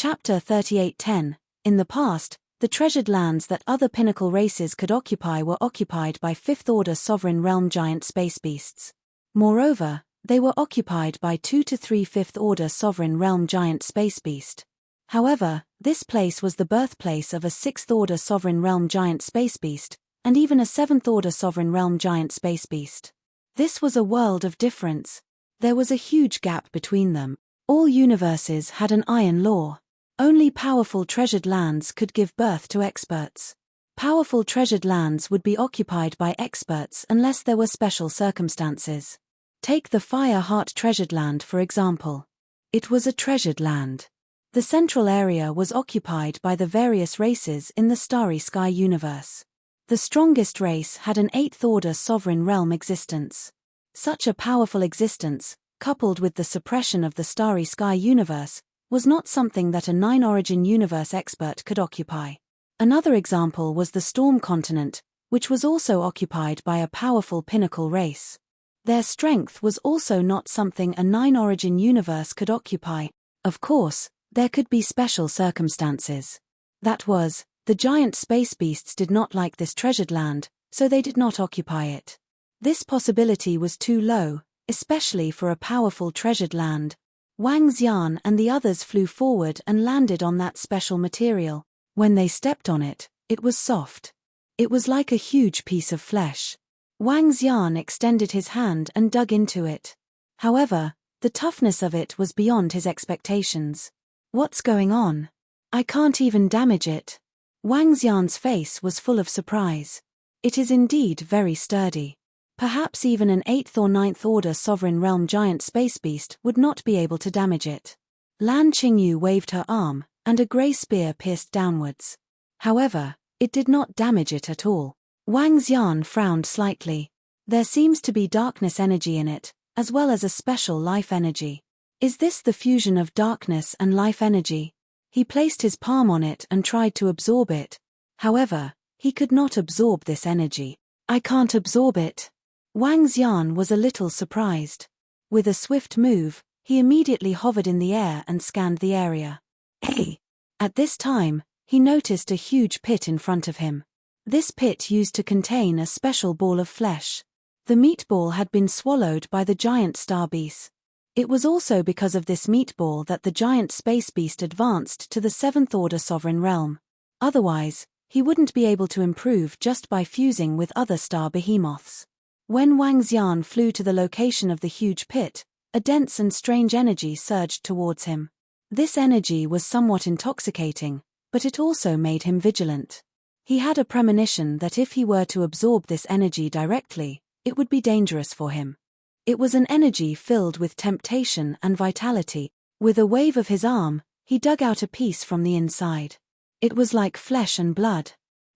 Chapter 38:10. In the past, the treasured lands that other pinnacle races could occupy were occupied by fifth-order sovereign realm giant space beasts. Moreover, they were occupied by 2 to 3 fifth-order sovereign realm giant space beast. However, this place was the birthplace of a sixth-order sovereign realm giant space beast, and even a seventh-order sovereign realm giant space beast. This was a world of difference. There was a huge gap between them. All universes had an iron law. Only powerful treasured lands could give birth to experts. Powerful treasured lands would be occupied by experts unless there were special circumstances. Take the Fire Heart treasured land for example. It was a treasured land. The central area was occupied by the various races in the Starry Sky universe. The strongest race had an eighth-order sovereign realm existence. Such a powerful existence, coupled with the suppression of the Starry Sky universe, was not something that a nine-origin universe expert could occupy. Another example was the Storm continent, which was also occupied by a powerful pinnacle race. Their strength was also not something a nine-origin universe could occupy. Of course, there could be special circumstances. That was, the giant space beasts did not like this treasured land, so they did not occupy it. This possibility was too low, especially for a powerful treasured land. Wang Xian and the others flew forward and landed on that special material. When they stepped on it, it was soft. It was like a huge piece of flesh. Wang Xian extended his hand and dug into it. However, the toughness of it was beyond his expectations. What's going on? I can't even damage it. Wang Xian's face was full of surprise. It is indeed very sturdy. Perhaps even an 8th or 9th order sovereign realm giant space beast would not be able to damage it. Lan Qingyu waved her arm, and a grey spear pierced downwards. However, it did not damage it at all. Wang Xian frowned slightly. There seems to be darkness energy in it, as well as a special life energy. Is this the fusion of darkness and life energy? He placed his palm on it and tried to absorb it. However, he could not absorb this energy. I can't absorb it. Wang Xian was a little surprised. With a swift move, he immediately hovered in the air and scanned the area. Hey! At this time, he noticed a huge pit in front of him. This pit used to contain a special ball of flesh. The meatball had been swallowed by the giant star beast. It was also because of this meatball that the giant space beast advanced to the 7th order sovereign realm. Otherwise, he wouldn't be able to improve just by fusing with other star behemoths. When Wang Xian flew to the location of the huge pit, a dense and strange energy surged towards him. This energy was somewhat intoxicating, but it also made him vigilant. He had a premonition that if he were to absorb this energy directly, it would be dangerous for him. It was an energy filled with temptation and vitality. With a wave of his arm, he dug out a piece from the inside. It was like flesh and blood.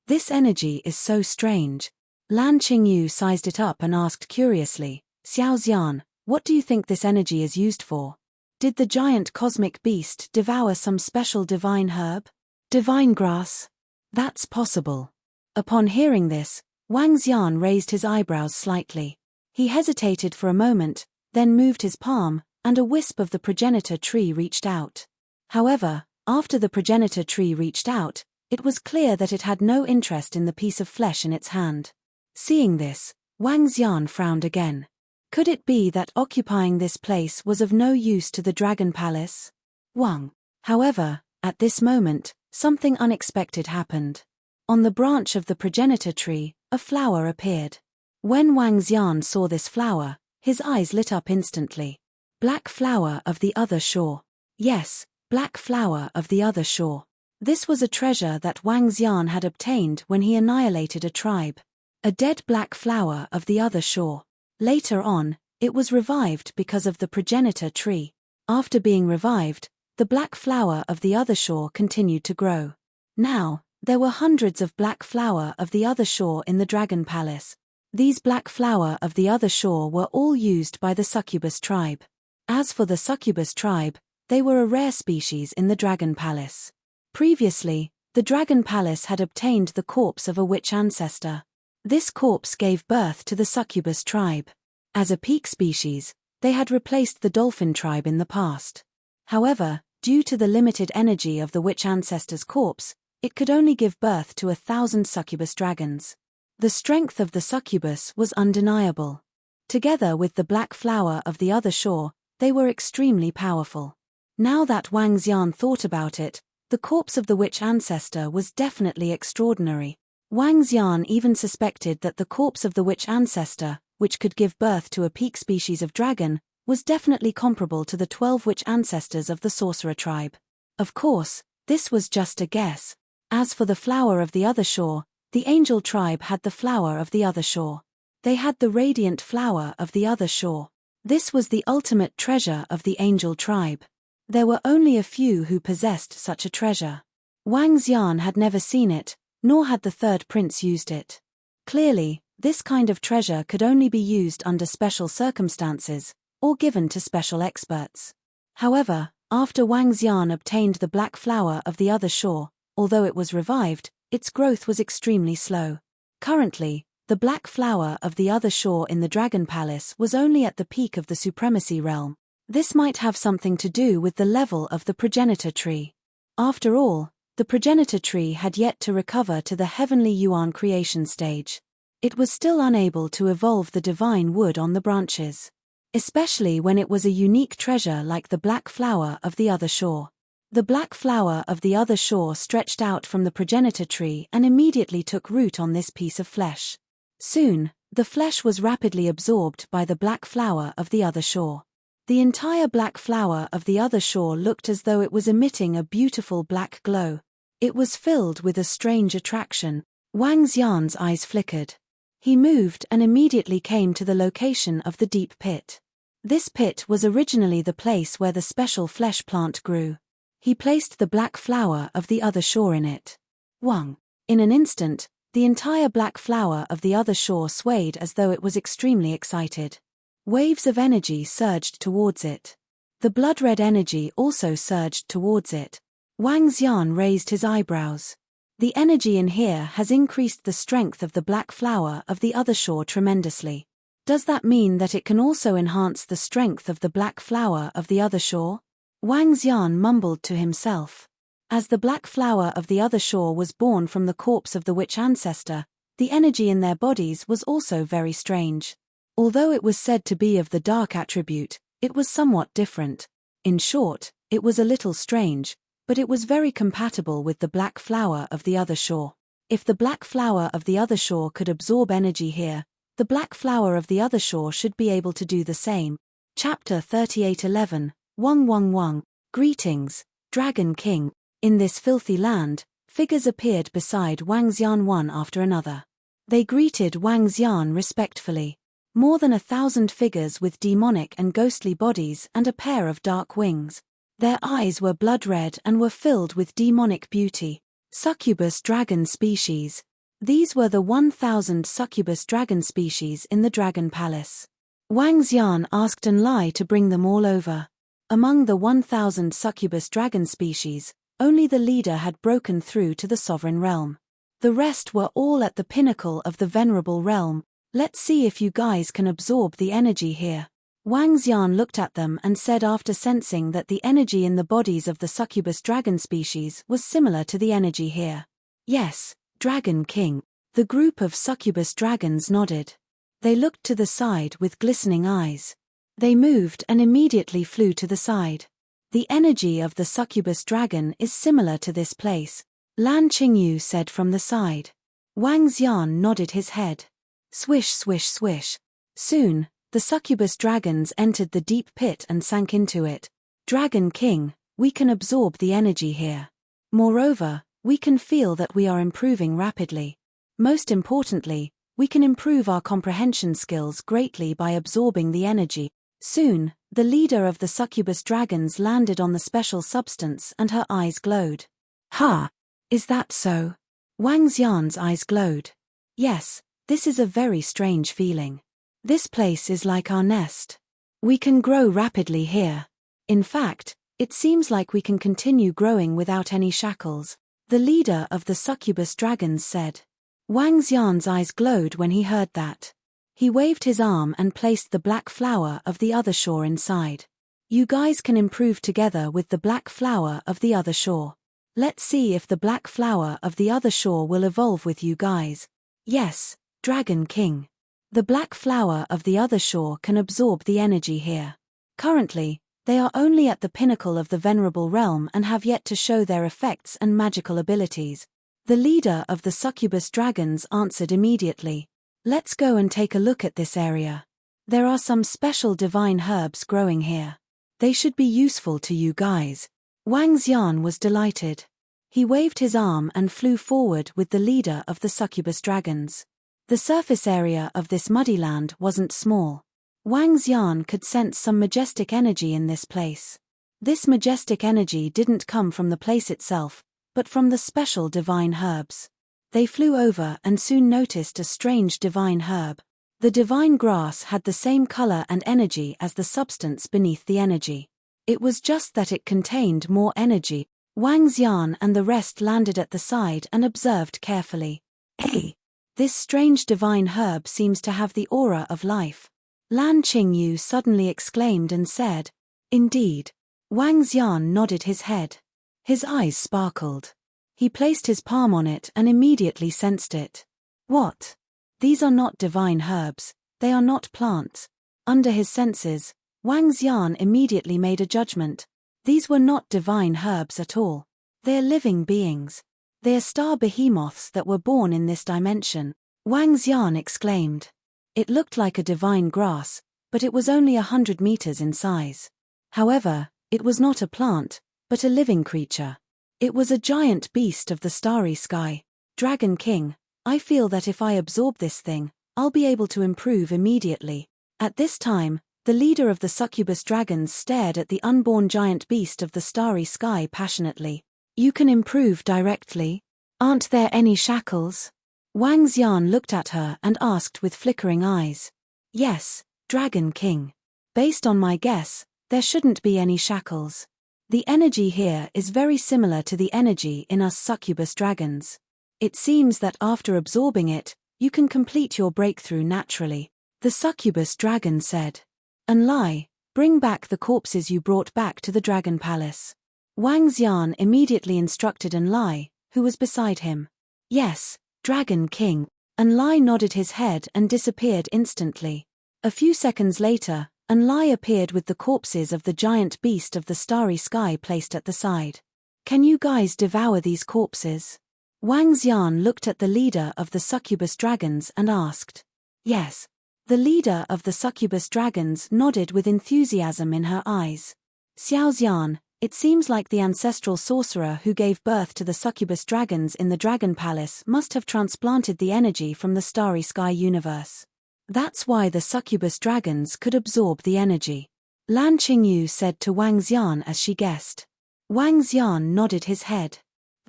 This energy is so strange. Lan Qingyu sized it up and asked curiously, Xiao Xian, what do you think this energy is used for? Did the giant cosmic beast devour some special divine herb? Divine grass? That's possible. Upon hearing this, Wang Xian raised his eyebrows slightly. He hesitated for a moment, then moved his palm, and a wisp of the progenitor tree reached out. However, after the progenitor tree reached out, it was clear that it had no interest in the piece of flesh in its hand. Seeing this, Wang Xian frowned again. Could it be that occupying this place was of no use to the Dragon Palace? Wang. However, at this moment, something unexpected happened. On the branch of the progenitor tree, a flower appeared. When Wang Xian saw this flower, his eyes lit up instantly. Black flower of the other shore. Yes, black flower of the other shore. This was a treasure that Wang Xian had obtained when he annihilated a tribe. A dead black flower of the other shore. Later on, it was revived because of the progenitor tree. After being revived, the black flower of the other shore continued to grow. Now, there were hundreds of black flower of the other shore in the Dragon Palace. These black flower of the other shore were all used by the succubus tribe. As for the succubus tribe, they were a rare species in the Dragon Palace. Previously, the Dragon Palace had obtained the corpse of a witch ancestor. This corpse gave birth to the succubus tribe. As a peak species, they had replaced the dolphin tribe in the past. However, Due to the limited energy of the witch ancestor's corpse, it could only give birth to 1,000 succubus dragons. The strength of the succubus was undeniable. Together with the black flower of the other shore, they were extremely powerful. Now that Wang Xian thought about it, the corpse of the witch ancestor was definitely extraordinary. Wang Xian even suspected that the corpse of the witch ancestor, which could give birth to a peak species of dragon, was definitely comparable to the 12 witch ancestors of the sorcerer tribe. Of course, this was just a guess. As for the flower of the other shore, the angel tribe had the flower of the other shore. They had the radiant flower of the other shore. This was the ultimate treasure of the angel tribe. There were only a few who possessed such a treasure. Wang Xian had never seen it, nor had the third prince used it. Clearly, this kind of treasure could only be used under special circumstances, or given to special experts. However, after Wang Xian obtained the black flower of the other shore, although it was revived, its growth was extremely slow. Currently, the black flower of the other shore in the Dragon Palace was only at the peak of the supremacy realm. This might have something to do with the level of the progenitor tree. After all, the progenitor tree had yet to recover to the heavenly Yuan creation stage. It was still unable to evolve the divine wood on the branches. Especially when it was a unique treasure like the black flower of the other shore. The black flower of the other shore stretched out from the progenitor tree and immediately took root on this piece of flesh. Soon, the flesh was rapidly absorbed by the black flower of the other shore. The entire black flower of the other shore looked as though it was emitting a beautiful black glow. It was filled with a strange attraction. Wang Xian's eyes flickered. He moved and immediately came to the location of the deep pit. This pit was originally the place where the special flesh plant grew. He placed the black flower of the other shore in it. Wang. In an instant, the entire black flower of the other shore swayed as though it was extremely excited. Waves of energy surged towards it. The blood-red energy also surged towards it. Wang Xian raised his eyebrows. The energy in here has increased the strength of the black flower of the other shore tremendously. Does that mean that it can also enhance the strength of the black flower of the other shore? Wang Xian mumbled to himself. As the black flower of the other shore was born from the corpse of the witch ancestor, the energy in their bodies was also very strange. Although it was said to be of the dark attribute, it was somewhat different. In short, it was a little strange, but it was very compatible with the black flower of the other shore. If the black flower of the other shore could absorb energy here, the black flower of the other shore should be able to do the same. Chapter 38:11, Wang Wang Wang. Greetings, Dragon King. In this filthy land, figures appeared beside Wang Xian one after another. They greeted Wang Xian respectfully. More than 1,000 figures with demonic and ghostly bodies and a pair of dark wings. Their eyes were blood-red and were filled with demonic beauty. Succubus dragon species. These were the 1,000 succubus dragon species in the Dragon Palace. Wang Xian asked Enlai to bring them all over. Among the 1,000 succubus dragon species, only the leader had broken through to the sovereign realm. The rest were all at the pinnacle of the venerable realm. Let's see if you guys can absorb the energy here. Wang Xian looked at them and said after sensing that the energy in the bodies of the succubus dragon species was similar to the energy here. Yes, Dragon King. The group of succubus dragons nodded. They looked to the side with glistening eyes. They moved and immediately flew to the side. The energy of the succubus dragon is similar to this place, Lan Qingyu said from the side. Wang Xian nodded his head. Swish swish swish. Soon, the succubus dragons entered the deep pit and sank into it. Dragon King, we can absorb the energy here. Moreover, we can feel that we are improving rapidly. Most importantly, we can improve our comprehension skills greatly by absorbing the energy. Soon, the leader of the succubus dragons landed on the special substance and her eyes glowed. Ha! Is that so? Wang Xian's eyes glowed. Yes. This is a very strange feeling. This place is like our nest. We can grow rapidly here. In fact, it seems like we can continue growing without any shackles, the leader of the succubus dragons said. Wang Xian's eyes glowed when he heard that. He waved his arm and placed the black flower of the other shore inside. You guys can improve together with the black flower of the other shore. Let's see if the black flower of the other shore will evolve with you guys. Yes, Dragon King. The black flower of the other shore can absorb the energy here. Currently, they are only at the pinnacle of the venerable realm and have yet to show their effects and magical abilities. The leader of the succubus dragons answered immediately. Let's go and take a look at this area. There are some special divine herbs growing here. They should be useful to you guys. Wang Xian was delighted. He waved his arm and flew forward with the leader of the succubus dragons. The surface area of this muddy land wasn't small. Wang Xian could sense some majestic energy in this place. This majestic energy didn't come from the place itself, but from the special divine herbs. They flew over and soon noticed a strange divine herb. The divine grass had the same color and energy as the substance beneath the energy. It was just that it contained more energy. Wang Xian and the rest landed at the side and observed carefully. Hey! This strange divine herb seems to have the aura of life. Lan Qingyu suddenly exclaimed and said, Indeed. Wang Xian nodded his head. His eyes sparkled. He placed his palm on it and immediately sensed it. What? These are not divine herbs, they are not plants. Under his senses, Wang Xian immediately made a judgment. These were not divine herbs at all. They are living beings. They are star behemoths that were born in this dimension. Wang Xian exclaimed. It looked like a divine grass, but it was only 100 meters in size. However, it was not a plant, but a living creature. It was a giant beast of the starry sky. Dragon King, I feel that if I absorb this thing, I'll be able to improve immediately. At this time, the leader of the succubus dragons stared at the unborn giant beast of the starry sky passionately. You can improve directly? Aren't there any shackles? Wang Xian looked at her and asked with flickering eyes. Yes, Dragon King. Based on my guess, there shouldn't be any shackles. The energy here is very similar to the energy in us succubus dragons. It seems that after absorbing it, you can complete your breakthrough naturally. The succubus dragon said. Enlai, bring back the corpses you brought back to the dragon palace. Wang Xian immediately instructed Enlai, who was beside him. Yes, Dragon King. Enlai nodded his head and disappeared instantly. A few seconds later, Enlai appeared with the corpses of the giant beast of the starry sky placed at the side. Can you guys devour these corpses? Wang Xian looked at the leader of the succubus dragons and asked. Yes. The leader of the succubus dragons nodded with enthusiasm in her eyes. Xiao Xian, it seems like the ancestral sorcerer who gave birth to the succubus dragons in the dragon palace must have transplanted the energy from the starry sky universe. That's why the succubus dragons could absorb the energy. Lan Qingyu said to Wang Xian as she guessed. Wang Xian nodded his head.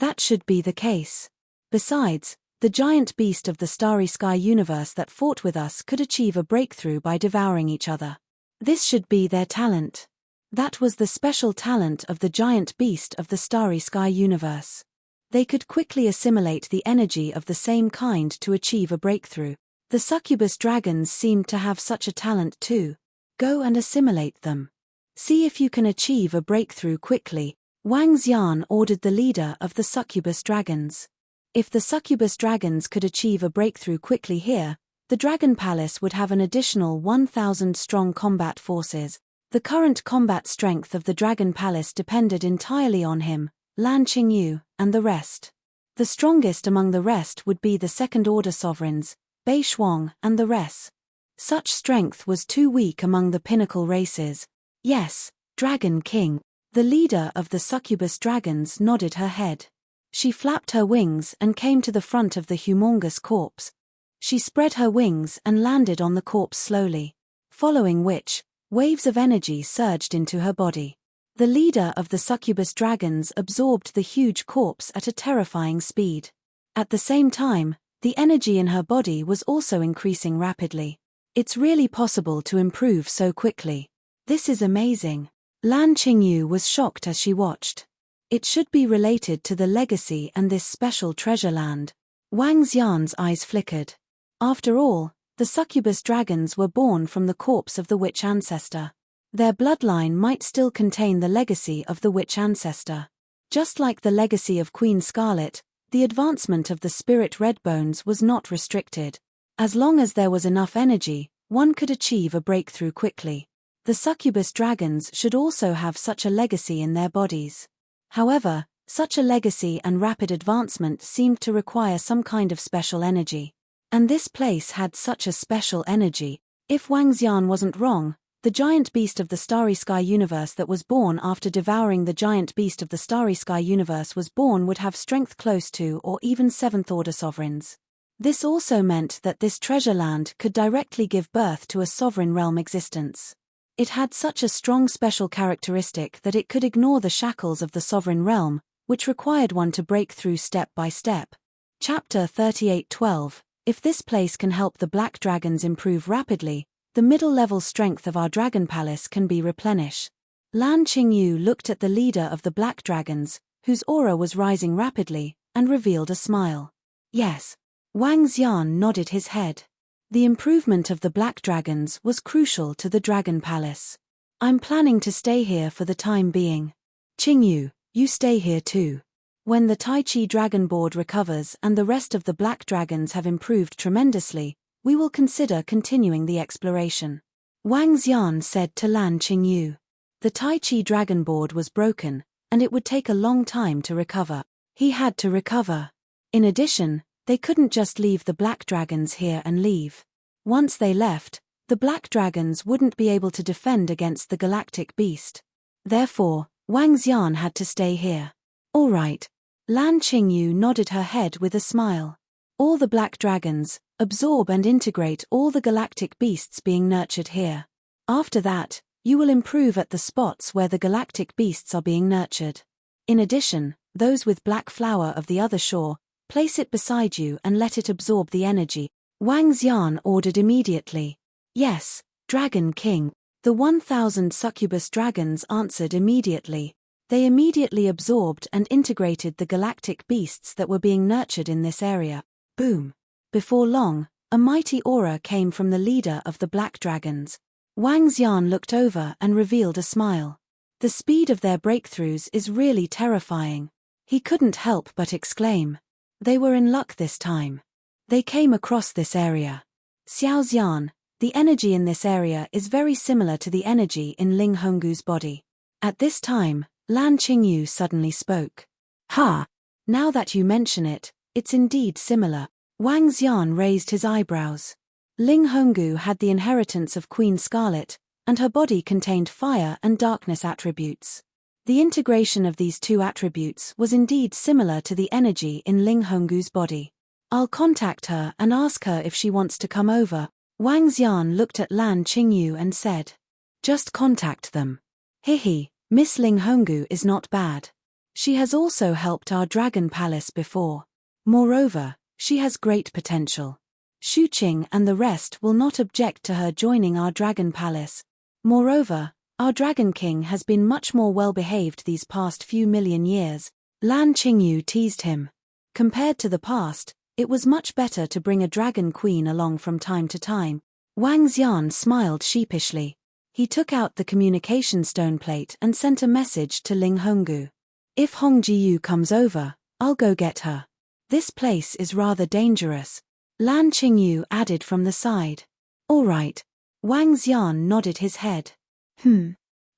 That should be the case. Besides, the giant beast of the starry sky universe that fought with us could achieve a breakthrough by devouring each other. This should be their talent. That was the special talent of the giant beast of the starry sky universe. They could quickly assimilate the energy of the same kind to achieve a breakthrough. The succubus dragons seemed to have such a talent too. Go and assimilate them. See if you can achieve a breakthrough quickly. Wang Xian ordered the leader of the succubus dragons. If the succubus dragons could achieve a breakthrough quickly here, the dragon palace would have an additional 1,000 strong combat forces. The current combat strength of the dragon palace depended entirely on him, Lan Qingyu, and the rest. The strongest among the rest would be the second-order sovereigns, Bei Shuang and the rest. Such strength was too weak among the pinnacle races. Yes, Dragon King. The leader of the succubus dragons nodded her head. She flapped her wings and came to the front of the humongous corpse. She spread her wings and landed on the corpse slowly, following which, waves of energy surged into her body. The leader of the succubus dragons absorbed the huge corpse at a terrifying speed. At the same time, the energy in her body was also increasing rapidly. It's really possible to improve so quickly. This is amazing. Lan Qingyu was shocked as she watched. It should be related to the legacy and this special treasure land. Wang Xian's eyes flickered. After all, the succubus dragons were born from the corpse of the witch ancestor. Their bloodline might still contain the legacy of the witch ancestor. Just like the legacy of Queen Scarlet, the advancement of the spirit Redbones was not restricted. As long as there was enough energy, one could achieve a breakthrough quickly. The succubus dragons should also have such a legacy in their bodies. However, such a legacy and rapid advancement seemed to require some kind of special energy. And this place had such a special energy. If Wang Xian wasn't wrong, the giant beast of the Starry Sky universe that was born after devouring the giant beast of the Starry Sky universe was born would have strength close to or even 7th order sovereigns. This also meant that this treasure land could directly give birth to a sovereign realm existence. It had such a strong special characteristic that it could ignore the shackles of the sovereign realm, which required one to break through step by step. Chapter 38:12. If this place can help the black dragons improve rapidly, the middle-level strength of our dragon palace can be replenished. Lan Qingyu looked at the leader of the black dragons, whose aura was rising rapidly, and revealed a smile. Yes. Wang Xian nodded his head. The improvement of the black dragons was crucial to the dragon palace. I'm planning to stay here for the time being. Qingyu, you stay here too. When the Tai Chi Dragon Board recovers and the rest of the black dragons have improved tremendously, we will consider continuing the exploration. Wang Xian said to Lan Qingyu. The Tai Chi Dragon Board was broken, and it would take a long time to recover. He had to recover. In addition, they couldn't just leave the black dragons here and leave. Once they left, the black dragons wouldn't be able to defend against the galactic beast. Therefore, Wang Xian had to stay here. All right. Lan Qingyu nodded her head with a smile. All the black dragons, absorb and integrate all the galactic beasts being nurtured here. After that, you will improve at the spots where the galactic beasts are being nurtured. In addition, those with black flower of the other shore, place it beside you and let it absorb the energy. Wang Xian ordered immediately. Yes, Dragon King. The 1,000 succubus dragons answered immediately. They immediately absorbed and integrated the galactic beasts that were being nurtured in this area. Boom. Before long, a mighty aura came from the leader of the black dragons. Wang Xian looked over and revealed a smile. The speed of their breakthroughs is really terrifying. He couldn't help but exclaim. They were in luck this time. They came across this area. Xiao Xian, the energy in this area is very similar to the energy in Ling Honggu's body. At this time, Lan Qingyu suddenly spoke. Ha! Now that you mention it, it's indeed similar. Wang Xian raised his eyebrows. Ling Honggu had the inheritance of Queen Scarlet, and her body contained fire and darkness attributes. The integration of these two attributes was indeed similar to the energy in Ling Honggu's body. I'll contact her and ask her if she wants to come over. Wang Xian looked at Lan Qingyu and said. Just contact them. Hihi, Miss Ling Honggu is not bad. She has also helped our dragon palace before. Moreover, she has great potential. Shu Qing and the rest will not object to her joining our dragon palace. Moreover, our Dragon King has been much more well-behaved these past few million years. Lan Qingyu teased him. Compared to the past, it was much better to bring a dragon queen along from time to time. Wang Xian smiled sheepishly. He took out the communication stone plate and sent a message to Ling Honggu. If Hong Jiyu comes over, I'll go get her. This place is rather dangerous. Lan Qingyu added from the side. All right. Wang Xian nodded his head.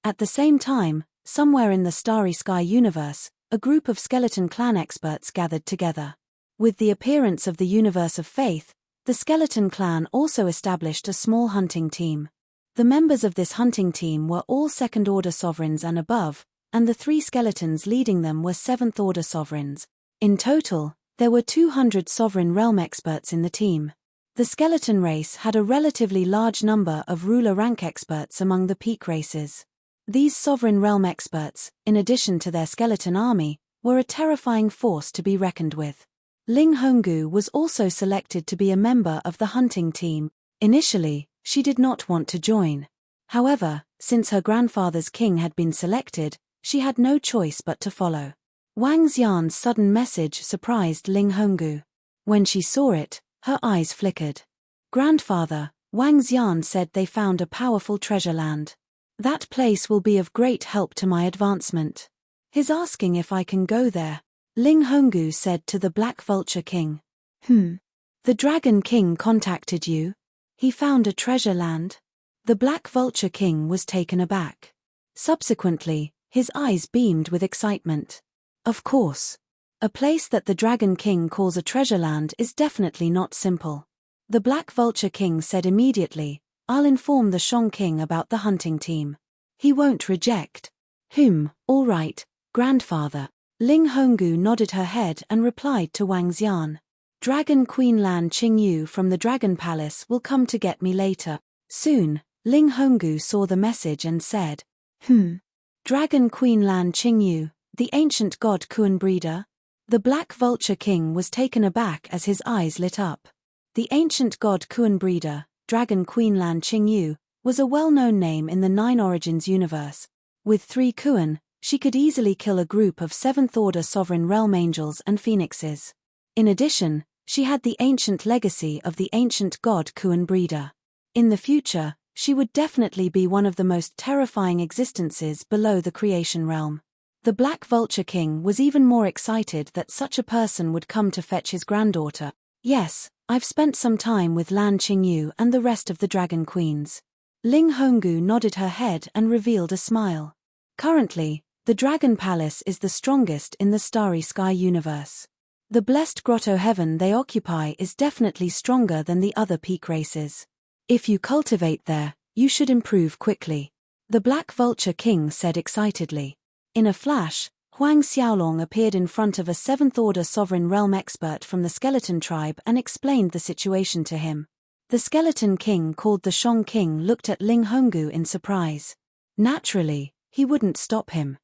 At the same time, somewhere in the Starry Sky universe, a group of skeleton clan experts gathered together. With the appearance of the Universe of Faith, the skeleton clan also established a small hunting team. The members of this hunting team were all second-order sovereigns and above, and the 3 skeletons leading them were 7th-order sovereigns. In total, there were 200 sovereign realm experts in the team. The skeleton race had a relatively large number of ruler rank experts among the peak races. These sovereign realm experts, in addition to their skeleton army, were a terrifying force to be reckoned with. Ling Honggu was also selected to be a member of the hunting team. Initially, she did not want to join. However, since her grandfather's king had been selected, she had no choice but to follow. Wang Xian's sudden message surprised Ling Honggu. When she saw it, her eyes flickered. Grandfather, Wang Xian said they found a powerful treasure land. That place will be of great help to my advancement. He's asking if I can go there, Ling Honggu said to the Black Vulture King. The Dragon King contacted you? He found a treasure land? The Black Vulture King was taken aback. Subsequently, his eyes beamed with excitement. Of course. A place that the Dragon King calls a treasure land is definitely not simple. The Black Vulture King said immediately, I'll inform the Shang King about the hunting team. He won't reject. All right, grandfather. Ling Honggu nodded her head and replied to Wang Xian. Dragon Queen Lan Qingyu from the Dragon Palace will come to get me later. Soon, Ling Honggu saw the message and said, Dragon Queen Lan Qingyu, the ancient god Kuan breeder? The Black Vulture King was taken aback as his eyes lit up. The ancient god Kuan breeder, Dragon Queen Lan Qingyu, was a well-known name in the Nine Origins universe. With 3 Kuan, she could easily kill a group of 7th-order Sovereign Realm angels and phoenixes. In addition, she had the ancient legacy of the ancient god Kuan breeder. In the future, she would definitely be one of the most terrifying existences below the creation realm. The Black Vulture King was even more excited that such a person would come to fetch his granddaughter. Yes, I've spent some time with Lan Qingyu and the rest of the Dragon Queens. Ling Honggu nodded her head and revealed a smile. Currently, the Dragon Palace is the strongest in the Starry Sky universe. The blessed grotto heaven they occupy is definitely stronger than the other peak races. If you cultivate there, you should improve quickly. The Black Vulture King said excitedly. In a flash, Huang Xiaolong appeared in front of a 7th-order Sovereign Realm expert from the Skeleton tribe and explained the situation to him. The Skeleton King called the Shang King looked at Ling Honggu in surprise. Naturally, he wouldn't stop him.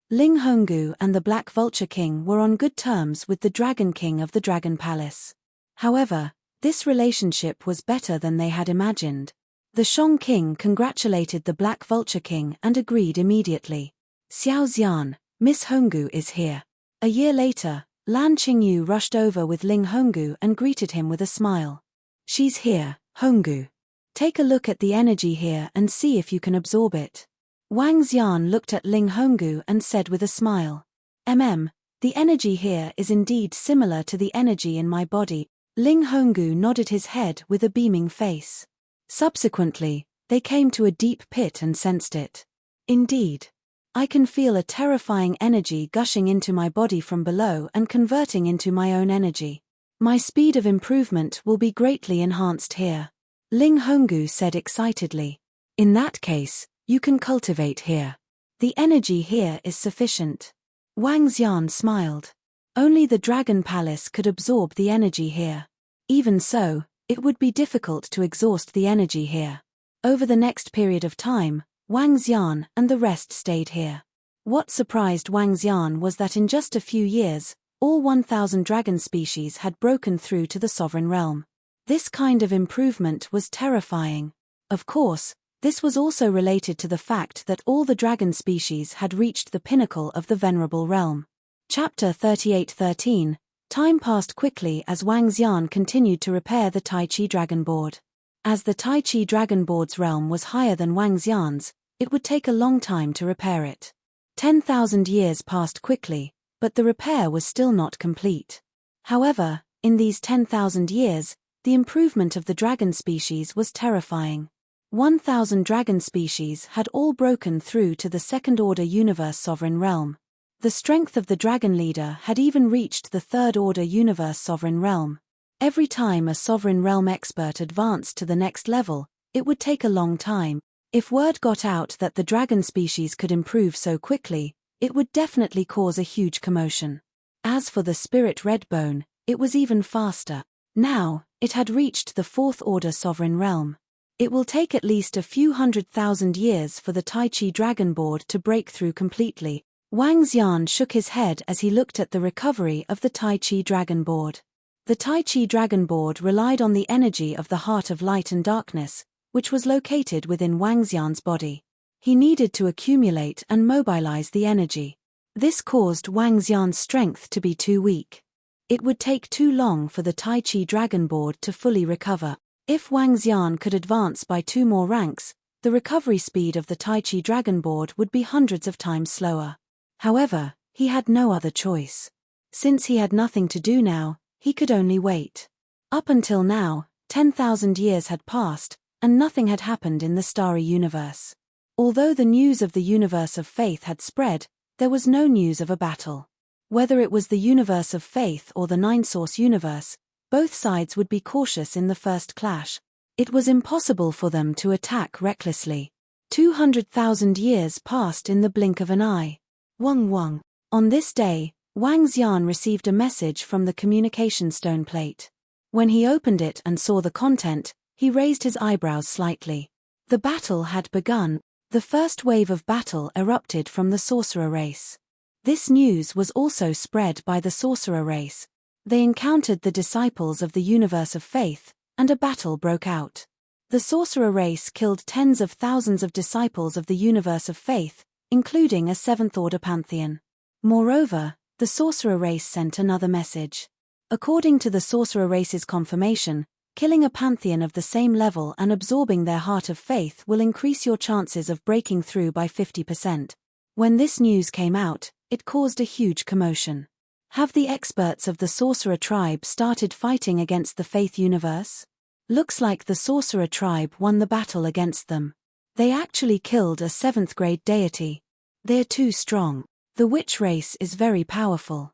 Ling Honggu and the Black Vulture King were on good terms with the Dragon King of the Dragon Palace. However, this relationship was better than they had imagined. The Shang King congratulated the Black Vulture King and agreed immediately. Xiao Xian, Miss Honggu is here. A year later, Lan Qingyu rushed over with Ling Honggu and greeted him with a smile. She's here, Honggu. Take a look at the energy here and see if you can absorb it. Wang Xian looked at Ling Honggu and said with a smile. The energy here is indeed similar to the energy in my body. Ling Honggu nodded his head with a beaming face. Subsequently, they came to a deep pit and sensed it. Indeed. I can feel a terrifying energy gushing into my body from below and converting into my own energy. My speed of improvement will be greatly enhanced here. Ling Honggu said excitedly. In that case, you can cultivate here. The energy here is sufficient. Wang Xian smiled. Only the Dragon Palace could absorb the energy here. Even so, it would be difficult to exhaust the energy here. Over the next period of time, Wang Xian and the rest stayed here. What surprised Wang Xian was that in just a few years, all 1,000 dragon species had broken through to the Sovereign Realm. This kind of improvement was terrifying. Of course, this was also related to the fact that all the dragon species had reached the pinnacle of the Venerable Realm. Chapter 38:13. Time passed quickly as Wang Xian continued to repair the Tai Chi Dragon Board. As the Tai Chi Dragon Board's realm was higher than Wang Xian's, it would take a long time to repair it. 10,000 years passed quickly, but the repair was still not complete. However, in these 10,000 years, the improvement of the dragon species was terrifying. 1,000 dragon species had all broken through to the second-order universe sovereign realm. The strength of the dragon leader had even reached the third-order universe sovereign realm. Every time a sovereign realm expert advanced to the next level, it would take a long time. If word got out that the dragon species could improve so quickly, it would definitely cause a huge commotion. As for the spirit Redbone, it was even faster. Now, it had reached the fourth-order sovereign realm. It will take at least a few 100,000 years for the Tai Chi Dragon Board to break through completely. Wang Xian shook his head as he looked at the recovery of the Tai Chi Dragon Board. The Tai Chi Dragon Board relied on the energy of the Heart of Light and Darkness, which was located within Wang Xian's body. He needed to accumulate and mobilize the energy. This caused Wang Xian's strength to be too weak. It would take too long for the Tai Chi Dragon Board to fully recover. If Wang Xian could advance by 2 more ranks, the recovery speed of the Tai Chi Dragon Board would be hundreds of times slower. However, he had no other choice. Since he had nothing to do now, he could only wait. Up until now, 10,000 years had passed, and nothing had happened in the starry universe. Although the news of the universe of faith had spread, there was no news of a battle. Whether it was the universe of faith or the nine-source universe, both sides would be cautious in the first clash. It was impossible for them to attack recklessly. 200,000 years passed in the blink of an eye. Wang. On this day, Wang Xian received a message from the communication stone plate. When he opened it and saw the content, he raised his eyebrows slightly. The battle had begun. The first wave of battle erupted from the sorcerer race. This news was also spread by the sorcerer race. They encountered the disciples of the universe of faith, and a battle broke out. The sorcerer race killed tens of thousands of disciples of the universe of faith, including a seventh-order pantheon. Moreover, the sorcerer race sent another message. According to the sorcerer race's confirmation, killing a pantheon of the same level and absorbing their heart of faith will increase your chances of breaking through by 50%. When this news came out, it caused a huge commotion. Have the experts of the sorcerer tribe started fighting against the faith universe? Looks like the sorcerer tribe won the battle against them. They actually killed a 7th-grade deity. They're too strong. The witch race is very powerful.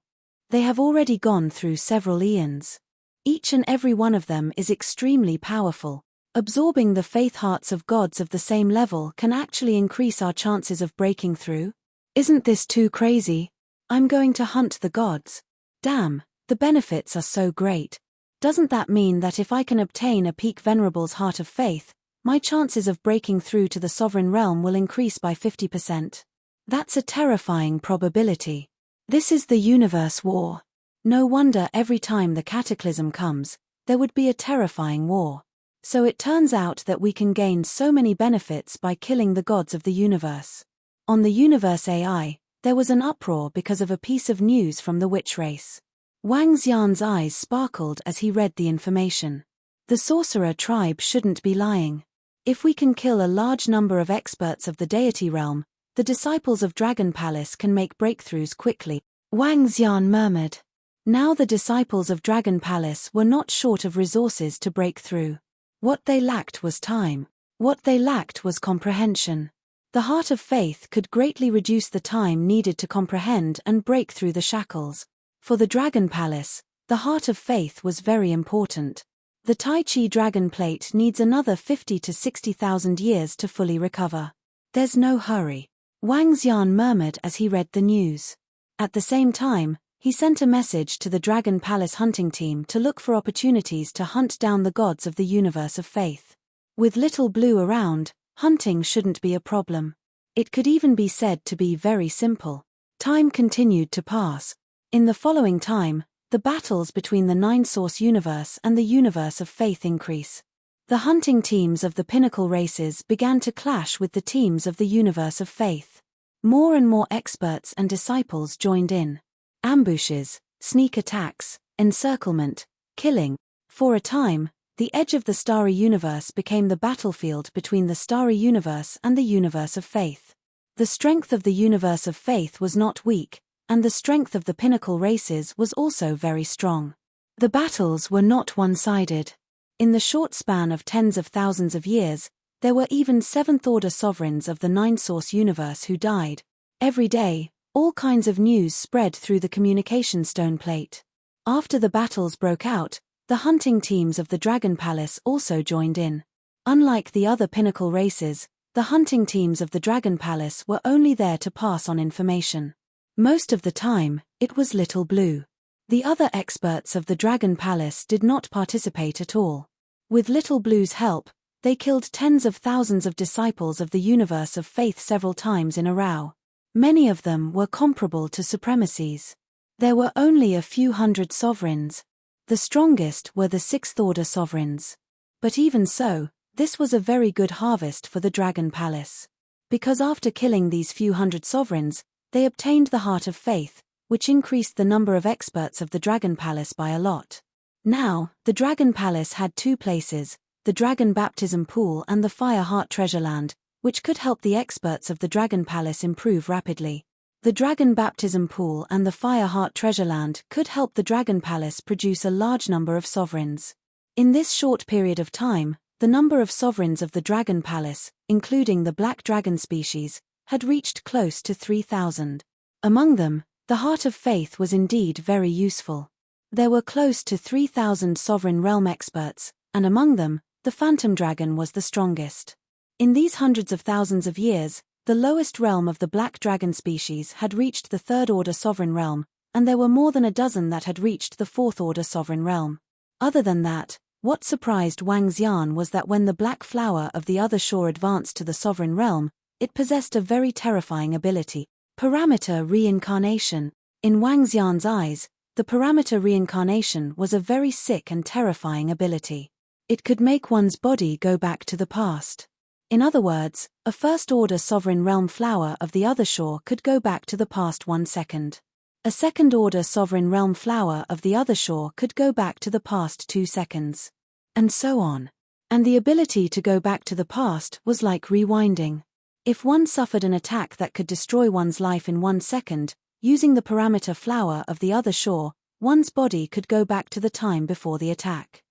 They have already gone through several eons. Each and every one of them is extremely powerful. Absorbing the faith hearts of gods of the same level can actually increase our chances of breaking through. Isn't this too crazy? I'm going to hunt the gods. Damn, the benefits are so great. Doesn't that mean that if I can obtain a peak Venerable's heart of faith, my chances of breaking through to the sovereign realm will increase by 50%? That's a terrifying probability. This is the universe war. No wonder every time the cataclysm comes, there would be a terrifying war. So it turns out that we can gain so many benefits by killing the gods of the universe. On the universe AI, there was an uproar because of a piece of news from the witch race. Wang Xian's eyes sparkled as he read the information. The sorcerer tribe shouldn't be lying. If we can kill a large number of experts of the deity realm, the disciples of Dragon Palace can make breakthroughs quickly. Wang Xian murmured. Now the disciples of Dragon Palace were not short of resources to break through. What they lacked was time. What they lacked was comprehension. The heart of faith could greatly reduce the time needed to comprehend and break through the shackles. For the Dragon Palace, the heart of faith was very important. The Tai Chi Dragon Plate needs another 50 to 60,000 years to fully recover. There's no hurry. Wang Xian murmured as he read the news. At the same time, he sent a message to the Dragon Palace hunting team to look for opportunities to hunt down the gods of the universe of faith. With Little Blue around, hunting shouldn't be a problem. It could even be said to be very simple. Time continued to pass. In the following time, the battles between the nine-source universe and the universe of faith increase. The hunting teams of the pinnacle races began to clash with the teams of the universe of faith. More and more experts and disciples joined in. Ambushes, sneak attacks, encirclement, killing. For a time, the edge of the starry universe became the battlefield between the starry universe and the universe of faith. The strength of the universe of faith was not weak, and the strength of the pinnacle races was also very strong. The battles were not one-sided. In the short span of tens of thousands of years, there were even seventh-order sovereigns of the nine-source universe who died. Every day, all kinds of news spread through the communication stone plate. After the battles broke out, the hunting teams of the Dragon Palace also joined in. Unlike the other pinnacle races, the hunting teams of the Dragon Palace were only there to pass on information. Most of the time, it was Little Blue. The other experts of the Dragon Palace did not participate at all. With Little Blue's help, they killed tens of thousands of disciples of the universe of faith several times in a row. Many of them were comparable to supremacies. There were only a few hundred sovereigns. The strongest were the sixth-order sovereigns. But even so, this was a very good harvest for the Dragon Palace. Because after killing these few hundred sovereigns, they obtained the heart of faith, which increased the number of experts of the Dragon Palace by a lot. Now, the Dragon Palace had two places, the the Dragon Baptism Pool and the Fire Heart Treasure Land, which could help the experts of the Dragon Palace improve rapidly. The Dragon Baptism Pool and the Fire Heart Treasure Land could help the Dragon Palace produce a large number of sovereigns. In this short period of time, the number of sovereigns of the Dragon Palace, including the black dragon species, had reached close to 3,000. Among them, the Heart of Faith was indeed very useful. There were close to 3,000 sovereign realm experts, and among them, the Phantom Dragon was the strongest. In these hundreds of thousands of years, the lowest realm of the black dragon species had reached the third-order sovereign realm, and there were more than a dozen that had reached the fourth-order sovereign realm. Other than that, what surprised Wang Xian was that when the black flower of the other shore advanced to the sovereign realm, it possessed a very terrifying ability: parameter reincarnation. In Wang Xian's eyes, the parameter reincarnation was a very sick and terrifying ability. It could make one's body go back to the past. In other words, a first-order sovereign realm flower of the other shore could go back to the past 1 second. A second-order sovereign realm flower of the other shore could go back to the past 2 seconds. And so on. And the ability to go back to the past was like rewinding. If one suffered an attack that could destroy one's life in 1 second, using the parameter flower of the other shore, one's body could go back to the time before the attack.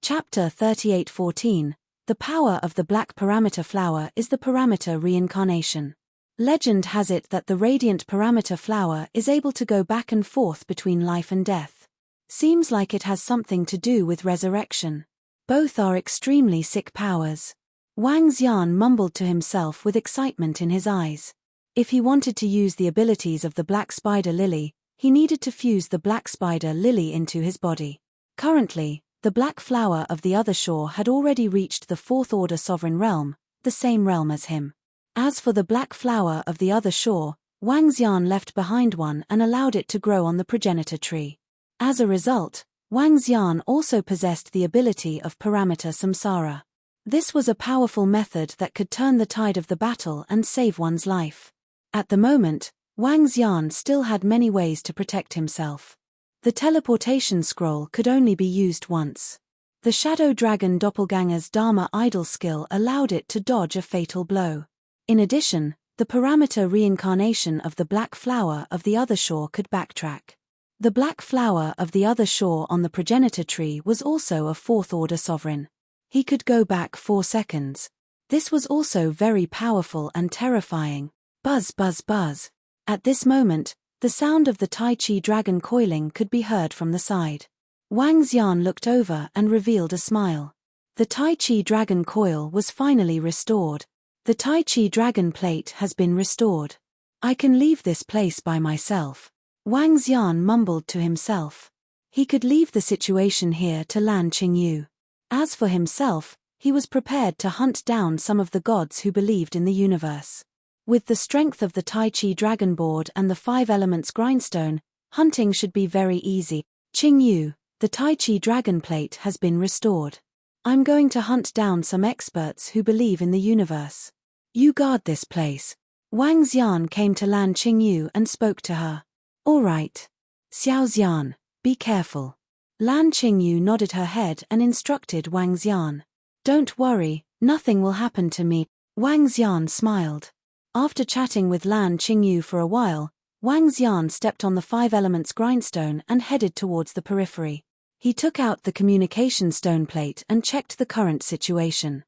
Chapter 38:14. The power of the black parameter flower is the parameter reincarnation. Legend has it that the radiant parameter flower is able to go back and forth between life and death. Seems like it has something to do with resurrection. Both are extremely sick powers. Wang Xian mumbled to himself with excitement in his eyes. If he wanted to use the abilities of the black spider lily, he needed to fuse the black spider lily into his body. Currently, the black flower of the other shore had already reached the fourth-order sovereign realm, the same realm as him. As for the black flower of the other shore, Wang Xian left behind one and allowed it to grow on the progenitor tree. As a result, Wang Xian also possessed the ability of parameter samsara. This was a powerful method that could turn the tide of the battle and save one's life. At the moment, Wang Xian still had many ways to protect himself. The teleportation scroll could only be used once. The Shadow Dragon Doppelganger's Dharma Idol skill allowed it to dodge a fatal blow. In addition, the parameter reincarnation of the black flower of the other shore could backtrack. The black flower of the other shore on the progenitor tree was also a fourth-order sovereign. He could go back 4 seconds. This was also very powerful and terrifying. Buzz, buzz, buzz. At this moment, the sound of the Tai Chi dragon coiling could be heard from the side. Wang Xian looked over and revealed a smile. The Tai Chi dragon coil was finally restored. The Tai Chi dragon plate has been restored. I can leave this place by myself. Wang Xian mumbled to himself. He could leave the situation here to Lan Qingyu. As for himself, he was prepared to hunt down some of the gods who believed in the universe. With the strength of the Tai Chi Dragon Board and the 5 elements grindstone, hunting should be very easy. Qingyu, the Tai Chi Dragon Plate has been restored. I'm going to hunt down some experts who believe in the universe. You guard this place. Wang Xian came to Lan Qingyu and spoke to her. All right. Xiao Xian, be careful. Lan Qingyu nodded her head and instructed Wang Xian. Don't worry, nothing will happen to me. Wang Xian smiled. After chatting with Lan Qingyu for a while, Wang Xian stepped on the 5 elements grindstone and headed towards the periphery. He took out the communication stone plate and checked the current situation.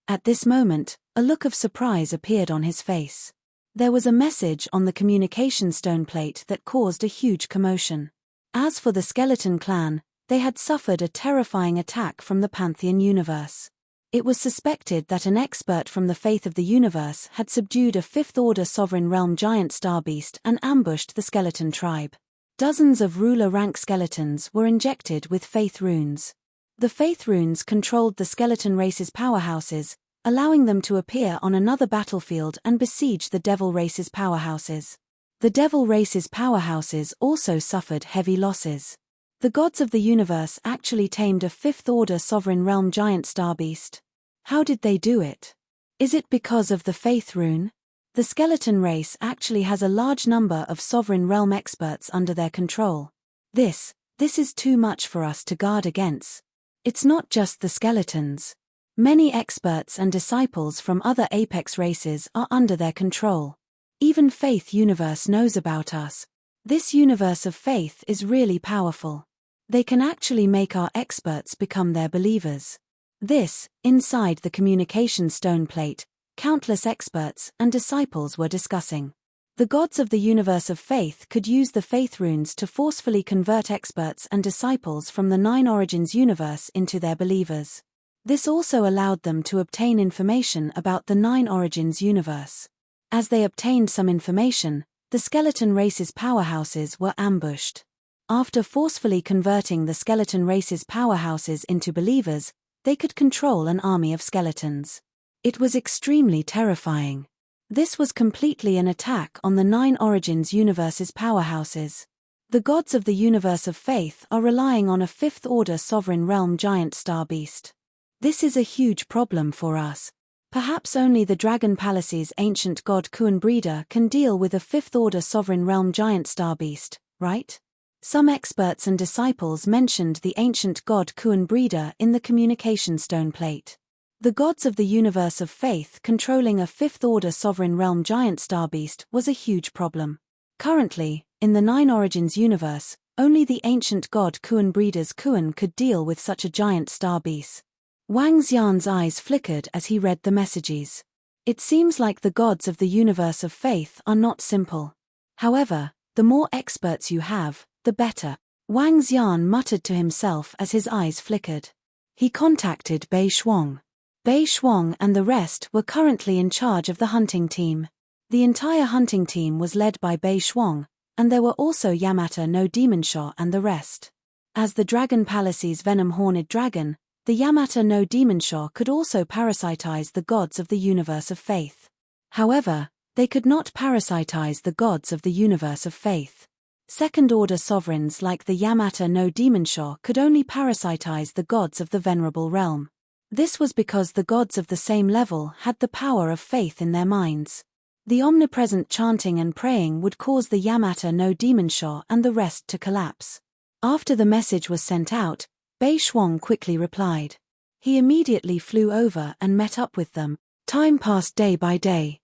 At this moment, a look of surprise appeared on his face. There was a message on the communication stone plate that caused a huge commotion. As for the Skeleton Clan, they had suffered a terrifying attack from the Pantheon universe. It was suspected that an expert from the faith of the universe had subdued a 5th-order sovereign realm giant star beast and ambushed the skeleton tribe. Dozens of ruler-rank skeletons were injected with faith runes. The faith runes controlled the skeleton race's powerhouses, allowing them to appear on another battlefield and besiege the devil race's powerhouses. The devil race's powerhouses also suffered heavy losses. The gods of the universe actually tamed a 5th-order sovereign realm giant star beast. How did they do it? Is it because of the faith rune? The skeleton race actually has a large number of sovereign realm experts under their control. This is too much for us to guard against. It's not just the skeletons. Many experts and disciples from other apex races are under their control. Even Faith Universe knows about us. This universe of faith is really powerful. They can actually make our experts become their believers. This, inside the communication stone plate, countless experts and disciples were discussing. The gods of the universe of faith could use the faith runes to forcefully convert experts and disciples from the Nine Origins universe into their believers. This also allowed them to obtain information about the Nine Origins universe. As they obtained some information, the skeleton race's powerhouses were ambushed. After forcefully converting the skeleton race's powerhouses into believers, they could control an army of skeletons. It was extremely terrifying. This was completely an attack on the Nine Origins universe's powerhouses. The gods of the universe of faith are relying on a fifth-order sovereign realm giant star beast. This is a huge problem for us. Perhaps only the Dragon Palace's ancient god Kuan Breeder can deal with a fifth-order sovereign realm giant star beast, right? Some experts and disciples mentioned the ancient god Kuan Breeder in the communication stone plate. The gods of the universe of faith controlling a fifth-order sovereign realm giant star beast was a huge problem. Currently, in the Nine Origins universe, only the ancient god Kuan Breeder's Kuan could deal with such a giant star beast. Wang Xian's eyes flickered as he read the messages. It seems like the gods of the universe of faith are not simple. However, the more experts you have, the better. Wang Xian muttered to himself as his eyes flickered. He contacted Bei Shuang. Bei Shuang and the rest were currently in charge of the hunting team. The entire hunting team was led by Bei Shuang, and there were also Yamata no Demonshaw and the rest. As the Dragon Palace's venom-horned dragon, the Yamata no Demonshaw could also parasitize the gods of the universe of faith. However, they could not parasitize the gods of the universe of faith. Second-order sovereigns like the Yamata no Demonshaw could only parasitize the gods of the venerable realm. This was because the gods of the same level had the power of faith in their minds. The omnipresent chanting and praying would cause the Yamata no Demonshaw and the rest to collapse. After the message was sent out, Bei Shuang quickly replied. He immediately flew over and met up with them. Time passed day by day.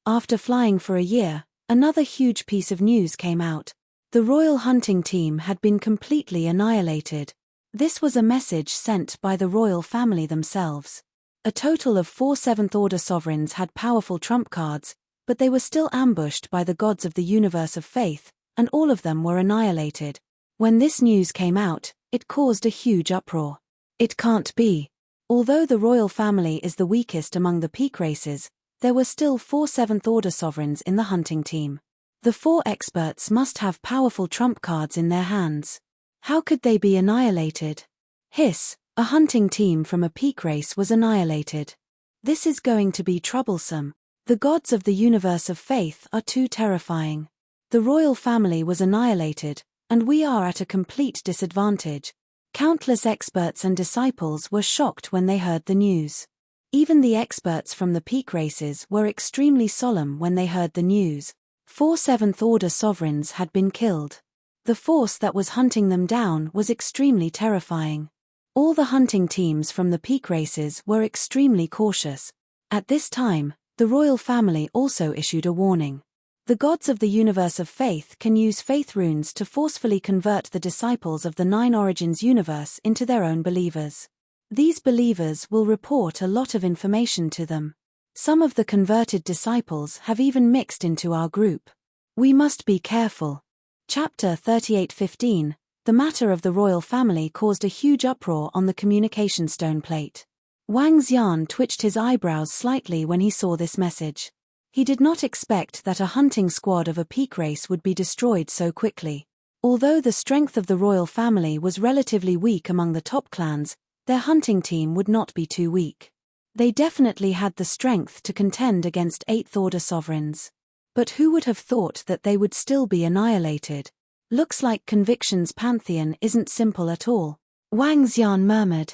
After flying for a year, another huge piece of news came out. The royal hunting team had been completely annihilated. This was a message sent by the royal family themselves. A total of 4 seventh-order sovereigns had powerful trump cards, but they were still ambushed by the gods of the universe of faith, and all of them were annihilated. When this news came out, it caused a huge uproar. It can't be. Although the royal family is the weakest among the peak races, there were still 4 seventh-order sovereigns in the hunting team. The 4 experts must have powerful trump cards in their hands. How could they be annihilated? Hiss, a hunting team from a peak race was annihilated. This is going to be troublesome. The gods of the universe of faith are too terrifying. The royal family was annihilated, and we are at a complete disadvantage. Countless experts and disciples were shocked when they heard the news. Even the experts from the peak races were extremely solemn when they heard the news. 4 seventh-order sovereigns had been killed. The force that was hunting them down was extremely terrifying. All the hunting teams from the peak races were extremely cautious. At this time, the royal family also issued a warning. The gods of the universe of faith can use faith runes to forcefully convert the disciples of the Nine Origins universe into their own believers. These believers will report a lot of information to them. Some of the converted disciples have even mixed into our group. We must be careful. Chapter 38:15. The matter of the royal family caused a huge uproar on the communication stone plate. Wang Xian twitched his eyebrows slightly when he saw this message. He did not expect that a hunting squad of a peak race would be destroyed so quickly. Although the strength of the royal family was relatively weak among the top clans, their hunting team would not be too weak. They definitely had the strength to contend against 8th-order sovereigns. But who would have thought that they would still be annihilated? Looks like Conviction's pantheon isn't simple at all. Wang Xian murmured.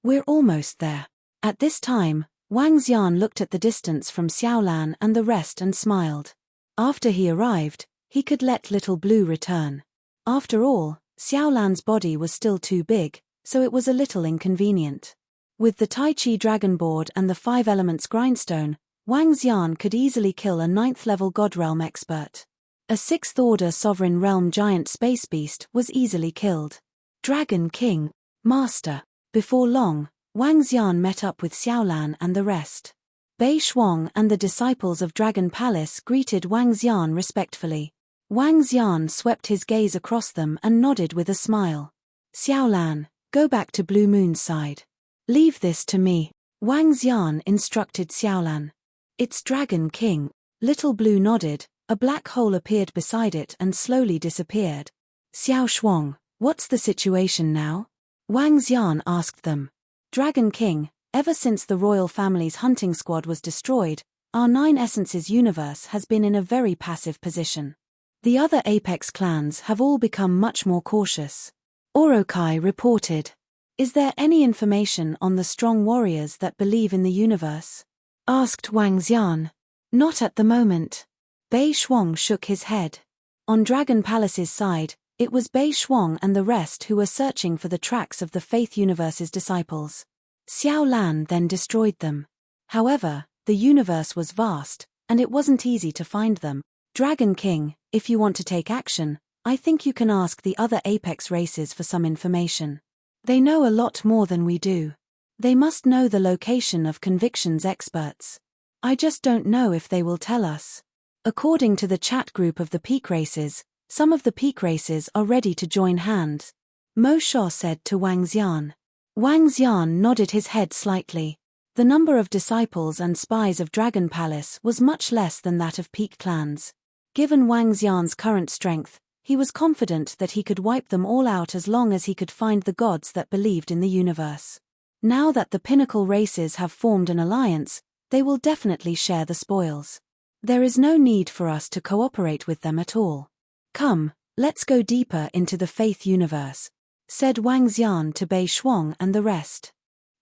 We're almost there. At this time, Wang Xian looked at the distance from Xiaolan and the rest and smiled. After he arrived, he could let Little Blue return. After all, Xiaolan's body was still too big, so it was a little inconvenient. With the Tai Chi Dragon Board and the 5 Elements Grindstone, Wang Xian could easily kill a 9th-level God Realm expert. A 6th-order Sovereign Realm Giant Space Beast was easily killed. Dragon King, Master. Before long, Wang Xian met up with Xiaolan and the rest. Bei Shuang and the disciples of Dragon Palace greeted Wang Xian respectfully. Wang Xian swept his gaze across them and nodded with a smile. Xiaolan, go back to Blue Moon's side. Leave this to me, Wang Xian instructed Xiaolan. It's Dragon King. Little Blue nodded, a black hole appeared beside it and slowly disappeared. Xiao Shuang, what's the situation now? Wang Xian asked them. Dragon King, ever since the royal family's hunting squad was destroyed, our 9 Essences universe has been in a very passive position. The other Apex clans have all become much more cautious. Orokai reported. Is there any information on the strong warriors that believe in the universe? Asked Wang Xian. Not at the moment. Bei Shuang shook his head. On Dragon Palace's side, it was Bei Shuang and the rest who were searching for the tracks of the Faith Universe's disciples. Xiao Lan then destroyed them. However, the universe was vast, and it wasn't easy to find them. Dragon King, if you want to take action, I think you can ask the other Apex races for some information. They know a lot more than we do. They must know the location of Conviction's experts. I just don't know if they will tell us. According to the chat group of the Peak Races, some of the Peak Races are ready to join hands. Mo Shuo said to Wang Xian. Wang Xian nodded his head slightly. The number of disciples and spies of Dragon Palace was much less than that of Peak clans. Given Wang Xian's current strength, he was confident that he could wipe them all out as long as he could find the gods that believed in the universe. Now that the pinnacle races have formed an alliance, they will definitely share the spoils. There is no need for us to cooperate with them at all. Come, let's go deeper into the Faith Universe, said Wang Xian to Bei Shuang and the rest.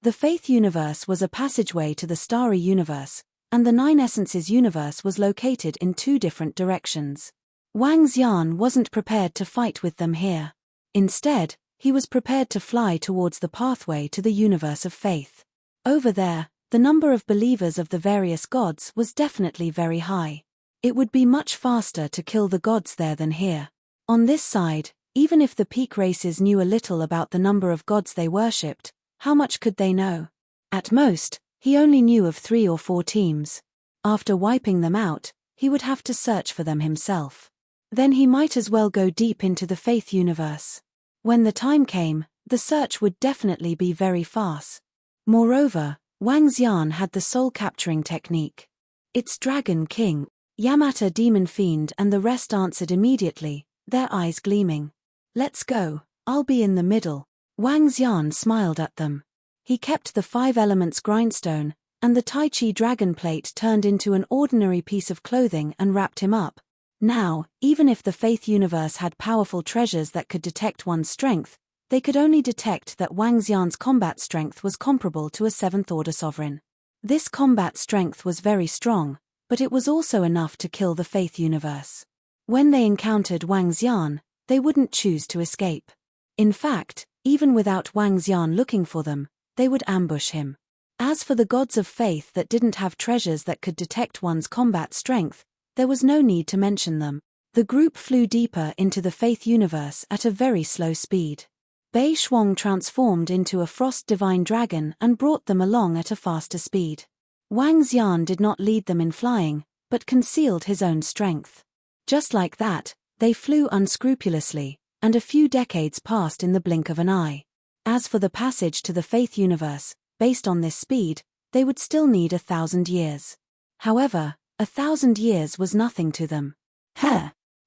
The Faith Universe was a passageway to the Starry Universe, and the 9 Essences universe was located in 2 different directions. Wang Xian wasn't prepared to fight with them here. Instead, he was prepared to fly towards the pathway to the universe of faith. Over there, the number of believers of the various gods was definitely very high. It would be much faster to kill the gods there than here. On this side, even if the Peak Races knew a little about the number of gods they worshipped, how much could they know? At most, he only knew of 3 or 4 teams. After wiping them out, he would have to search for them himself. Then he might as well go deep into the Faith Universe. When the time came, the search would definitely be very fast. Moreover, Wang Xian had the soul-capturing technique. It's Dragon King, Yamata Demon Fiend and the rest answered immediately, their eyes gleaming. Let's go, I'll be in the middle. Wang Xian smiled at them. He kept the 5 Elements Grindstone, and the Tai Chi Dragon Plate turned into an ordinary piece of clothing and wrapped him up. Now, even if the Faith Universe had powerful treasures that could detect one's strength, they could only detect that Wang Xian's combat strength was comparable to a 7th-order sovereign. This combat strength was very strong, but it was also enough to kill the Faith Universe. When they encountered Wang Xian, they wouldn't choose to escape. In fact, even without Wang Xian looking for them, they would ambush him. As for the gods of faith that didn't have treasures that could detect one's combat strength, there was no need to mention them. The group flew deeper into the Faith Universe at a very slow speed. Bei Shuang transformed into a frost divine dragon and brought them along at a faster speed. Wang Xian did not lead them in flying, but concealed his own strength. Just like that, they flew unscrupulously, and a few decades passed in the blink of an eye. As for the passage to the Faith Universe, based on this speed, they would still need 1,000 years. However, 1,000 years was nothing to them.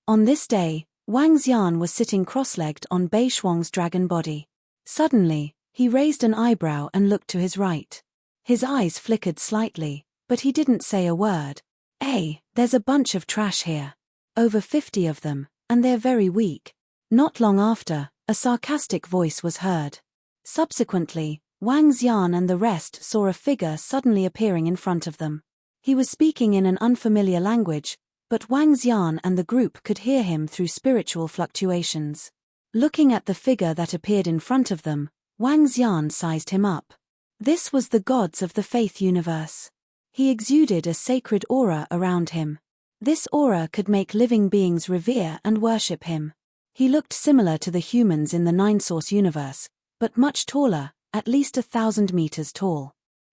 On this day, Wang Xian was sitting cross-legged on Bei Shuang's dragon body. Suddenly, he raised an eyebrow and looked to his right. His eyes flickered slightly, but he didn't say a word. Hey, there's a bunch of trash here. Over 50 of them, and they're very weak. Not long after, a sarcastic voice was heard. Subsequently, Wang Xian and the rest saw a figure suddenly appearing in front of them. He was speaking in an unfamiliar language, but Wang Xian and the group could hear him through spiritual fluctuations. Looking at the figure that appeared in front of them, Wang Xian sized him up. This was the gods of the faith universe. He exuded a sacred aura around him. This aura could make living beings revere and worship him. He looked similar to the humans in the Nine-Source universe, but much taller, at least 1,000 meters tall.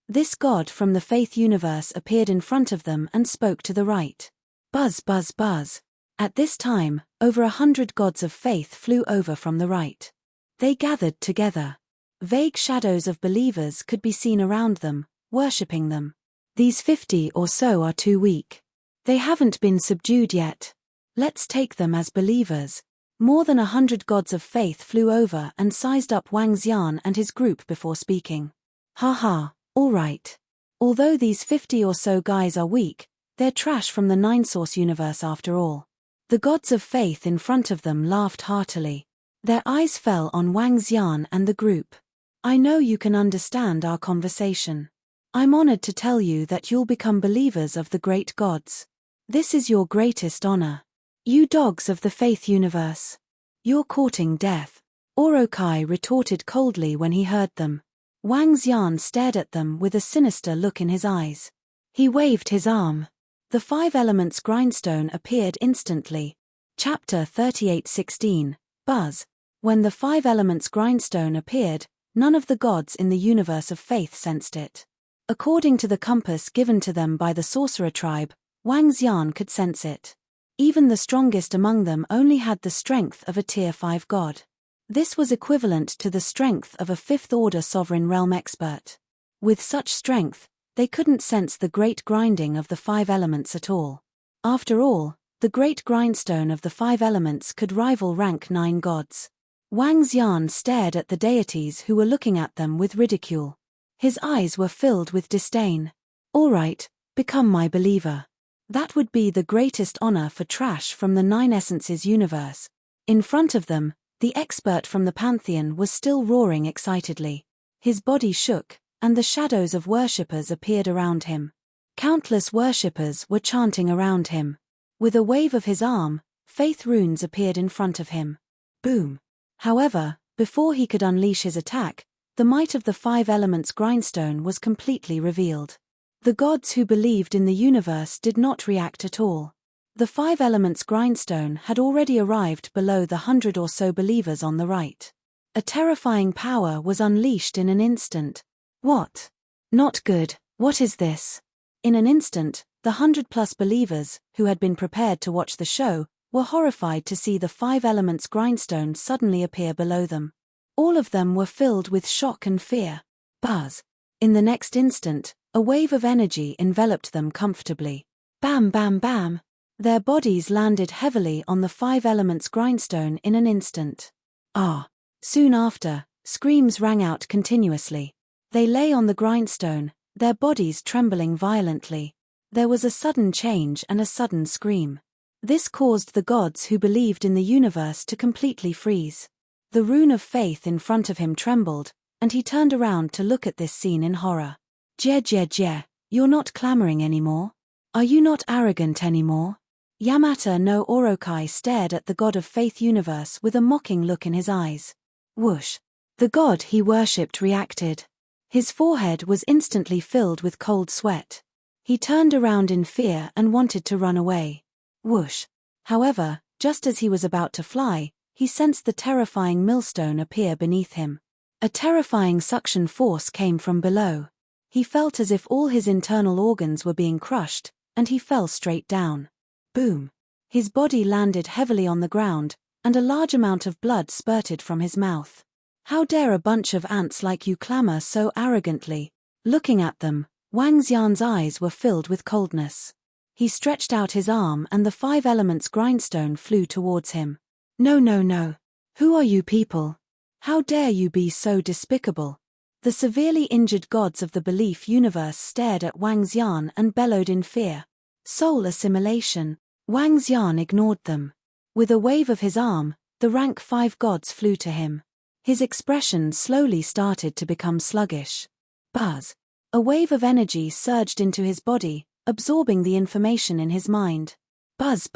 This god from the faith universe appeared in front of them and spoke to the right. Buzz, buzz, buzz. At this time, over 100 gods of faith flew over from the right. They gathered together. Vague shadows of believers could be seen around them, worshipping them. These 50 or so are too weak. They haven't been subdued yet. Let's take them as believers. More than 100 gods of faith flew over and sized up Wang Xian and his group before speaking. Ha ha, all right. Although these 50 or so guys are weak, they're trash from the Nine-Source universe after all. The gods of faith in front of them laughed heartily. Their eyes fell on Wang Xian and the group. I know you can understand our conversation. I'm honored to tell you that you'll become believers of the great gods. This is your greatest honor. You dogs of the faith universe. You're courting death. Orokai retorted coldly when he heard them. Wang Xian stared at them with a sinister look in his eyes. He waved his arm. The 5 elements grindstone appeared instantly. Chapter 38:16, Buzz. When the 5 elements grindstone appeared, none of the gods in the universe of faith sensed it. According to the compass given to them by the sorcerer tribe, Wang Xian could sense it. Even the strongest among them only had the strength of a Tier 5 god. This was equivalent to the strength of a 5th-order sovereign realm expert. With such strength, they couldn't sense the great grinding of the 5 elements at all. After all, the great grindstone of the 5 elements could rival rank 9 gods. Wang Xian stared at the deities who were looking at them with ridicule. His eyes were filled with disdain. All right, become my believer. That would be the greatest honor for trash from the 9 Essences universe. In front of them, the expert from the Pantheon was still roaring excitedly. His body shook, and the shadows of worshippers appeared around him. Countless worshippers were chanting around him. With a wave of his arm, faith runes appeared in front of him. Boom. However, before he could unleash his attack, the might of the 5 elements grindstone was completely revealed. The gods who believed in the universe did not react at all. The 5 elements grindstone had already arrived below the 100 or so believers on the right. A terrifying power was unleashed in an instant. What? Not good. What is this? In an instant, the 100+ believers, who had been prepared to watch the show, were horrified to see the 5 elements grindstone suddenly appear below them. All of them were filled with shock and fear. Buzz. In the next instant, a wave of energy enveloped them comfortably. Bam, bam, bam. Their bodies landed heavily on the 5 elements grindstone in an instant. Ah. Soon after, screams rang out continuously. They lay on the grindstone, their bodies trembling violently. There was a sudden change and a sudden scream. This caused the gods who believed in the universe to completely freeze. The rune of faith in front of him trembled, and he turned around to look at this scene in horror. Jie, you're not clamoring anymore? Are you not arrogant anymore? Yamata no Orokai stared at the god of faith universe with a mocking look in his eyes. Whoosh. The god he worshipped reacted. His forehead was instantly filled with cold sweat. He turned around in fear and wanted to run away. Whoosh. However, just as he was about to fly, he sensed the terrifying millstone appear beneath him. A terrifying suction force came from below. He felt as if all his internal organs were being crushed, and he fell straight down. Boom. His body landed heavily on the ground, and a large amount of blood spurted from his mouth. How dare a bunch of ants like you clamor so arrogantly? Looking at them, Wang Xian's eyes were filled with coldness. He stretched out his arm and the 5 elements grindstone flew towards him. No. Who are you people? How dare you be so despicable? The severely injured gods of the belief universe stared at Wang Xian and bellowed in fear. Soul assimilation. Wang Xian ignored them. With a wave of his arm, the rank 5 gods flew to him. His expression slowly started to become sluggish. Buzz. A wave of energy surged into his body, absorbing the information in his mind. Buzz.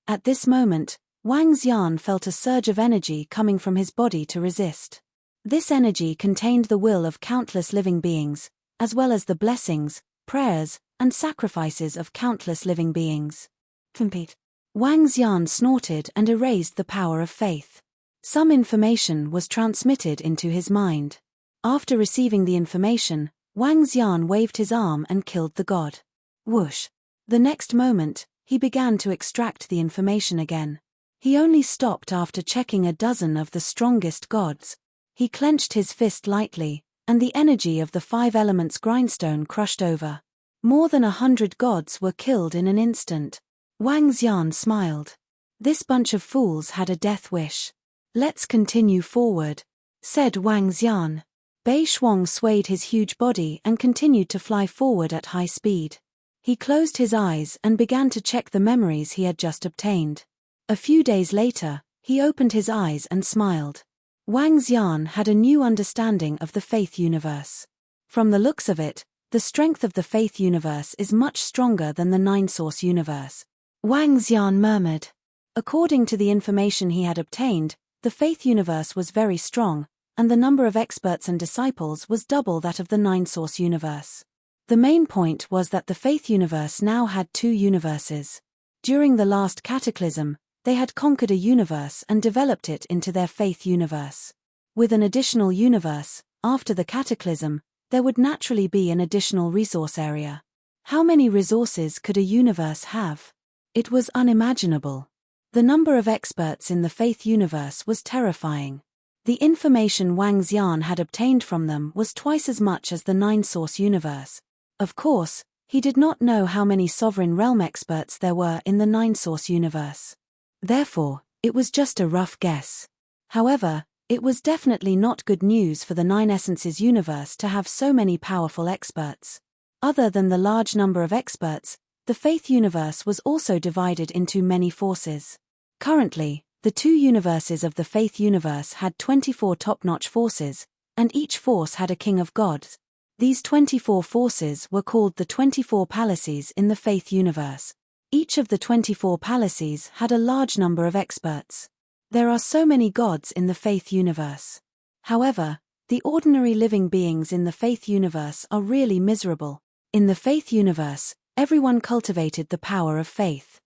At this moment, Wang Xian felt a surge of energy coming from his body to resist. This energy contained the will of countless living beings, as well as the blessings, prayers, and sacrifices of countless living beings. Compete. Wang Xian snorted and erased the power of faith. Some information was transmitted into his mind. After receiving the information, Wang Xian waved his arm and killed the god. Whoosh. The next moment, he began to extract the information again. He only stopped after checking a dozen of the strongest gods. He clenched his fist lightly, and the energy of the 5 elements grindstone crushed over. More than 100 gods were killed in an instant. Wang Xian smiled. This bunch of fools had a death wish. Let's continue forward, said Wang Xian. Bei Shuang swayed his huge body and continued to fly forward at high speed. He closed his eyes and began to check the memories he had just obtained. A few days later, he opened his eyes and smiled. Wang Xian had a new understanding of the faith universe. From the looks of it, the strength of the faith universe is much stronger than the nine-source universe. Wang Xian murmured. According to the information he had obtained, the faith universe was very strong, and the number of experts and disciples was double that of the nine-source universe. The main point was that the faith universe now had 2 universes. During the last cataclysm, they had conquered a universe and developed it into their faith universe. With an additional universe, after the cataclysm, there would naturally be an additional resource area. How many resources could a universe have? It was unimaginable. The number of experts in the faith universe was terrifying. The information Wang Xian had obtained from them was twice as much as the 9-source universe. Of course, he did not know how many sovereign realm experts there were in the 9-source universe. Therefore, it was just a rough guess. However, it was definitely not good news for the 9 Essences universe to have so many powerful experts. Other than the large number of experts, the faith universe was also divided into many forces. Currently, the 2 universes of the faith universe had 24 top-notch forces, and each force had a king of gods. These 24 forces were called the 24 palaces in the faith universe. Each of the 24 palaces had a large number of experts. There are so many gods in the faith universe. However, the ordinary living beings in the faith universe are really miserable. In the faith universe, everyone cultivated the power of faith.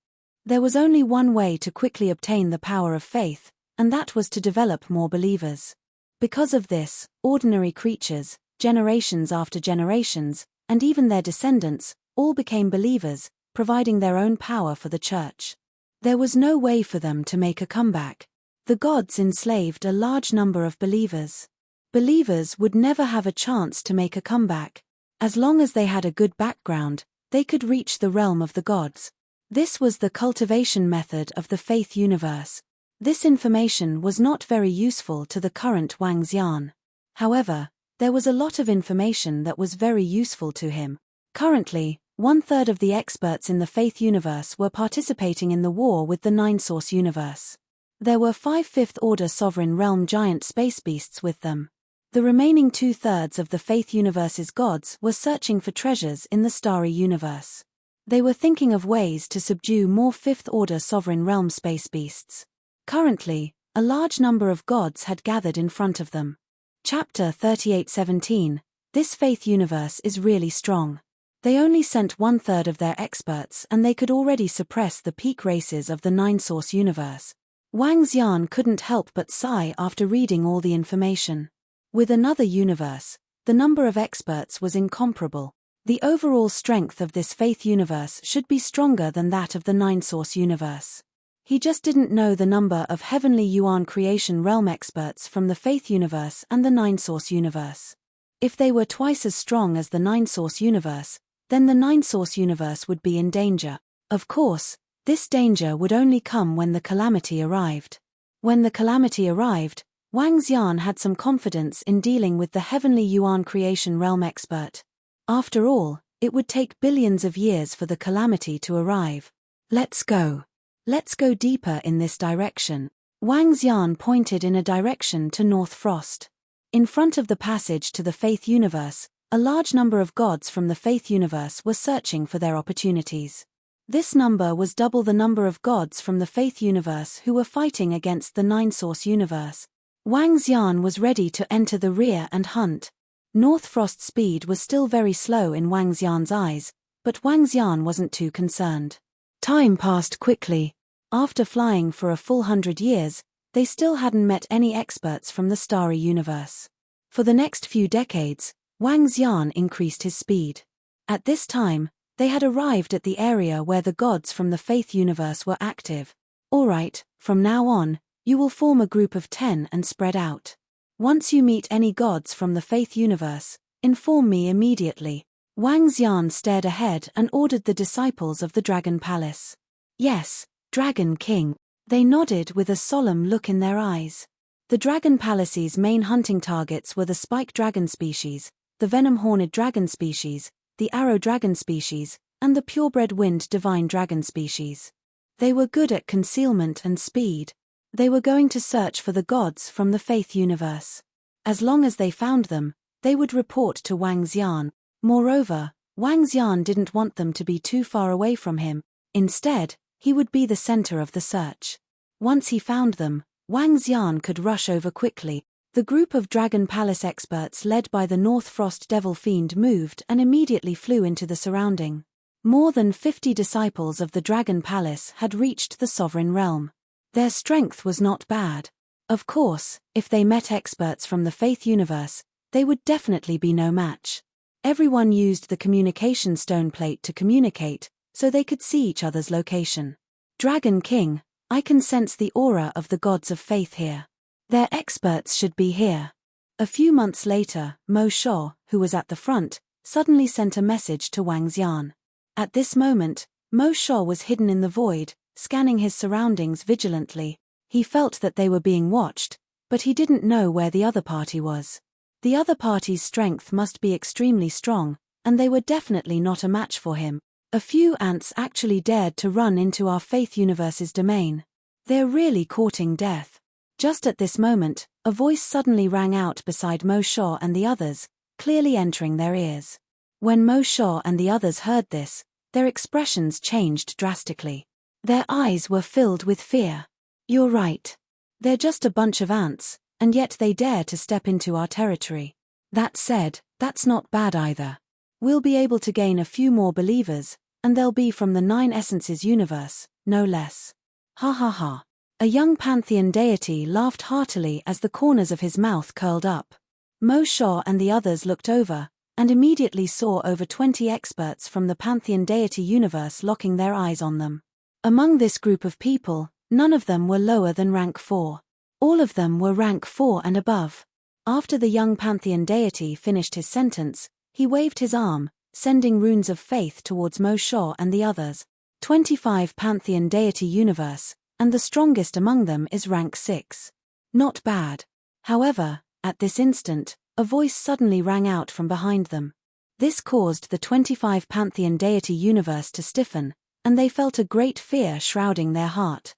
There was only one way to quickly obtain the power of faith, and that was to develop more believers. Because of this, ordinary creatures, generations after generations, and even their descendants, all became believers, providing their own power for the church. There was no way for them to make a comeback. The gods enslaved a large number of believers. Believers would never have a chance to make a comeback. As long as they had a good background, they could reach the realm of the gods. This was the cultivation method of the faith universe. This information was not very useful to the current Wang Xian. However, there was a lot of information that was very useful to him. Currently, 1/3 of the experts in the faith universe were participating in the war with the 9-source universe. There were 5 fifth-order sovereign realm giant space beasts with them. The remaining 2/3 of the faith universe's gods were searching for treasures in the starry universe. They were thinking of ways to subdue more 5th-order sovereign realm space beasts. Currently, a large number of gods had gathered in front of them. Chapter 38:17. This faith universe is really strong. They only sent 1/3 of their experts and they could already suppress the peak races of the 9-source universe. Wang Xian couldn't help but sigh after reading all the information. With another universe, the number of experts was incomparable. The overall strength of this faith universe should be stronger than that of the 9-source universe. He just didn't know the number of heavenly Yuan creation realm experts from the faith universe and the 9-source universe. If they were twice as strong as the 9-source universe, then the 9-source universe would be in danger. Of course, this danger would only come when the calamity arrived. When the calamity arrived, Wang Xian had some confidence in dealing with the heavenly Yuan creation realm expert. After all, it would take billions of years for the calamity to arrive. Let's go. Let's go deeper in this direction. Wang Xian pointed in a direction to North Frost. In front of the passage to the faith universe, a large number of gods from the faith universe were searching for their opportunities. This number was double the number of gods from the faith universe who were fighting against the 9-source universe. Wang Xian was ready to enter the rear and hunt. North Frost's speed was still very slow in Wang Xian's eyes, but Wang Xian wasn't too concerned. Time passed quickly. After flying for a full 100 years, they still hadn't met any experts from the starry universe. For the next few decades, Wang Xian increased his speed. At this time, they had arrived at the area where the gods from the Faith universe were active. Alright, from now on, you will form a group of 10 and spread out. Once you meet any gods from the Faith universe, inform me immediately. Wang Xian stared ahead and ordered the disciples of the Dragon Palace. Yes, Dragon King. They nodded with a solemn look in their eyes. The Dragon Palace's main hunting targets were the spike dragon species, the venom-horned dragon species, the arrow dragon species, and the purebred wind divine dragon species. They were good at concealment and speed. They were going to search for the gods from the Faith universe. As long as they found them, they would report to Wang Xian. Moreover, Wang Xian didn't want them to be too far away from him. Instead, he would be the center of the search. Once he found them, Wang Xian could rush over quickly. The group of Dragon Palace experts led by the North Frost Devil Fiend moved and immediately flew into the surrounding. More than 50 disciples of the Dragon Palace had reached the Sovereign Realm. Their strength was not bad. Of course, if they met experts from the Faith universe, they would definitely be no match. Everyone used the communication stone plate to communicate, so they could see each other's location. Dragon King, I can sense the aura of the gods of faith here. Their experts should be here. A few months later, Mo Sho, who was at the front, suddenly sent a message to Wang Xian. At this moment, Mo Sho was hidden in the void, scanning his surroundings vigilantly. He felt that they were being watched, but he didn't know where the other party was. The other party's strength must be extremely strong, and they were definitely not a match for him. A few ants actually dared to run into our Faith universe's domain. They're really courting death. Just at this moment, a voice suddenly rang out beside Mo Sho and the others, clearly entering their ears. When Mo Sho and the others heard this, their expressions changed drastically. Their eyes were filled with fear. You're right. They're just a bunch of ants, and yet they dare to step into our territory. That said, that's not bad either. We'll be able to gain a few more believers, and they'll be from the 9 Essences universe, no less. Ha ha ha. A young Pantheon deity laughed heartily as the corners of his mouth curled up. Mo Sho and the others looked over, and immediately saw over 20 experts from the Pantheon deity universe locking their eyes on them. Among this group of people, none of them were lower than rank 4. All of them were rank 4 and above. After the young Pantheon deity finished his sentence, he waved his arm, sending runes of faith towards Mo Sho and the others. 25 Pantheon deity universe, and the strongest among them is rank 6. Not bad. However, at this instant, a voice suddenly rang out from behind them. This caused the 25 Pantheon deity universe to stiffen, and they felt a great fear shrouding their heart.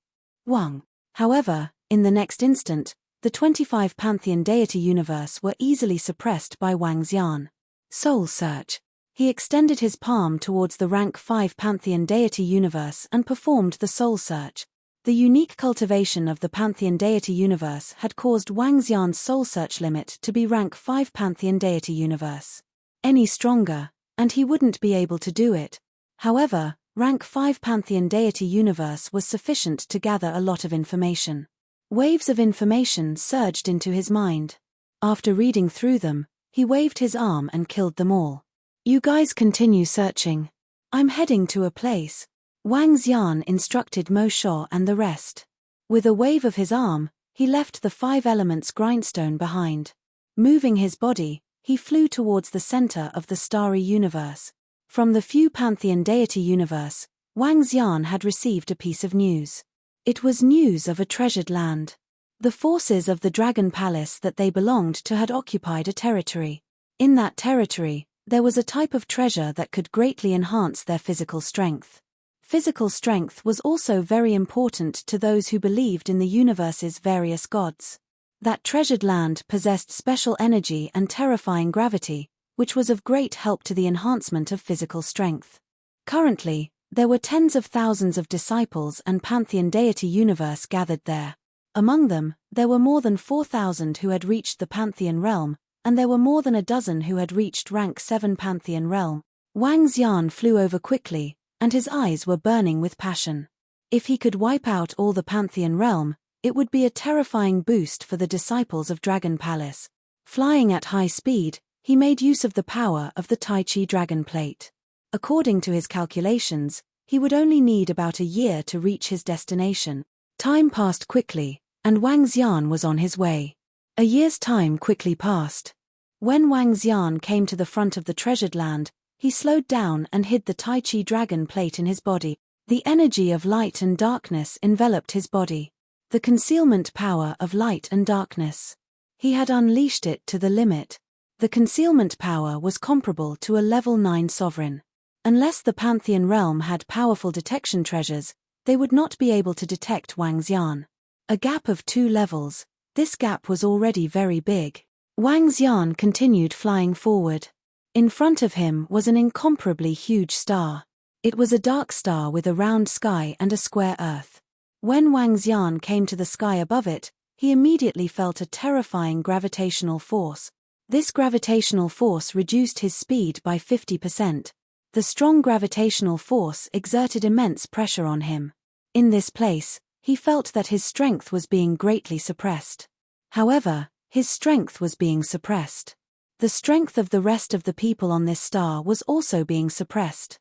Wang. However, in the next instant, the 25 Pantheon deity universe were easily suppressed by Wang Xian. Soul Search. He extended his palm towards the rank 5 Pantheon deity universe and performed the Soul Search. The unique cultivation of the Pantheon deity universe had caused Wang Xian's Soul Search limit to be rank 5 Pantheon deity universe. Any stronger, and he wouldn't be able to do it. However, rank 5 Pantheon deity universe was sufficient to gather a lot of information. Waves of information surged into his mind. After reading through them, he waved his arm and killed them all. You guys continue searching. I'm heading to a place. Wang Xian instructed Mo Sho and the rest. With a wave of his arm, he left the 5 elements grindstone behind. Moving his body, he flew towards the center of the starry universe. From the few Pantheon deity universe, Wang Xian had received a piece of news. It was news of a treasured land. The forces of the Dragon Palace that they belonged to had occupied a territory. In that territory, there was a type of treasure that could greatly enhance their physical strength. Physical strength was also very important to those who believed in the universe's various gods. That treasured land possessed special energy and terrifying gravity, which was of great help to the enhancement of physical strength. Currently, there were tens of thousands of disciples and Pantheon deity universe gathered there. Among them, there were more than 4,000 who had reached the Pantheon realm, and there were more than a dozen who had reached rank 7 Pantheon realm. Wang Xian flew over quickly, and his eyes were burning with passion. If he could wipe out all the Pantheon realm, it would be a terrifying boost for the disciples of Dragon Palace. Flying at high speed, he made use of the power of the Tai Chi Dragon Plate. According to his calculations, he would only need about a year to reach his destination. Time passed quickly, and Wang Xian was on his way. A year's time quickly passed. When Wang Xian came to the front of the treasured land, he slowed down and hid the Tai Chi Dragon Plate in his body. The energy of light and darkness enveloped his body. The concealment power of light and darkness. He had unleashed it to the limit. The concealment power was comparable to a level 9 sovereign. Unless the Pantheon realm had powerful detection treasures, they would not be able to detect Wang Xian. A gap of 2 levels. This gap was already very big. Wang Xian continued flying forward. In front of him was an incomparably huge star. It was a dark star with a round sky and a square earth. When Wang Xian came to the sky above it, he immediately felt a terrifying gravitational force. This gravitational force reduced his speed by 50%. The strong gravitational force exerted immense pressure on him. In this place, he felt that his strength was being greatly suppressed. However, his strength was being suppressed. The strength of the rest of the people on this star was also being suppressed.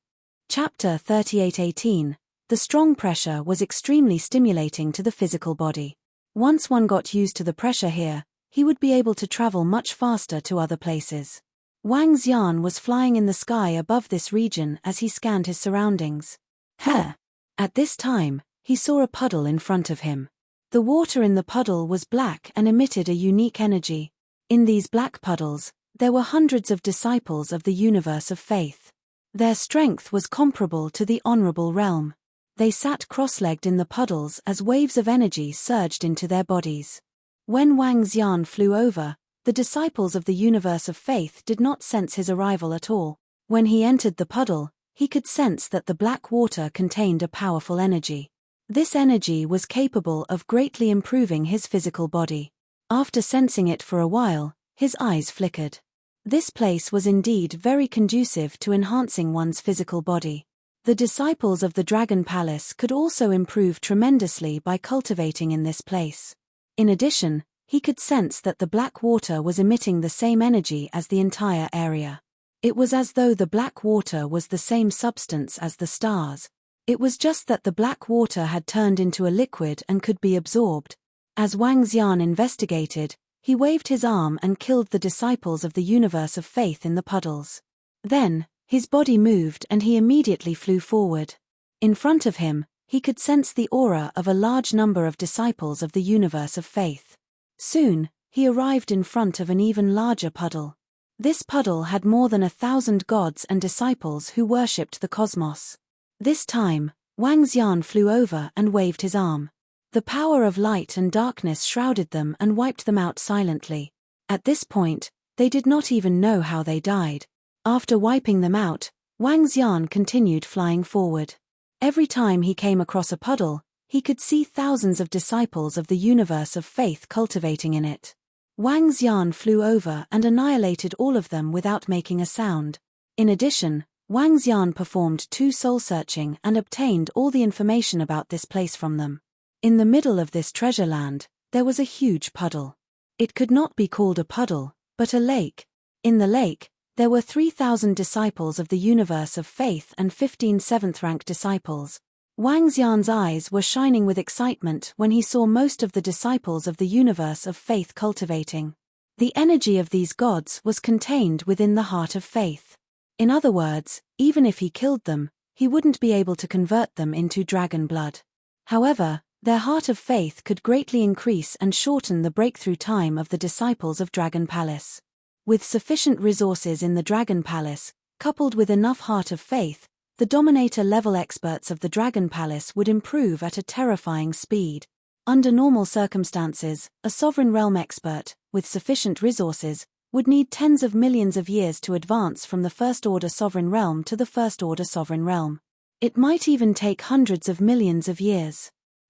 Chapter 38:18. The strong pressure was extremely stimulating to the physical body. Once one got used to the pressure here, he would be able to travel much faster to other places. Wang Xian was flying in the sky above this region as he scanned his surroundings. At this time, he saw a puddle in front of him. The water in the puddle was black and emitted a unique energy. In these black puddles, there were hundreds of disciples of the universe of faith. Their strength was comparable to the honorable realm. They sat cross-legged in the puddles as waves of energy surged into their bodies. When Wang Xian flew over, the disciples of the universe of faith did not sense his arrival at all. When he entered the puddle, he could sense that the black water contained a powerful energy. This energy was capable of greatly improving his physical body. After sensing it for a while, his eyes flickered. This place was indeed very conducive to enhancing one's physical body. The disciples of the Dragon Palace could also improve tremendously by cultivating in this place. In addition, he could sense that the black water was emitting the same energy as the entire area. It was as though the black water was the same substance as the stars. It was just that the black water had turned into a liquid and could be absorbed. As Wang Xian investigated, he waved his arm and killed the disciples of the universe of faith in the puddles. Then, his body moved and he immediately flew forward. In front of him, he could sense the aura of a large number of disciples of the universe of faith. Soon, he arrived in front of an even larger puddle. This puddle had more than 1,000 gods and disciples who worshipped the cosmos. This time, Wang Xian flew over and waved his arm. The power of light and darkness shrouded them and wiped them out silently. At this point, they did not even know how they died. After wiping them out, Wang Xian continued flying forward. Every time he came across a puddle, he could see thousands of disciples of the universe of faith cultivating in it. Wang Xian flew over and annihilated all of them without making a sound. In addition, Wang Xian performed 2 soul-searching and obtained all the information about this place from them. In the middle of this treasure land, there was a huge puddle. It could not be called a puddle, but a lake. In the lake, there were 3,000 disciples of the universe of faith and 15 7th-rank disciples. Wang Xian's eyes were shining with excitement when he saw most of the disciples of the universe of faith cultivating. The energy of these gods was contained within the heart of faith. In other words, even if he killed them, he wouldn't be able to convert them into dragon blood. However, their heart of faith could greatly increase and shorten the breakthrough time of the disciples of Dragon Palace. With sufficient resources in the Dragon Palace, coupled with enough heart of faith, the Dominator-level experts of the Dragon Palace would improve at a terrifying speed. Under normal circumstances, a sovereign realm expert, with sufficient resources, would need tens of millions of years to advance from the first-order sovereign realm to the first-order sovereign realm. It might even take hundreds of millions of years.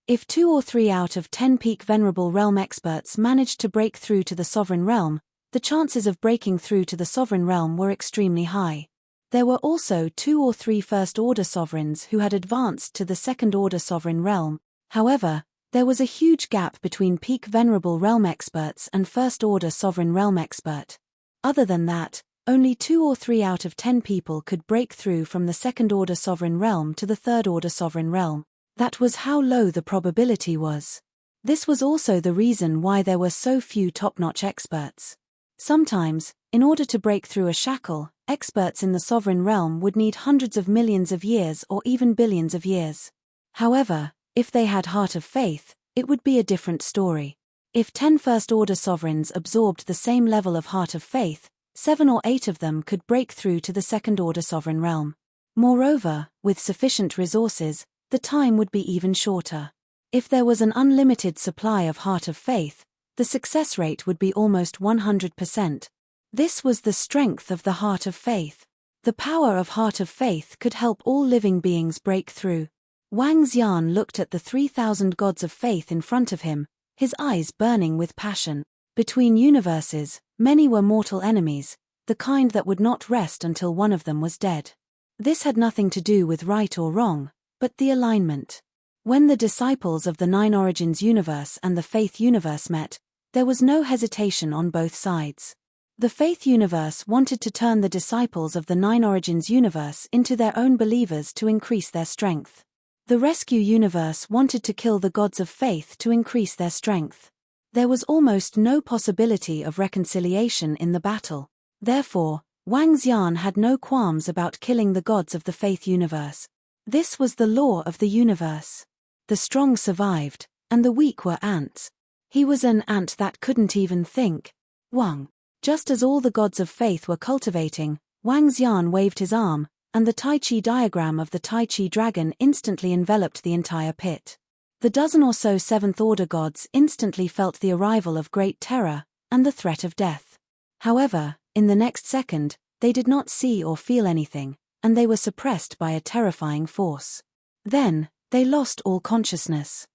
If 2 or 3 out of 10 peak Venerable Realm experts managed to break through to the Sovereign Realm, the chances of breaking through to the Sovereign Realm were extremely high. There were also 2 or 3 First-Order Sovereigns who had advanced to the Second-Order Sovereign Realm. However, there was a huge gap between peak Venerable Realm experts and First-Order Sovereign Realm expert. Other than that, only 2 or 3 out of 10 people could break through from the Second-Order Sovereign Realm to the Third-Order Sovereign Realm. That was how low the probability was. This was also the reason why there were so few top-notch experts. Sometimes, in order to break through a shackle, experts in the Sovereign Realm would need hundreds of millions of years or even billions of years. However, if they had Heart of Faith, it would be a different story. If 10 First-Order Sovereigns absorbed the same level of Heart of Faith, 7 or 8 of them could break through to the Second-Order Sovereign Realm. Moreover, with sufficient resources, the time would be even shorter. If there was an unlimited supply of Heart of Faith, the success rate would be almost 100%. This was the strength of the Heart of Faith. The power of Heart of Faith could help all living beings break through. Wang Xian looked at the 3,000 gods of faith in front of him, his eyes burning with passion. Between universes, many were mortal enemies, the kind that would not rest until one of them was dead. This had nothing to do with right or wrong, but the alignment. When the disciples of the Nine Origins universe and the Faith universe met, there was no hesitation on both sides. The Faith universe wanted to turn the disciples of the Nine Origins universe into their own believers to increase their strength. The Rescue universe wanted to kill the gods of faith to increase their strength. There was almost no possibility of reconciliation in the battle. Therefore, Wang Xian had no qualms about killing the gods of the Faith universe. This was the law of the universe. The strong survived, and the weak were ants. He was an ant that couldn't even think. Wang. Just as all the gods of faith were cultivating, Wang Xian waved his arm, and the Tai Chi diagram of the Tai Chi dragon instantly enveloped the entire pit. The dozen or so seventh-order gods instantly felt the arrival of great terror, and the threat of death. However, in the next second, they did not see or feel anything, and they were suppressed by a terrifying force. Then, they lost all consciousness.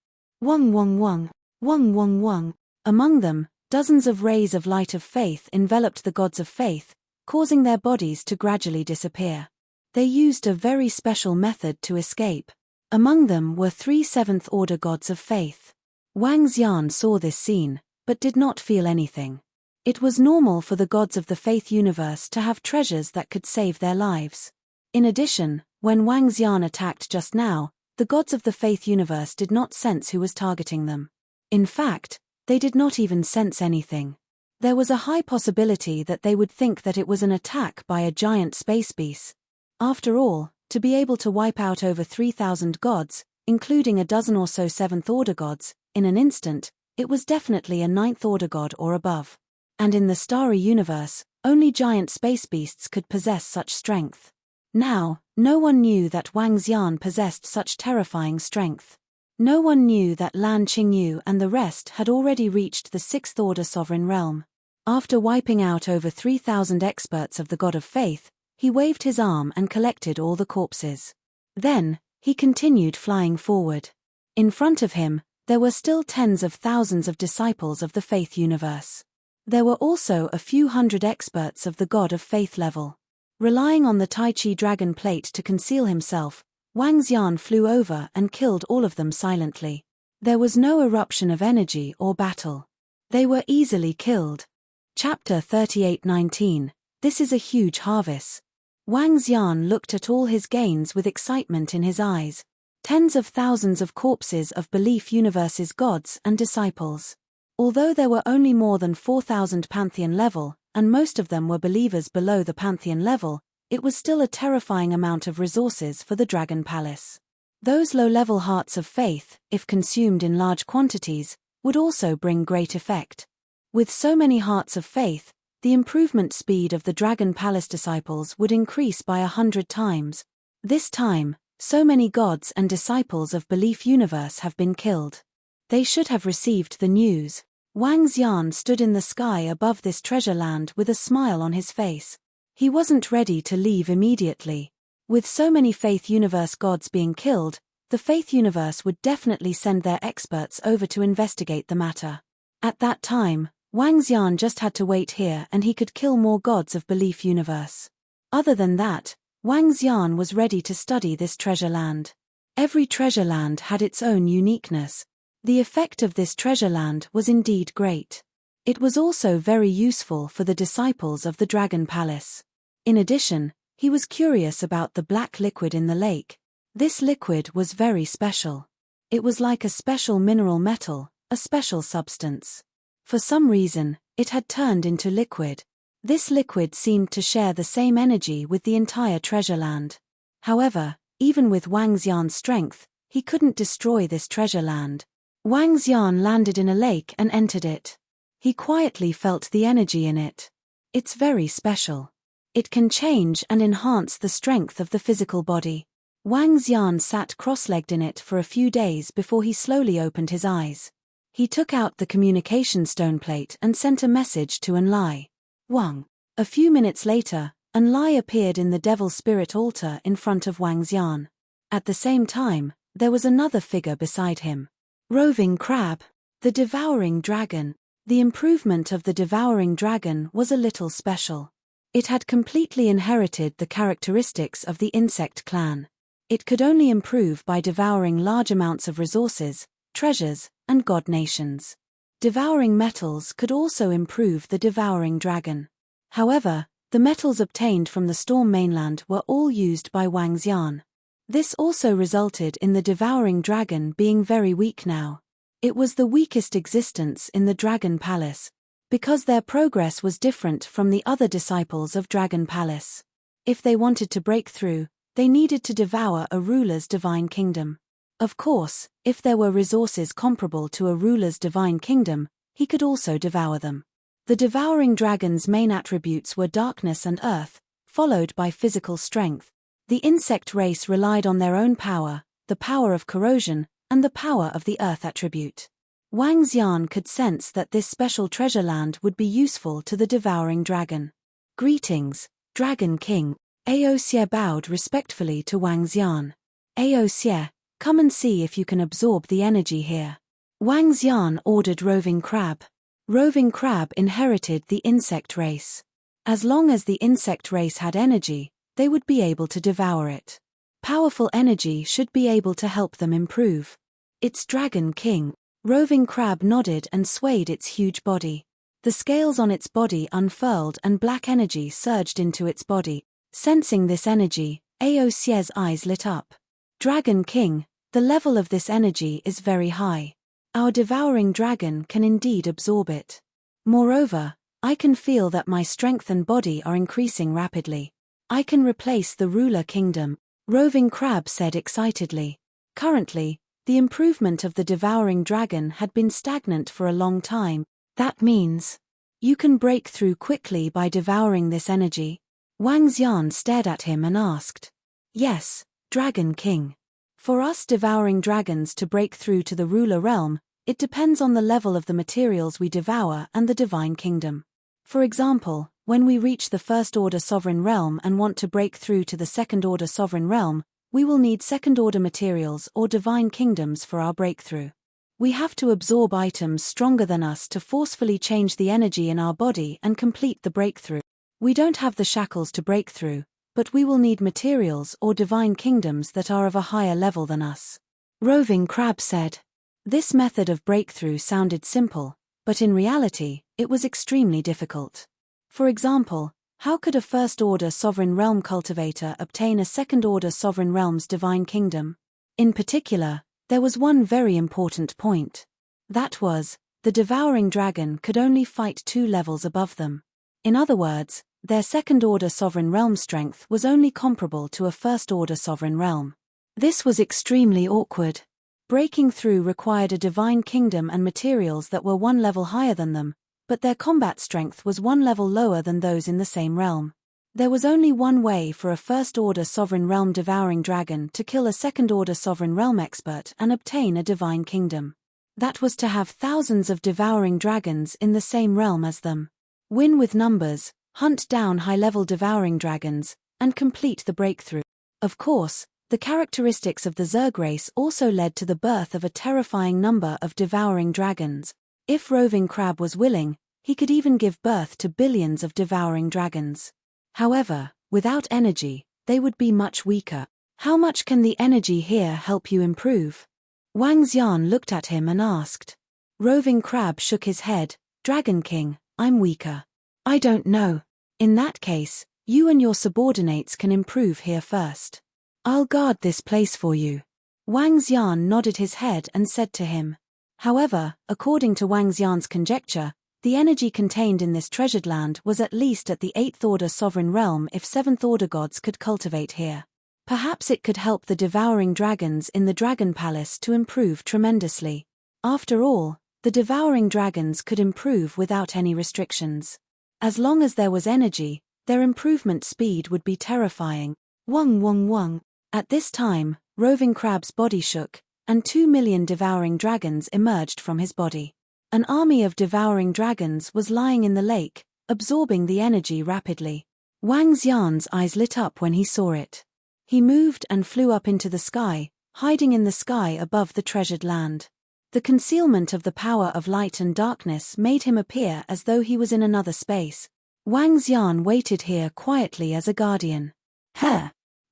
Wang wang wang, wang wang wang. Among them, dozens of rays of light of faith enveloped the gods of faith, causing their bodies to gradually disappear. They used a very special method to escape. Among them were 3 seventh-order gods of faith. Wang Xian saw this scene, but did not feel anything. It was normal for the gods of the faith universe to have treasures that could save their lives. In addition, when Wang Xian attacked just now, the gods of the faith universe did not sense who was targeting them. In fact, they did not even sense anything. There was a high possibility that they would think that it was an attack by a giant space beast. After all, to be able to wipe out over 3,000 gods, including a dozen or so seventh-order gods, in an instant, it was definitely a ninth-order god or above. And in the starry universe, only giant space beasts could possess such strength. Now, no one knew that Wang Xian possessed such terrifying strength. No one knew that Lan Qingyu and the rest had already reached the 6th-order sovereign realm. After wiping out over 3,000 experts of the God of Faith, he waved his arm and collected all the corpses. Then, he continued flying forward. In front of him, there were still tens of thousands of disciples of the Faith universe. There were also a few hundred experts of the God of Faith level. Relying on the Tai Chi dragon plate to conceal himself, Wang Xian flew over and killed all of them silently. There was no eruption of energy or battle. They were easily killed. Chapter 38:19. This is a huge harvest. Wang Xian looked at all his gains with excitement in his eyes. Tens of thousands of corpses of belief universe's gods and disciples. Although there were only more than 4,000 Pantheon level, and most of them were believers below the Pantheon level, it was still a terrifying amount of resources for the Dragon Palace. Those low-level hearts of faith, if consumed in large quantities, would also bring great effect. With so many hearts of faith, the improvement speed of the Dragon Palace disciples would increase by 100 times. This time, so many gods and disciples of belief universe have been killed. They should have received the news. Wang Xian stood in the sky above this treasure land with a smile on his face. He wasn't ready to leave immediately. With so many Faith Universe gods being killed, The Faith universe would definitely send their experts over to investigate the matter. At that time, Wang Xian just had to wait here and he could kill more gods of belief universe. Other than that, Wang Xian was ready to study this treasure land. Every treasure land had its own uniqueness. The effect of this treasure land was indeed great. It was also very useful for the disciples of the Dragon Palace. In addition, he was curious about the black liquid in the lake. This liquid was very special. It was like a special mineral metal, a special substance. For some reason, it had turned into liquid. This liquid seemed to share the same energy with the entire treasure land. However, even with Wang Xian's strength, he couldn't destroy this treasure land. Wang Xian landed in a lake and entered it. He quietly felt the energy in it. It's very special. It can change and enhance the strength of the physical body. Wang Xian sat cross-legged in it for a few days before he slowly opened his eyes. He took out the communication stone plate and sent a message to Enlai. Wang. A few minutes later, Enlai appeared in the devil spirit altar in front of Wang Xian. At the same time, there was another figure beside him. Roving crab. The devouring dragon. The improvement of the devouring dragon was a little special. It had completely inherited the characteristics of the insect clan. It could only improve by devouring large amounts of resources, treasures, and god nations. Devouring metals could also improve the devouring dragon. However, the metals obtained from the storm mainland were all used by Wang Xian. This also resulted in the devouring dragon being very weak now. It was the weakest existence in the Dragon Palace, because their progress was different from the other disciples of Dragon Palace. If they wanted to break through, they needed to devour a ruler's divine kingdom. Of course, if there were resources comparable to a ruler's divine kingdom, he could also devour them. The devouring dragon's main attributes were darkness and earth, followed by physical strength. The insect race relied on their own power, the power of corrosion, and the power of the earth attribute. Wang Xian could sense that this special treasure land would be useful to the devouring dragon. Greetings, Dragon King. Ao Xie bowed respectfully to Wang Xian. Ao Xie, come and see if you can absorb the energy here. Wang Xian ordered Roving Crab. Roving Crab inherited the insect race. As long as the insect race had energy, they would be able to devour it. Powerful energy should be able to help them improve. It's Dragon King. Roving Crab nodded and swayed its huge body. The scales on its body unfurled and black energy surged into its body. Sensing this energy, Ao Xie's eyes lit up. Dragon King, the level of this energy is very high. Our devouring dragon can indeed absorb it. Moreover, I can feel that my strength and body are increasing rapidly. I can replace the ruler kingdom, Roving Crab said excitedly. Currently, the improvement of the devouring dragon had been stagnant for a long time. That means you can break through quickly by devouring this energy. Wang Xian stared at him and asked. Yes, Dragon King. For us devouring dragons to break through to the ruler realm, it depends on the level of the materials we devour and the divine kingdom. For example, when we reach the first-order sovereign realm and want to break through to the second-order sovereign realm, we will need second-order materials or divine kingdoms for our breakthrough. We have to absorb items stronger than us to forcefully change the energy in our body and complete the breakthrough. We don't have the shackles to break through, but we will need materials or divine kingdoms that are of a higher level than us. Roving Crab said. This method of breakthrough sounded simple, but in reality, it was extremely difficult. For example, how could a first-order sovereign realm cultivator obtain a second-order sovereign realm's divine kingdom? In particular, there was one very important point. That was, the devouring dragon could only fight 2 levels above them. In other words, their second-order sovereign realm strength was only comparable to a first-order sovereign realm. This was extremely awkward. Breaking through required a divine kingdom and materials that were 1 level higher than them, but their combat strength was 1 level lower than those in the same realm. There was only one way for a first-order sovereign realm devouring dragon to kill a second-order sovereign realm expert and obtain a divine kingdom. That was to have thousands of devouring dragons in the same realm as them. Win with numbers, hunt down high-level devouring dragons, and complete the breakthrough. Of course, The characteristics of the Zerg race also led to the birth of a terrifying number of devouring dragons. If Roving Crab was willing, he could even give birth to billions of devouring dragons. However, without energy, they would be much weaker. How much can the energy here help you improve? Wang Xian looked at him and asked. Roving Crab shook his head. Dragon King, I'm weaker. I don't know. In that case, you and your subordinates can improve here first. I'll guard this place for you. Wang Xian nodded his head and said to him. However, according to Wang Xian's conjecture, the energy contained in this treasured land was at least at the 8th Order sovereign realm if 7th Order gods could cultivate here. Perhaps it could help the devouring dragons in the Dragon Palace to improve tremendously. After all, the devouring dragons could improve without any restrictions. As long as there was energy, their improvement speed would be terrifying. Wung wung wung. At this time, Roving Crab's body shook, and 2 million devouring dragons emerged from his body. An army of devouring dragons was lying in the lake, absorbing the energy rapidly. Wang Xian's eyes lit up when he saw it. He moved and flew up into the sky, hiding in the sky above the treasured land. The concealment of the power of light and darkness made him appear as though he was in another space. Wang Xian waited here quietly as a guardian.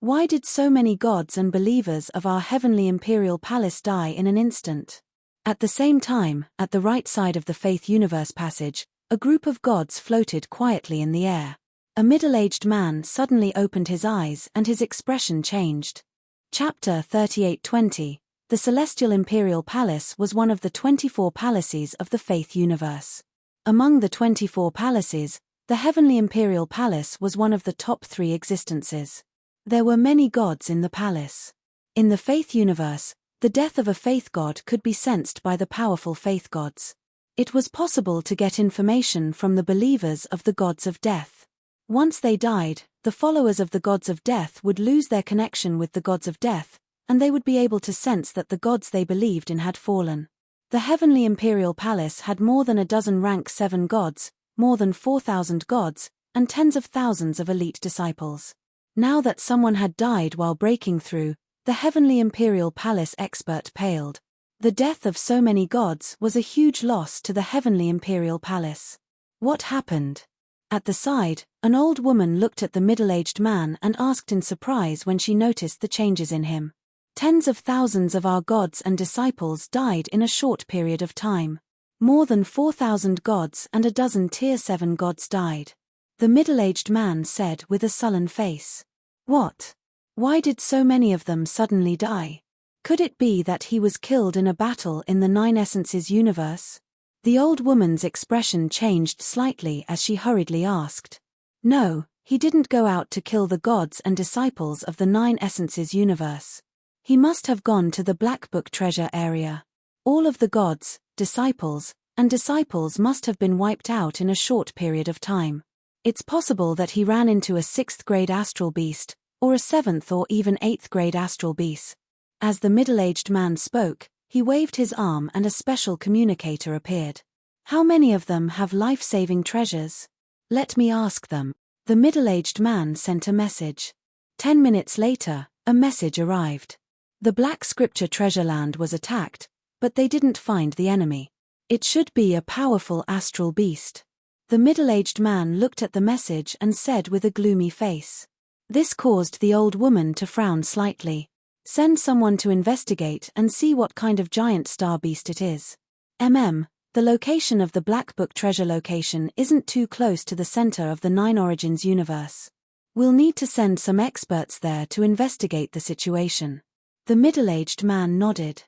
Why did so many gods and believers of our heavenly imperial palace die in an instant? At the same time, at the right side of the Faith Universe passage, a group of gods floated quietly in the air. A middle-aged man suddenly opened his eyes and his expression changed. Chapter 38:20. The Celestial Imperial Palace was one of the 24 palaces of the Faith Universe. Among the 24 palaces, the Heavenly Imperial Palace was one of the top 3 existences. There were many gods in the palace. In the Faith Universe, the death of a faith god could be sensed by the powerful faith gods. It was possible to get information from the believers of the gods of death. Once they died, the followers of the gods of death would lose their connection with the gods of death, and they would be able to sense that the gods they believed in had fallen. The Heavenly Imperial Palace had more than a dozen rank 7 gods, more than 4,000 gods, and tens of thousands of elite disciples. Now that someone had died while breaking through, the Heavenly Imperial Palace expert paled. The death of so many gods was a huge loss to the Heavenly Imperial Palace. What happened? At the side, an old woman looked at the middle-aged man and asked in surprise when she noticed the changes in him. Tens of thousands of our gods and disciples died in a short period of time. More than 4,000 gods and a dozen Tier 7 gods died. The middle-aged man said with a sullen face. What? Why did so many of them suddenly die? Could it be that he was killed in a battle in the Nine Essences universe? The old woman's expression changed slightly as she hurriedly asked. No, he didn't go out to kill the gods and disciples of the Nine Essences universe. He must have gone to the Black Book treasure area. All of the gods, disciples must have been wiped out in a short period of time. It's possible that he ran into a 6th grade astral beast, or a 7th or even 8th grade astral beast. As the middle-aged man spoke, he waved his arm and a special communicator appeared. How many of them have life-saving treasures? Let me ask them. The middle-aged man sent a message. 10 minutes later, a message arrived. The Black Scripture treasure land was attacked, but they didn't find the enemy. It should be a powerful astral beast. The middle-aged man looked at the message and said with a gloomy face. This caused the old woman to frown slightly. Send someone to investigate and see what kind of giant star beast it is. The location of the Black Book treasure location isn't too close to the center of the Nine Origins universe. We'll need to send some experts there to investigate the situation. The middle-aged man nodded.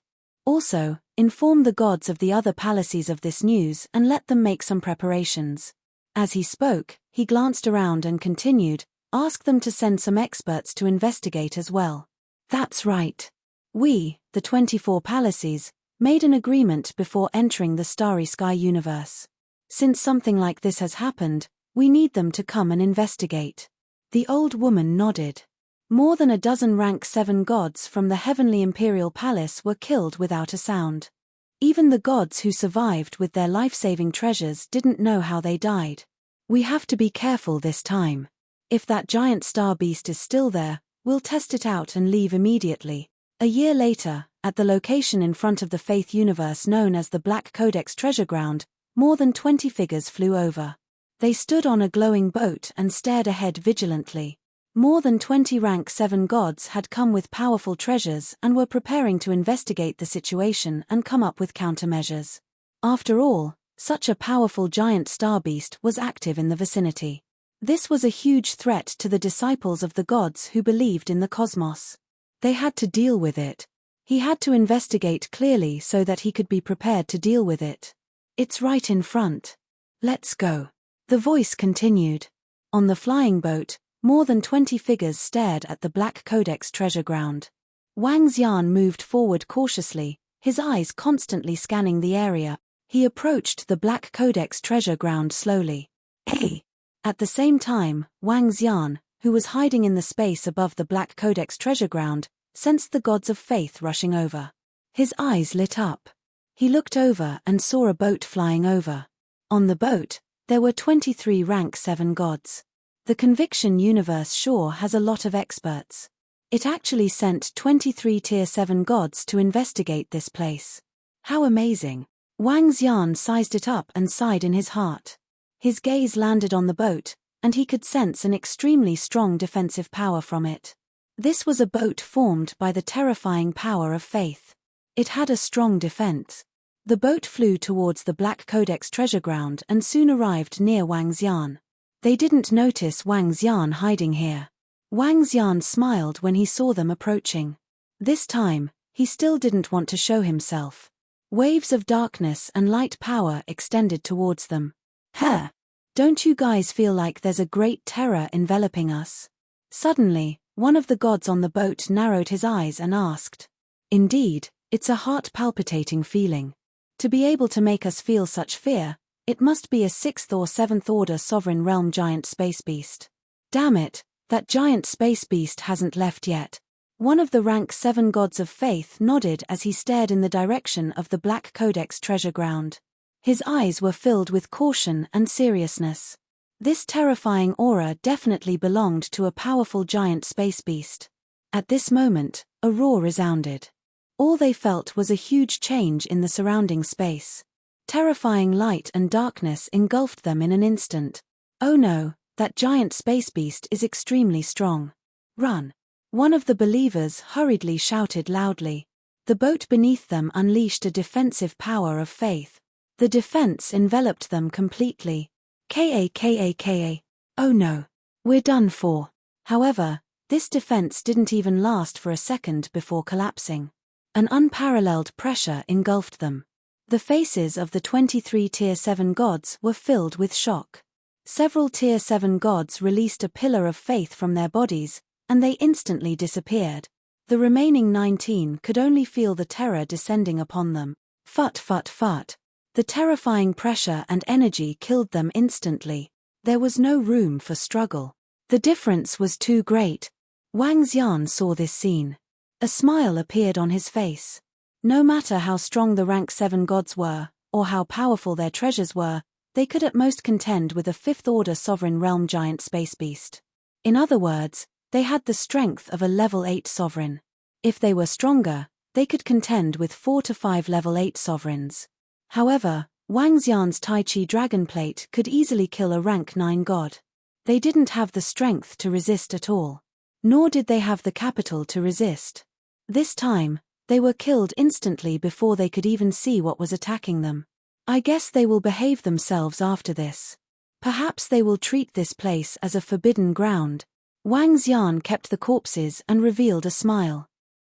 Also, inform the gods of the other palaces of this news and let them make some preparations. As he spoke, he glanced around and continued, ask them to send some experts to investigate as well. That's right. We, the 24 palaces, made an agreement before entering the Starry Sky universe. Since something like this has happened, we need them to come and investigate. The old woman nodded. More than a dozen rank 7 gods from the Heavenly Imperial Palace were killed without a sound. Even the gods who survived with their life-saving treasures didn't know how they died. We have to be careful this time. If that giant star beast is still there, We'll test it out and leave immediately. A year later, at the location in front of the Faith universe known as the Black Codex Treasure Ground, more than 20 figures flew over. They stood on a glowing boat and stared ahead vigilantly. More than 20 rank 7 gods had come with powerful treasures and were preparing to investigate the situation and come up with countermeasures. After all, such a powerful giant star beast was active in the vicinity. This was a huge threat to the disciples of the gods who believed in the cosmos. They had to deal with it. He had to investigate clearly so that he could be prepared to deal with it. It's right in front. Let's go. The voice continued. On the flying boat, more than 20 figures stared at the Black Codex Treasure Ground. Wang Xian moved forward cautiously, his eyes constantly scanning the area. He approached the Black Codex Treasure Ground slowly. Hey! At the same time, Wang Xian, who was hiding in the space above the Black Codex Treasure Ground, sensed the gods of faith rushing over. His eyes lit up. He looked over and saw a boat flying over. On the boat, there were 23 rank 7 gods. The Conviction universe sure has a lot of experts. It actually sent 23 tier 7 gods to investigate this place. How amazing! Wang Xian sized it up and sighed in his heart. His gaze landed on the boat, and he could sense an extremely strong defensive power from it. This was a boat formed by the terrifying power of faith. It had a strong defense. The boat flew towards the Black Codex Treasure Ground and soon arrived near Wang Xian. They didn't notice Wang Xian hiding here. Wang Xian smiled when he saw them approaching. This time, he still didn't want to show himself. Waves of darkness and light power extended towards them. Huh! Don't you guys feel like there's a great terror enveloping us? Suddenly, one of the gods on the boat narrowed his eyes and asked. Indeed, it's a heart-palpitating feeling. To be able to make us feel such fear, it must be a 6th or 7th order sovereign realm giant space beast. Damn it, that giant space beast hasn't left yet. One of the rank 7 gods of faith nodded as he stared in the direction of the Black Codex Treasure Ground. His eyes were filled with caution and seriousness. This terrifying aura definitely belonged to a powerful giant space beast. At this moment, a roar resounded. All they felt was a huge change in the surrounding space. Terrifying light and darkness engulfed them in an instant. Oh no, that giant space beast is extremely strong. Run! One of the believers hurriedly shouted loudly. The boat beneath them unleashed a defensive power of faith. The defense enveloped them completely. Ka. Oh no. We're done for. However, this defense didn't even last for a second before collapsing. An unparalleled pressure engulfed them. The faces of the 23 tier 7 gods were filled with shock. Several tier 7 gods released a pillar of faith from their bodies, and they instantly disappeared. The remaining 19 could only feel the terror descending upon them. Fut. The terrifying pressure and energy killed them instantly. There was no room for struggle. The difference was too great. Wang Xian saw this scene. A smile appeared on his face. No matter how strong the rank 7 gods were, or how powerful their treasures were, they could at most contend with a 5th order sovereign realm giant space beast. In other words, they had the strength of a level 8 sovereign. If they were stronger, they could contend with 4 to 5 level 8 sovereigns. However, Wang Xian's Tai Chi Dragon Plate could easily kill a rank 9 god. They didn't have the strength to resist at all. Nor did they have the capital to resist. This time, they were killed instantly before they could even see what was attacking them. I guess they will behave themselves after this. Perhaps they will treat this place as a forbidden ground. Wang Xian kept the corpses and revealed a smile.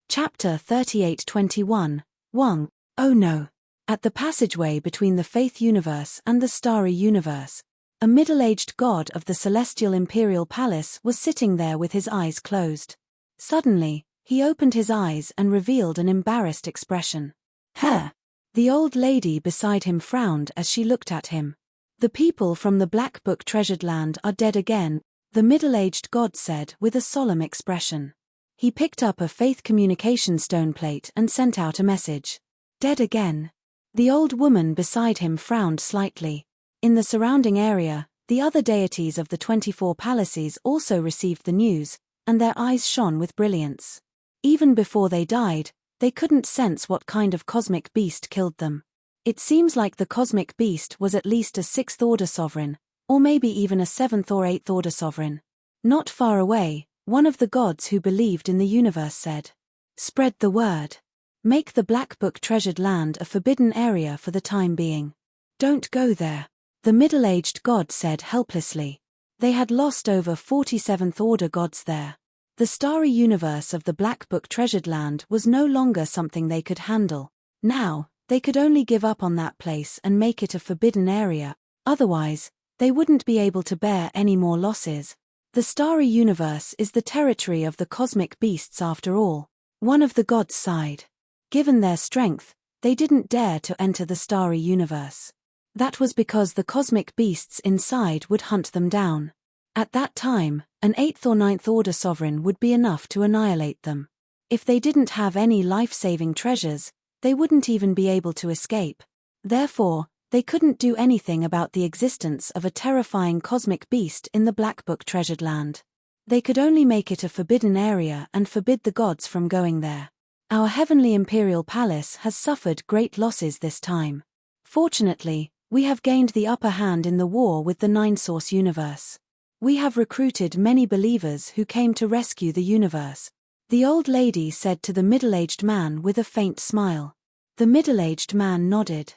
Chapter 38:21, Wang. Oh no. At the passageway between the Faith universe and the Starry universe, a middle-aged god of the Celestial Imperial Palace was sitting there with his eyes closed. Suddenly, he opened his eyes and revealed an embarrassed expression. Huh! The old lady beside him frowned as she looked at him. The people from the Black Book Treasured Land are dead again, the middle-aged god said with a solemn expression. He picked up a faith communication stone plate and sent out a message. Dead again. The old woman beside him frowned slightly. In the surrounding area, the other deities of the 24 palaces also received the news, and their eyes shone with brilliance. Even before they died, they couldn't sense what kind of cosmic beast killed them. It seems like the cosmic beast was at least a 6th-order sovereign, or maybe even a 7th or 8th-order sovereign. Not far away, one of the gods who believed in the universe said, "Spread the word. Make the Black Book treasured land a forbidden area for the time being. Don't go there." The middle-aged god said helplessly. They had lost over 47th-order gods there. The starry universe of the Black Book treasured land was no longer something they could handle. Now, they could only give up on that place and make it a forbidden area, otherwise, they wouldn't be able to bear any more losses. The starry universe is the territory of the cosmic beasts after all. One of the gods sighed. Given their strength, they didn't dare to enter the starry universe. That was because the cosmic beasts inside would hunt them down. At that time, an 8th or 9th order sovereign would be enough to annihilate them. If they didn't have any life-saving treasures, they wouldn't even be able to escape. Therefore, they couldn't do anything about the existence of a terrifying cosmic beast in the Black Book treasured land. They could only make it a forbidden area and forbid the gods from going there. Our heavenly imperial palace has suffered great losses this time. Fortunately, we have gained the upper hand in the war with the Nine-Source universe. We have recruited many believers who came to rescue the universe, the old lady said to the middle-aged man with a faint smile. The middle-aged man nodded.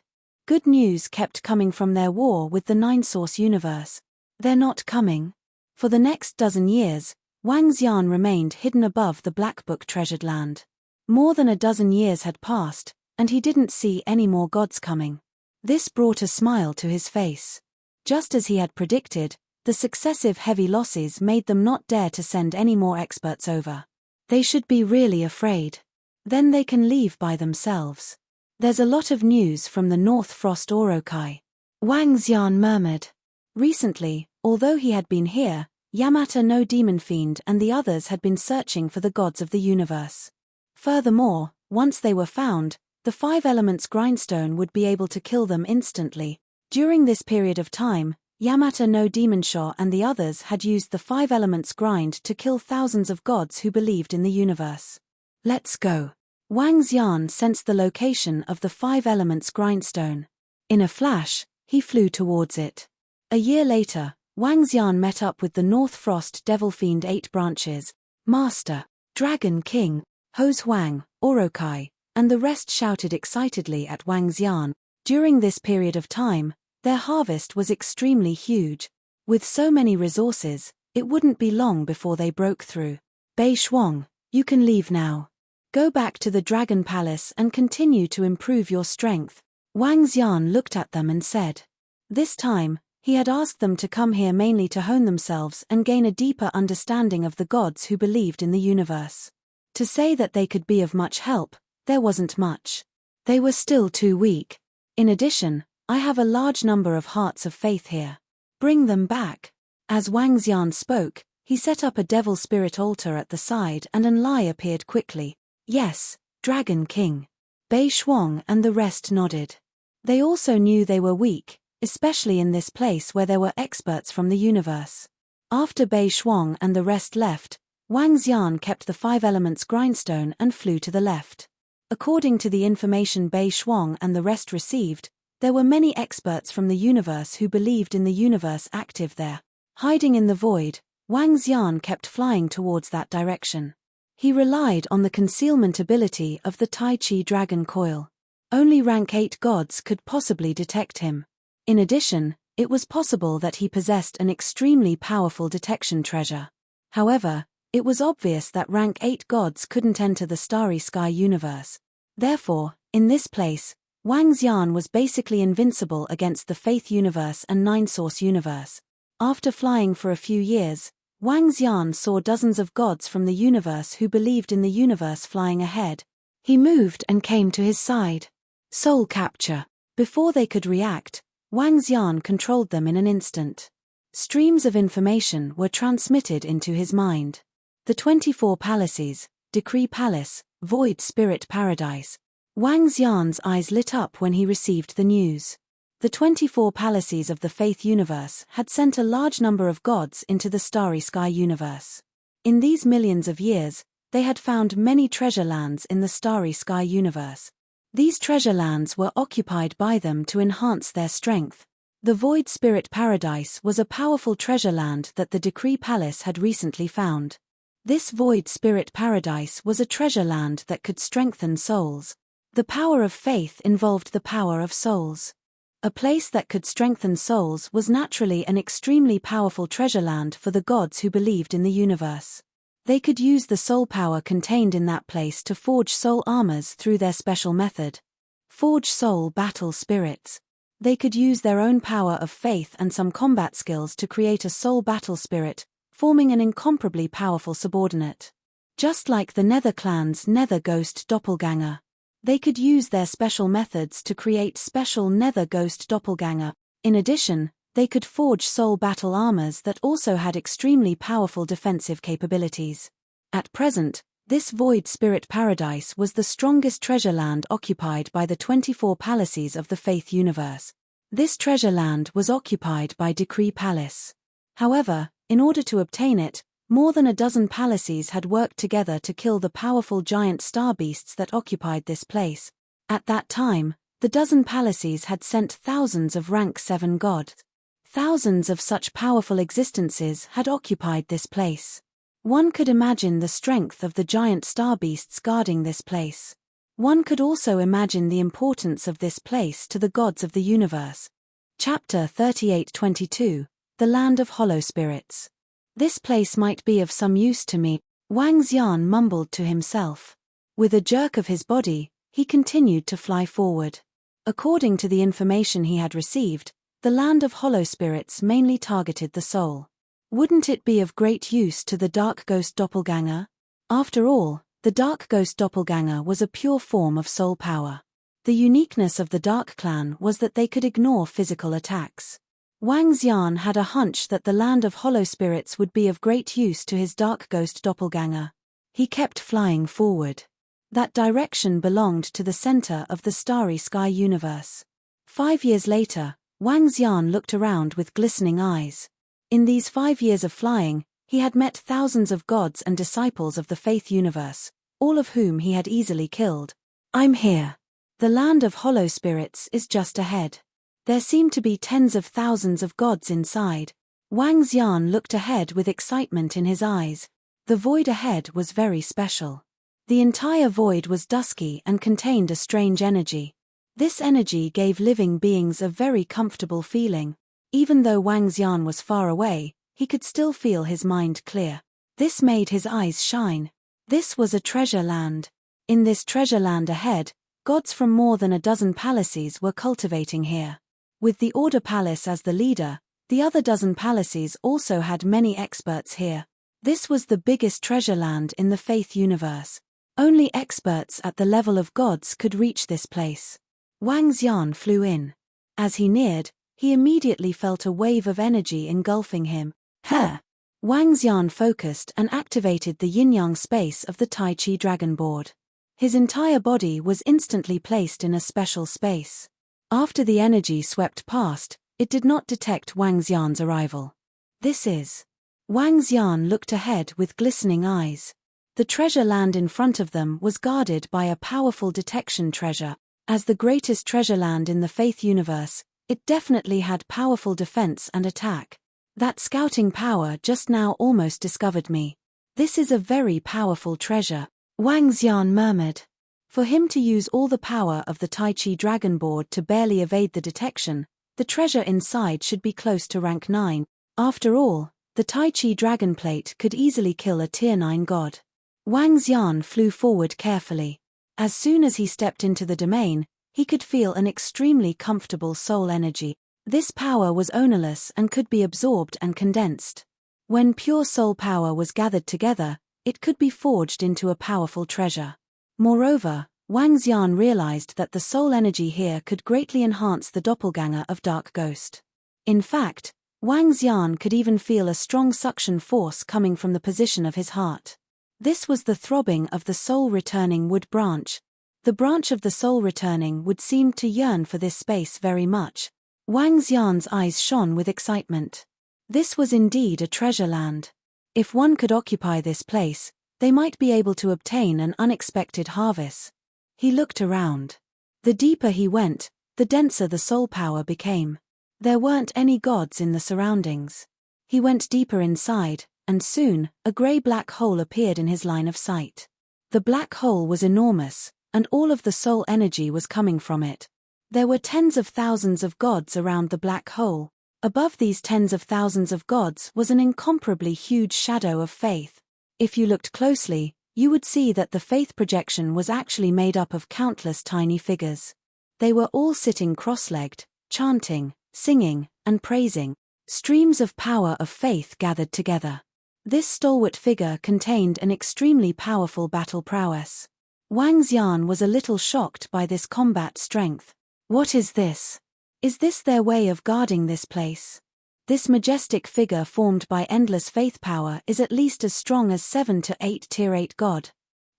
Good news kept coming from their war with the Nine-Source universe. They're not coming. For the next dozen years, Wang Xian remained hidden above the Black Book treasured land. More than a dozen years had passed, and he didn't see any more gods coming. This brought a smile to his face. Just as he had predicted, the successive heavy losses made them not dare to send any more experts over. They should be really afraid. Then they can leave by themselves. There's a lot of news from the North Frost Orokai. Wang Xian murmured. Recently, although he had been here, Yamata no Demon Fiend and the others had been searching for the gods of the universe. Furthermore, once they were found, the 5 elements grindstone would be able to kill them instantly. During this period of time, Yamata no Demonshaw and the others had used the 5 elements grind to kill thousands of gods who believed in the universe. Let's go. Wang Xian sensed the location of the 5 elements grindstone. In a flash, he flew towards it. A year later, Wang Xian met up with the North Frost Devil Fiend 8 branches, Master, Dragon King, Hose Huang, Orokai, and the rest shouted excitedly at Wang Xian. During this period of time, their harvest was extremely huge. With so many resources, it wouldn't be long before they broke through. Bei Shuang, you can leave now. Go back to the Dragon Palace and continue to improve your strength. Wang Xian looked at them and said. This time, he had asked them to come here mainly to hone themselves and gain a deeper understanding of the gods who believed in the universe. To say that they could be of much help, there wasn't much. They were still too weak. In addition, I have a large number of hearts of faith here. Bring them back. As Wang Xian spoke, he set up a devil spirit altar at the side and an Lai appeared quickly. Yes, Dragon King. Bei Shuang and the rest nodded. They also knew they were weak, especially in this place where there were experts from the universe. After Bei Shuang and the rest left, Wang Xian kept the 5 elements grindstone and flew to the left. According to the information Bei Shuang and the rest received, there were many experts from the universe who believed in the universe active there. Hiding in the void, Wang Xian kept flying towards that direction. He relied on the concealment ability of the Tai Chi Dragon Coil. Only rank 8 gods could possibly detect him. In addition, it was possible that he possessed an extremely powerful detection treasure. However, it was obvious that rank 8 gods couldn't enter the Starry Sky universe. Therefore, in this place, Wang Xian was basically invincible against the Faith universe and Nine-Source universe. After flying for a few years, Wang Xian saw dozens of gods from the universe who believed in the universe flying ahead. He moved and came to his side. Soul capture. Before they could react, Wang Xian controlled them in an instant. Streams of information were transmitted into his mind. The 24 palaces, Decree Palace, Void Spirit Paradise. Wang Xian's eyes lit up when he received the news. The 24 palaces of the Faith universe had sent a large number of gods into the Starry Sky universe. In these millions of years, they had found many treasure lands in the starry sky universe. These treasure lands were occupied by them to enhance their strength. The Void Spirit Paradise was a powerful treasure land that the Decree Palace had recently found. This Void Spirit Paradise was a treasure land that could strengthen souls. The power of faith involved the power of souls. A place that could strengthen souls was naturally an extremely powerful treasure land for the gods who believed in the universe. They could use the soul power contained in that place to forge soul armors through their special method. Forge soul battle spirits. They could use their own power of faith and some combat skills to create a soul battle spirit, forming an incomparably powerful subordinate. Just like the Nether clan's Nether Ghost Doppelganger. They could use their special methods to create special Nether Ghost Doppelganger. In addition, they could forge soul battle armors that also had extremely powerful defensive capabilities. At present, this Void Spirit Paradise was the strongest treasure land occupied by the 24 palaces of the Faith universe. This treasure land was occupied by Decree Palace. However, in order to obtain it, more than a dozen palaces had worked together to kill the powerful giant star beasts that occupied this place. At that time, the dozen palaces had sent thousands of rank 7 gods. Thousands of such powerful existences had occupied this place. One could imagine the strength of the giant star beasts guarding this place. One could also imagine the importance of this place to the gods of the universe. Chapter 38-22, The Land of Hollow Spirits. This place might be of some use to me, Wang Xian mumbled to himself. With a jerk of his body, he continued to fly forward. According to the information he had received, the land of hollow spirits mainly targeted the soul. Wouldn't it be of great use to the Dark Ghost Doppelganger? After all, the Dark Ghost Doppelganger was a pure form of soul power. The uniqueness of the Dark Clan was that they could ignore physical attacks. Wang Xian had a hunch that the land of hollow spirits would be of great use to his Dark Ghost Doppelganger. He kept flying forward. That direction belonged to the center of the starry sky universe. 5 years later, Wang Xian looked around with glistening eyes. In these 5 years of flying, he had met thousands of gods and disciples of the Faith universe, all of whom he had easily killed. I'm here. The land of hollow spirits is just ahead. There seemed to be tens of thousands of gods inside. Wang Xian looked ahead with excitement in his eyes. The void ahead was very special. The entire void was dusky and contained a strange energy. This energy gave living beings a very comfortable feeling. Even though Wang Xian was far away, he could still feel his mind clear. This made his eyes shine. This was a treasure land. In this treasure land ahead, gods from more than a dozen palaces were cultivating here. With the Order Palace as the leader, the other dozen palaces also had many experts here. This was the biggest treasure land in the Faith universe. Only experts at the level of gods could reach this place. Wang Xian flew in. As he neared, he immediately felt a wave of energy engulfing him. Wang Xian focused and activated the yin-yang space of the Tai Chi Dragon Board. His entire body was instantly placed in a special space. After the energy swept past, it did not detect Wang Xian's arrival. This is. Wang Xian looked ahead with glistening eyes. The treasure land in front of them was guarded by a powerful detection treasure. As the greatest treasure land in the Faith universe, it definitely had powerful defense and attack. That scouting power just now almost discovered me. This is a very powerful treasure, Wang Xian murmured. For him to use all the power of the Tai Chi Dragon Board to barely evade the detection, the treasure inside should be close to rank 9. After all, the Tai Chi Dragon Plate could easily kill a tier 9 god. Wang Xian flew forward carefully. As soon as he stepped into the domain, he could feel an extremely comfortable soul energy. This power was ownerless and could be absorbed and condensed. When pure soul power was gathered together, it could be forged into a powerful treasure. Moreover, Wang Xian realized that the soul energy here could greatly enhance the doppelganger of Dark Ghost. In fact, Wang Xian could even feel a strong suction force coming from the position of his heart. This was the throbbing of the soul-returning wood branch. The branch of the soul-returning would seem to yearn for this space very much. Wang Xian's eyes shone with excitement. This was indeed a treasure land. If one could occupy this place, they might be able to obtain an unexpected harvest. He looked around. The deeper he went, the denser the soul power became. There weren't any gods in the surroundings. He went deeper inside, and soon, a grey-black hole appeared in his line of sight. The black hole was enormous, and all of the soul energy was coming from it. There were tens of thousands of gods around the black hole. Above these tens of thousands of gods was an incomparably huge shadow of faith. If you looked closely, you would see that the faith projection was actually made up of countless tiny figures. They were all sitting cross-legged, chanting, singing, and praising. Streams of power of faith gathered together. This stalwart figure contained an extremely powerful battle prowess. Wang Xian was a little shocked by this combat strength. What is this? Is this their way of guarding this place? This majestic figure formed by endless faith power is at least as strong as 7 to 8 Tier 8 god.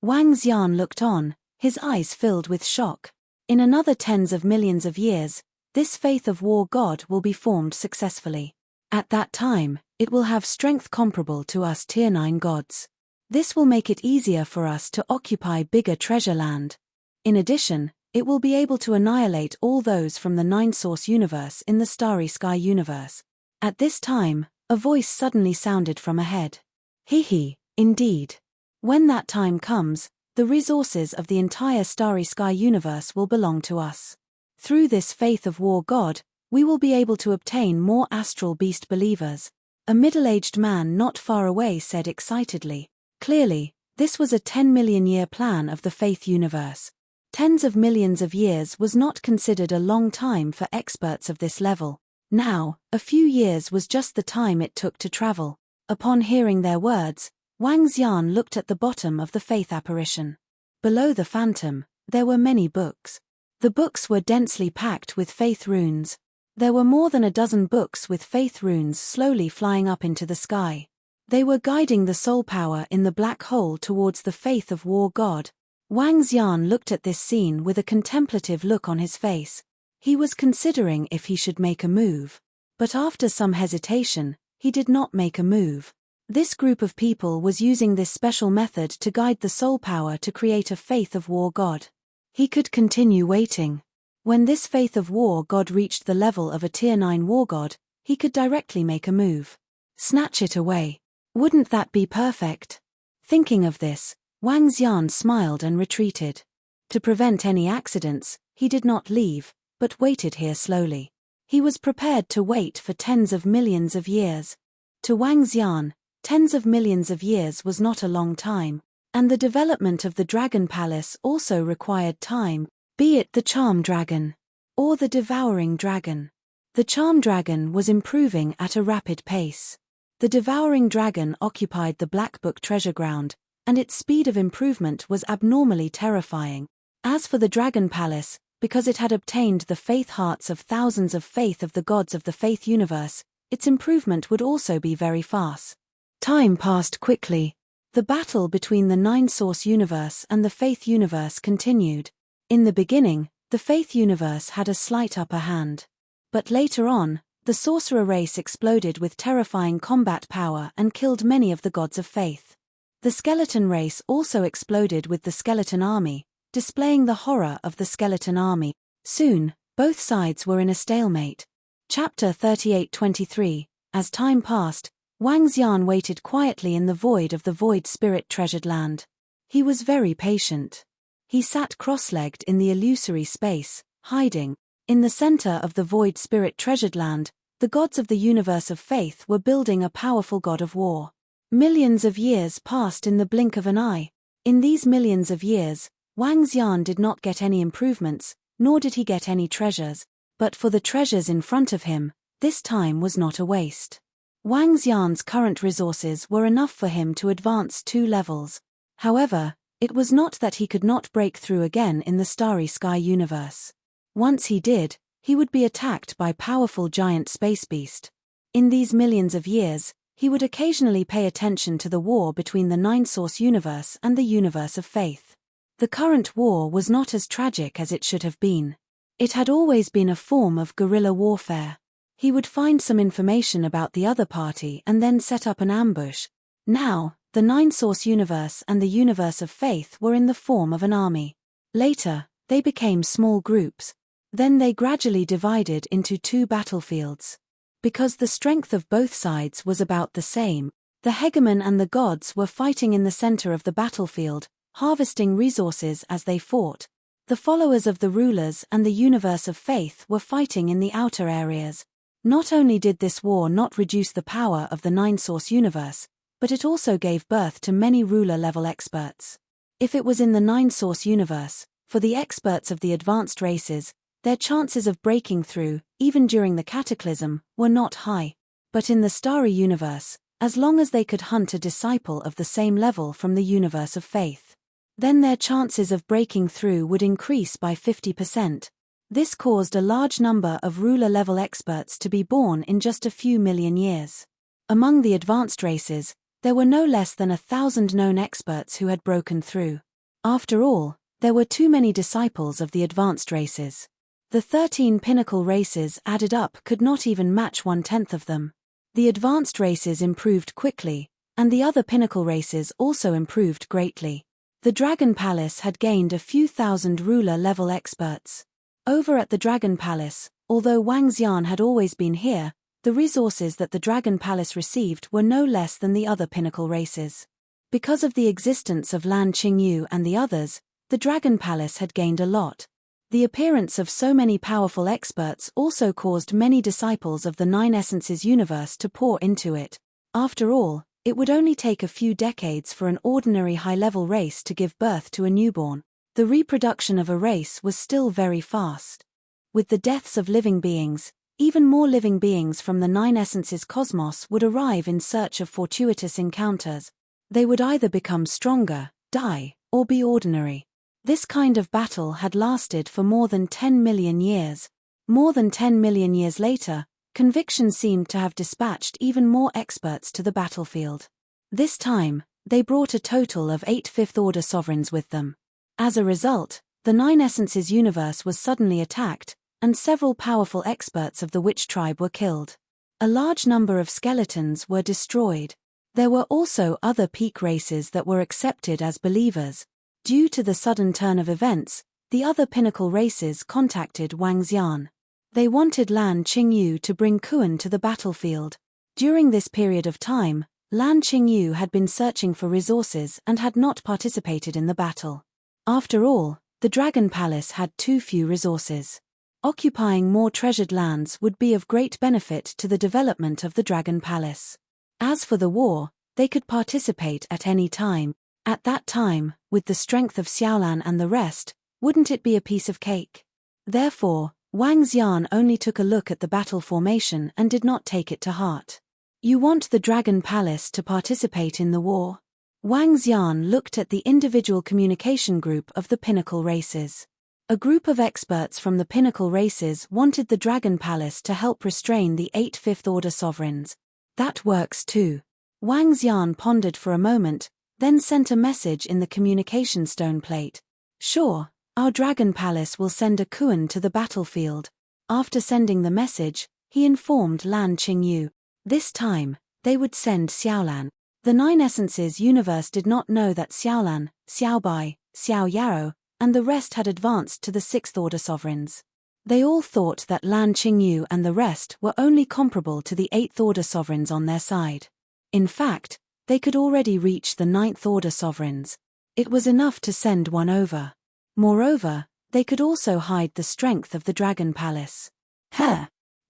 Wang Xian looked on, his eyes filled with shock. In another tens of millions of years, this faith of war god will be formed successfully. At that time, it will have strength comparable to us Tier 9 gods. This will make it easier for us to occupy bigger treasure land. In addition, it will be able to annihilate all those from the nine-source universe in the starry sky universe. At this time, a voice suddenly sounded from ahead. He, indeed. When that time comes, the resources of the entire starry sky universe will belong to us. Through this faith of war god, we will be able to obtain more astral beast believers. A middle-aged man not far away said excitedly. Clearly, this was a 10 million year plan of the faith universe. Tens of millions of years was not considered a long time for experts of this level. Now, a few years was just the time it took to travel. Upon hearing their words, Wang Xian looked at the bottom of the faith apparition. Below the phantom, there were many books. The books were densely packed with faith runes. There were more than a dozen books with faith runes slowly flying up into the sky. They were guiding the soul power in the black hole towards the faith of war god. Wang Xian looked at this scene with a contemplative look on his face. He was considering if he should make a move. But after some hesitation, he did not make a move. This group of people was using this special method to guide the soul power to create a faith of war god. He could continue waiting. When this faith of war god reached the level of a Tier 9 war god, he could directly make a move. Snatch it away. Wouldn't that be perfect? Thinking of this, Wang Xian smiled and retreated. To prevent any accidents, he did not leave, but waited here slowly. He was prepared to wait for tens of millions of years. To Wang Xian, tens of millions of years was not a long time, and the development of the Dragon Palace also required time, be it the Charm Dragon or the Devouring Dragon. The Charm Dragon was improving at a rapid pace. The Devouring Dragon occupied the Black Book treasure ground, and its speed of improvement was abnormally terrifying. As for the Dragon Palace, because it had obtained the faith hearts of thousands of faith of the gods of the faith universe, its improvement would also be very fast. Time passed quickly. The battle between the nine-source universe and the faith universe continued. In the beginning, the faith universe had a slight upper hand. But later on, the sorcerer race exploded with terrifying combat power and killed many of the gods of faith. The skeleton race also exploded with the skeleton army, displaying the horror of the skeleton army. Soon, both sides were in a stalemate. Chapter 38-23. As time passed, Wang Xian waited quietly in the void of the void spirit treasured land. He was very patient. He sat cross-legged in the illusory space, hiding. In the center of the void spirit treasured land, the gods of the universe of faith were building a powerful god of war. Millions of years passed in the blink of an eye. In these millions of years, Wang Xian did not get any improvements, nor did he get any treasures. But for the treasures in front of him, this time was not a waste. Wang Xian's current resources were enough for him to advance 2 levels. However, it was not that he could not break through again in the starry sky universe. Once he did, he would be attacked by powerful giant space beast. In these millions of years, he would occasionally pay attention to the war between the nine-source universe and the universe of faith. The current war was not as tragic as it should have been. It had always been a form of guerrilla warfare. He would find some information about the other party and then set up an ambush. Now, the nine-source universe and the universe of faith were in the form of an army. Later, they became small groups. Then they gradually divided into two battlefields. Because the strength of both sides was about the same, the hegemon and the gods were fighting in the center of the battlefield, harvesting resources as they fought. The followers of the rulers and the universe of faith were fighting in the outer areas. Not only did this war not reduce the power of the nine-source universe, but it also gave birth to many ruler-level experts. If it was in the nine-source universe, for the experts of the advanced races, their chances of breaking through, even during the cataclysm, were not high. But in the starry universe, as long as they could hunt a disciple of the same level from the universe of faith, then their chances of breaking through would increase by 50%. This caused a large number of ruler-level experts to be born in just a few million years. Among the advanced races, there were no less than 1,000 known experts who had broken through. After all, there were too many disciples of the advanced races. The 13 pinnacle races added up could not even match 1/10 of them. The advanced races improved quickly, and the other pinnacle races also improved greatly. The Dragon Palace had gained a few thousand ruler-level experts. Over at the Dragon Palace, although Wang Xian had always been here, the resources that the Dragon Palace received were no less than the other pinnacle races. Because of the existence of Lan Qingyu and the others, the Dragon Palace had gained a lot. The appearance of so many powerful experts also caused many disciples of the Nine Essences universe to pour into it. After all, it would only take a few decades for an ordinary high-level race to give birth to a newborn. The reproduction of a race was still very fast. With the deaths of living beings, even more living beings from the Nine Essences cosmos would arrive in search of fortuitous encounters. They would either become stronger, die, or be ordinary. This kind of battle had lasted for more than 10 million years. More than 10 million years later, conviction seemed to have dispatched even more experts to the battlefield. This time, they brought a total of 8 fifth-order sovereigns with them. As a result, the Nine Essences universe was suddenly attacked, and several powerful experts of the witch tribe were killed. A large number of skeletons were destroyed. There were also other peak races that were accepted as believers. Due to the sudden turn of events, the other pinnacle races contacted Wang Xian. They wanted Lan Qingyu to bring Kuan to the battlefield. During this period of time, Lan Qingyu had been searching for resources and had not participated in the battle. After all, the Dragon Palace had too few resources. Occupying more treasured lands would be of great benefit to the development of the Dragon Palace. As for the war, they could participate at any time. At that time, with the strength of Xiaolan and the rest, wouldn't it be a piece of cake? Therefore, Wang Xian only took a look at the battle formation and did not take it to heart. You want the Dragon Palace to participate in the war? Wang Xian looked at the individual communication group of the pinnacle races. A group of experts from the pinnacle races wanted the Dragon Palace to help restrain the 8 fifth-order sovereigns. That works too. Wang Xian pondered for a moment, then sent a message in the communication stone plate. Sure, our Dragon Palace will send a Kuan to the battlefield. After sending the message, he informed Lan Qingyu. This time, they would send Xiaolan. The Nine Essences universe did not know that Xiaolan, Xiaobai, Xiao Yao, and the rest had advanced to the 6th-order sovereigns. They all thought that Lan Qingyu and the rest were only comparable to the 8th-order sovereigns on their side. In fact, they could already reach the 9th-order sovereigns. It was enough to send one over. Moreover, they could also hide the strength of the Dragon Palace.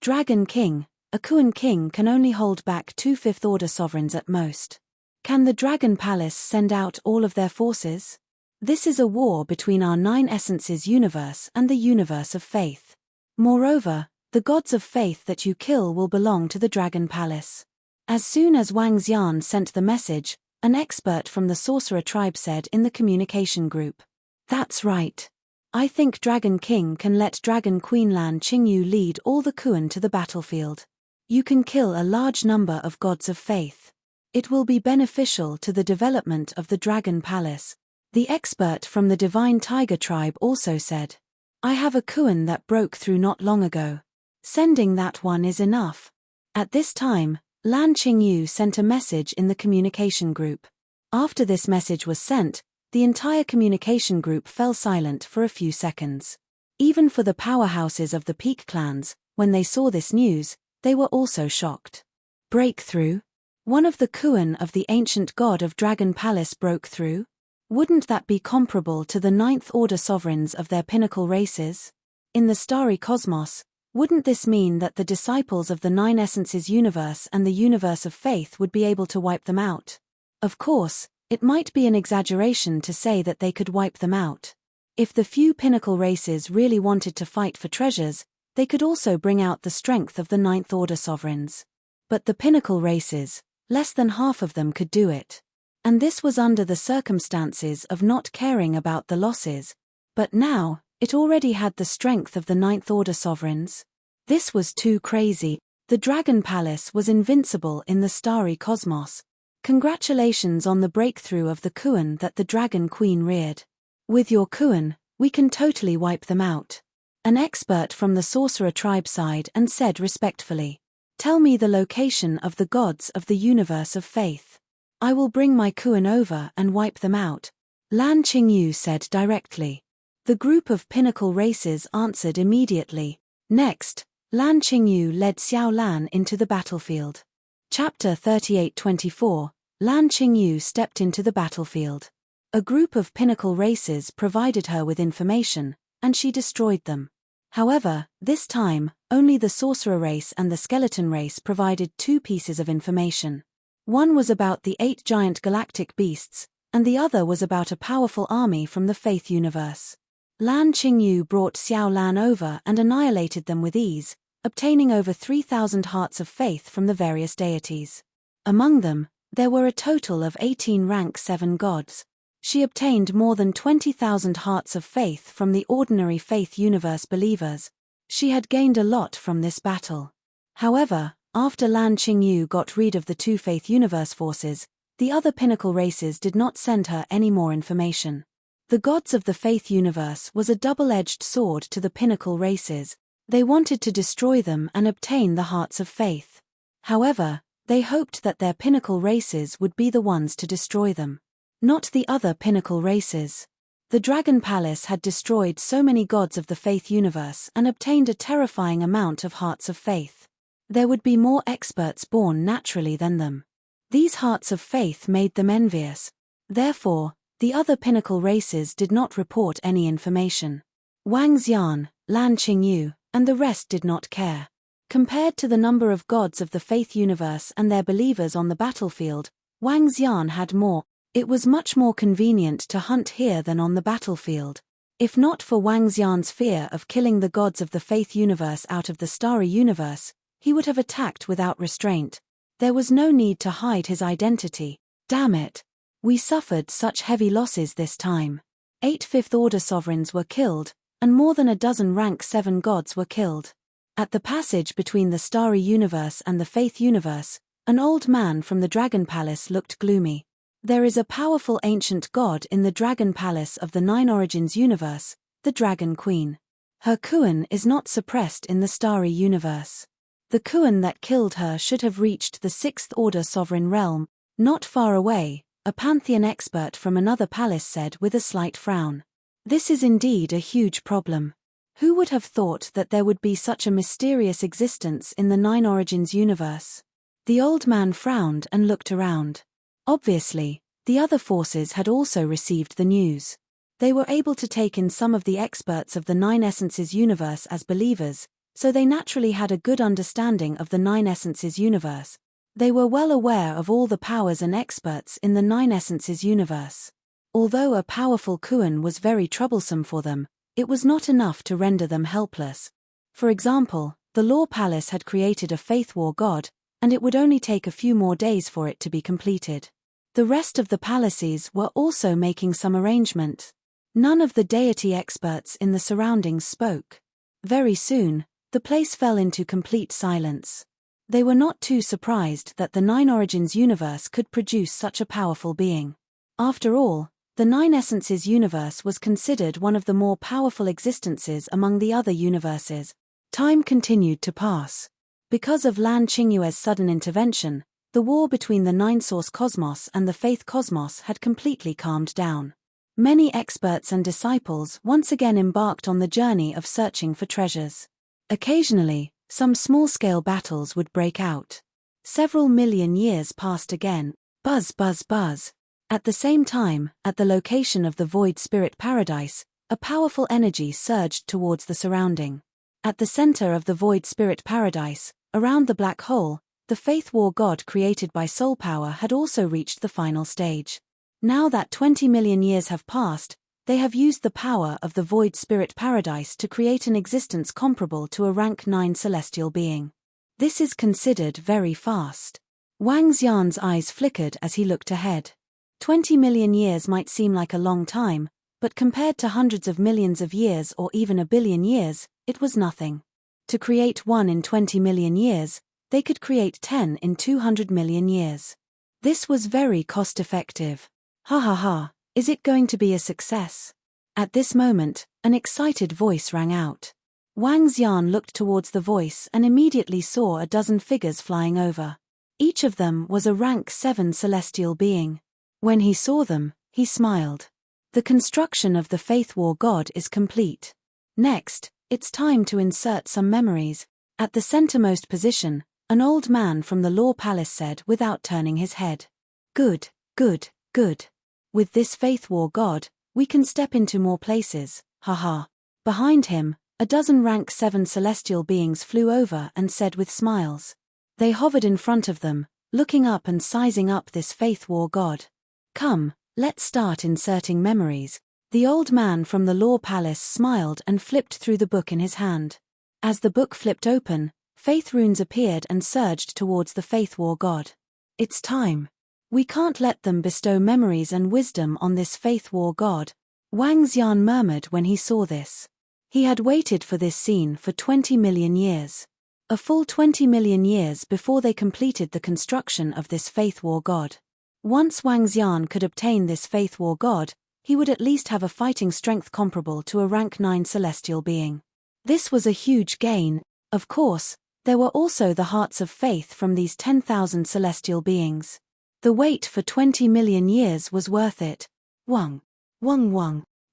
Dragon King, a Kuan king can only hold back 2 5th-order sovereigns at most. Can the Dragon Palace send out all of their forces? This is a war between our Nine Essences universe and the universe of faith. Moreover, the gods of faith that you kill will belong to the Dragon Palace. As soon as Wang Xian sent the message, an expert from the sorcerer tribe said in the communication group, "That's right. I think Dragon King can let Dragon Queen Lan Qingyu lead all the Kuan to the battlefield. You can kill a large number of gods of faith. It will be beneficial to the development of the Dragon Palace." The expert from the Divine Tiger tribe also said, "I have a Kuan that broke through not long ago. Sending that one is enough." At this time, Lan Qingyu sent a message in the communication group. After this message was sent, the entire communication group fell silent for a few seconds. Even for the powerhouses of the Peak clans, when they saw this news, they were also shocked. Breakthrough? One of the Kuan of the ancient god of Dragon Palace broke through? Wouldn't that be comparable to the Ninth Order sovereigns of their pinnacle races? In the starry cosmos, wouldn't this mean that the disciples of the Nine Essences universe and the universe of faith would be able to wipe them out? Of course, it might be an exaggeration to say that they could wipe them out. If the few pinnacle races really wanted to fight for treasures, they could also bring out the strength of the Ninth Order sovereigns. But the pinnacle races, less than half of them could do it. And this was under the circumstances of not caring about the losses. But now, it already had the strength of the Ninth Order sovereigns. This was too crazy. The Dragon Palace was invincible in the starry cosmos. Congratulations on the breakthrough of the Kuan that the Dragon Queen reared. With your Kuan, we can totally wipe them out. An expert from the Sorcerer tribe sighed and said respectfully, "Tell me the location of the gods of the universe of faith. I will bring my Kuan over and wipe them out," Lan Qingyu said directly. The group of pinnacle races answered immediately. Next, Lan Qingyu led Xiao Lan into the battlefield. Chapter 38-24, Lan Qingyu stepped into the battlefield. A group of pinnacle races provided her with information, and she destroyed them. However, this time, only the sorcerer race and the skeleton race provided two pieces of information. One was about the 8 giant galactic beasts, and the other was about a powerful army from the Faith universe. Lan Qingyu brought Xiao Lan over and annihilated them with ease, obtaining over 3,000 hearts of faith from the various deities. Among them, there were a total of 18 rank 7 gods. She obtained more than 20,000 hearts of faith from the ordinary Faith universe believers. She had gained a lot from this battle. However, after Lan Qingyu got rid of the 2 Faith universe forces, the other pinnacle races did not send her any more information. The gods of the Faith universe was a double-edged sword to the pinnacle races. They wanted to destroy them and obtain the hearts of faith. However, they hoped that their pinnacle races would be the ones to destroy them, not the other pinnacle races. The Dragon Palace had destroyed so many gods of the Faith universe and obtained a terrifying amount of hearts of faith. There would be more experts born naturally than them. These hearts of faith made them envious. Therefore, the other pinnacle races did not report any information. Wang Xian, Lan Qingyu, and the rest did not care. Compared to the number of gods of the Faith universe and their believers on the battlefield, Wang Xian had more. It was much more convenient to hunt here than on the battlefield. If not for Wang Xian's fear of killing the gods of the Faith universe out of the starry universe, he would have attacked without restraint. There was no need to hide his identity. Damn it! We suffered such heavy losses this time. 8 Fifth Order sovereigns were killed, and more than a dozen rank 7 gods were killed. At the passage between the starry universe and the Faith universe, an old man from the Dragon Palace looked gloomy. There is a powerful ancient god in the Dragon Palace of the Nine Origins universe, the Dragon Queen. Her Kuan is not suppressed in the starry universe. The Kuan that killed her should have reached the 6th Order sovereign realm, not far away, a pantheon expert from another palace said with a slight frown. This is indeed a huge problem. Who would have thought that there would be such a mysterious existence in the Nine Origins universe? The old man frowned and looked around. Obviously, the other forces had also received the news. They were able to take in some of the experts of the Nine Essences universe as believers, so they naturally had a good understanding of the Nine Essences universe. They were well aware of all the powers and experts in the Nine Essences universe. Although a powerful Kuan was very troublesome for them, it was not enough to render them helpless. For example, the Law Palace had created a Faith War god, and it would only take a few more days for it to be completed. The rest of the palaces were also making some arrangement. None of the deity experts in the surroundings spoke. Very soon, the place fell into complete silence. They were not too surprised that the Nine Origins universe could produce such a powerful being. After all, the Nine Essences universe was considered one of the more powerful existences among the other universes. Time continued to pass. Because of Lan Qingyue's sudden intervention, the war between the Nine-Source Cosmos and the Faith Cosmos had completely calmed down. Many experts and disciples once again embarked on the journey of searching for treasures. Occasionally, some small-scale battles would break out. Several million years passed again. Buzz, buzz, buzz. At the same time, at the location of the Void Spirit Paradise, a powerful energy surged towards the surrounding. At the center of the Void Spirit Paradise, around the black hole, the Faith War God created by soul power had also reached the final stage. Now that 20 million years have passed, they have used the power of the Void Spirit Paradise to create an existence comparable to a rank 9 celestial being. This is considered very fast. Wang Xian's eyes flickered as he looked ahead. 20 million years might seem like a long time, but compared to hundreds of millions of years or even a billion years, it was nothing. To create 1 in 20 million years, they could create 10 in 200 million years. This was very cost-effective. Ha ha ha, is it going to be a success? At this moment, an excited voice rang out. Wang Xian looked towards the voice and immediately saw a dozen figures flying over. Each of them was a rank 7 celestial being. When he saw them, he smiled. The construction of the Faith War God is complete. Next, it's time to insert some memories. At the centermost position, an old man from the Law Palace said without turning his head. Good, good, good. With this Faith War God, we can step into more places, haha. Behind him, a dozen rank 7 celestial beings flew over and said with smiles. They hovered in front of them, looking up and sizing up this Faith War God. Come, let's start inserting memories. The old man from the Law Palace smiled and flipped through the book in his hand. As the book flipped open, faith runes appeared and surged towards the Faith War God. It's time. We can't let them bestow memories and wisdom on this Faith War God, Wang Xian murmured when he saw this. He had waited for this scene for 20 million years. A full 20 million years before they completed the construction of this Faith War God. Once Wang Xian could obtain this Faith War God, he would at least have a fighting strength comparable to a rank 9 celestial being. This was a huge gain. Of course, there were also the hearts of faith from these 10,000 celestial beings. The wait for 20 million years was worth it. Wang.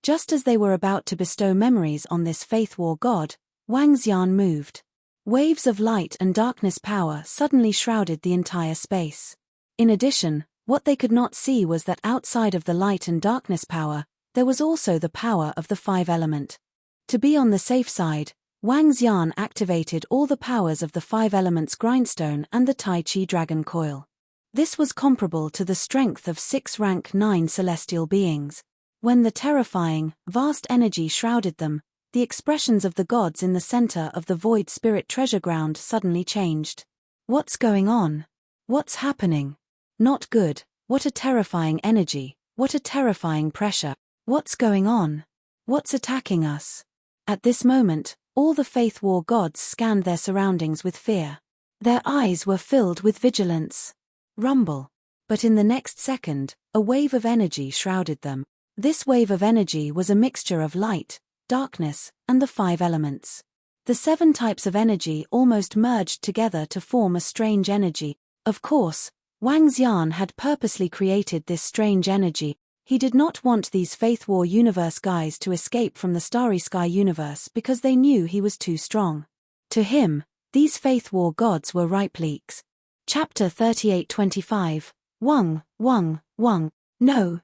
Just as they were about to bestow memories on this Faith War God, Wang Xian moved. Waves of light and darkness power suddenly shrouded the entire space. In addition, what they could not see was that outside of the light and darkness power, there was also the power of the 5 element. To be on the safe side, Wang Xian activated all the powers of the 5 elements grindstone and the Tai Chi dragon coil. This was comparable to the strength of 6 rank 9 celestial beings. When the terrifying, vast energy shrouded them, the expressions of the gods in the center of the Void Spirit Treasure Ground suddenly changed. What's going on? What's happening? Not good. What a terrifying energy. What a terrifying pressure. What's going on? What's attacking us? At this moment, all the Faith War gods scanned their surroundings with fear. Their eyes were filled with vigilance. Rumble. But in the next second, a wave of energy shrouded them. This wave of energy was a mixture of light, darkness, and the 5 elements. The 7 types of energy almost merged together to form a strange energy. Of course, Wang Xian had purposely created this strange energy. He did not want these Faith War universe guys to escape from the Starry Sky universe because they knew he was too strong. To him, these Faith War gods were ripe leeks. Chapter 38-25. Wang. No.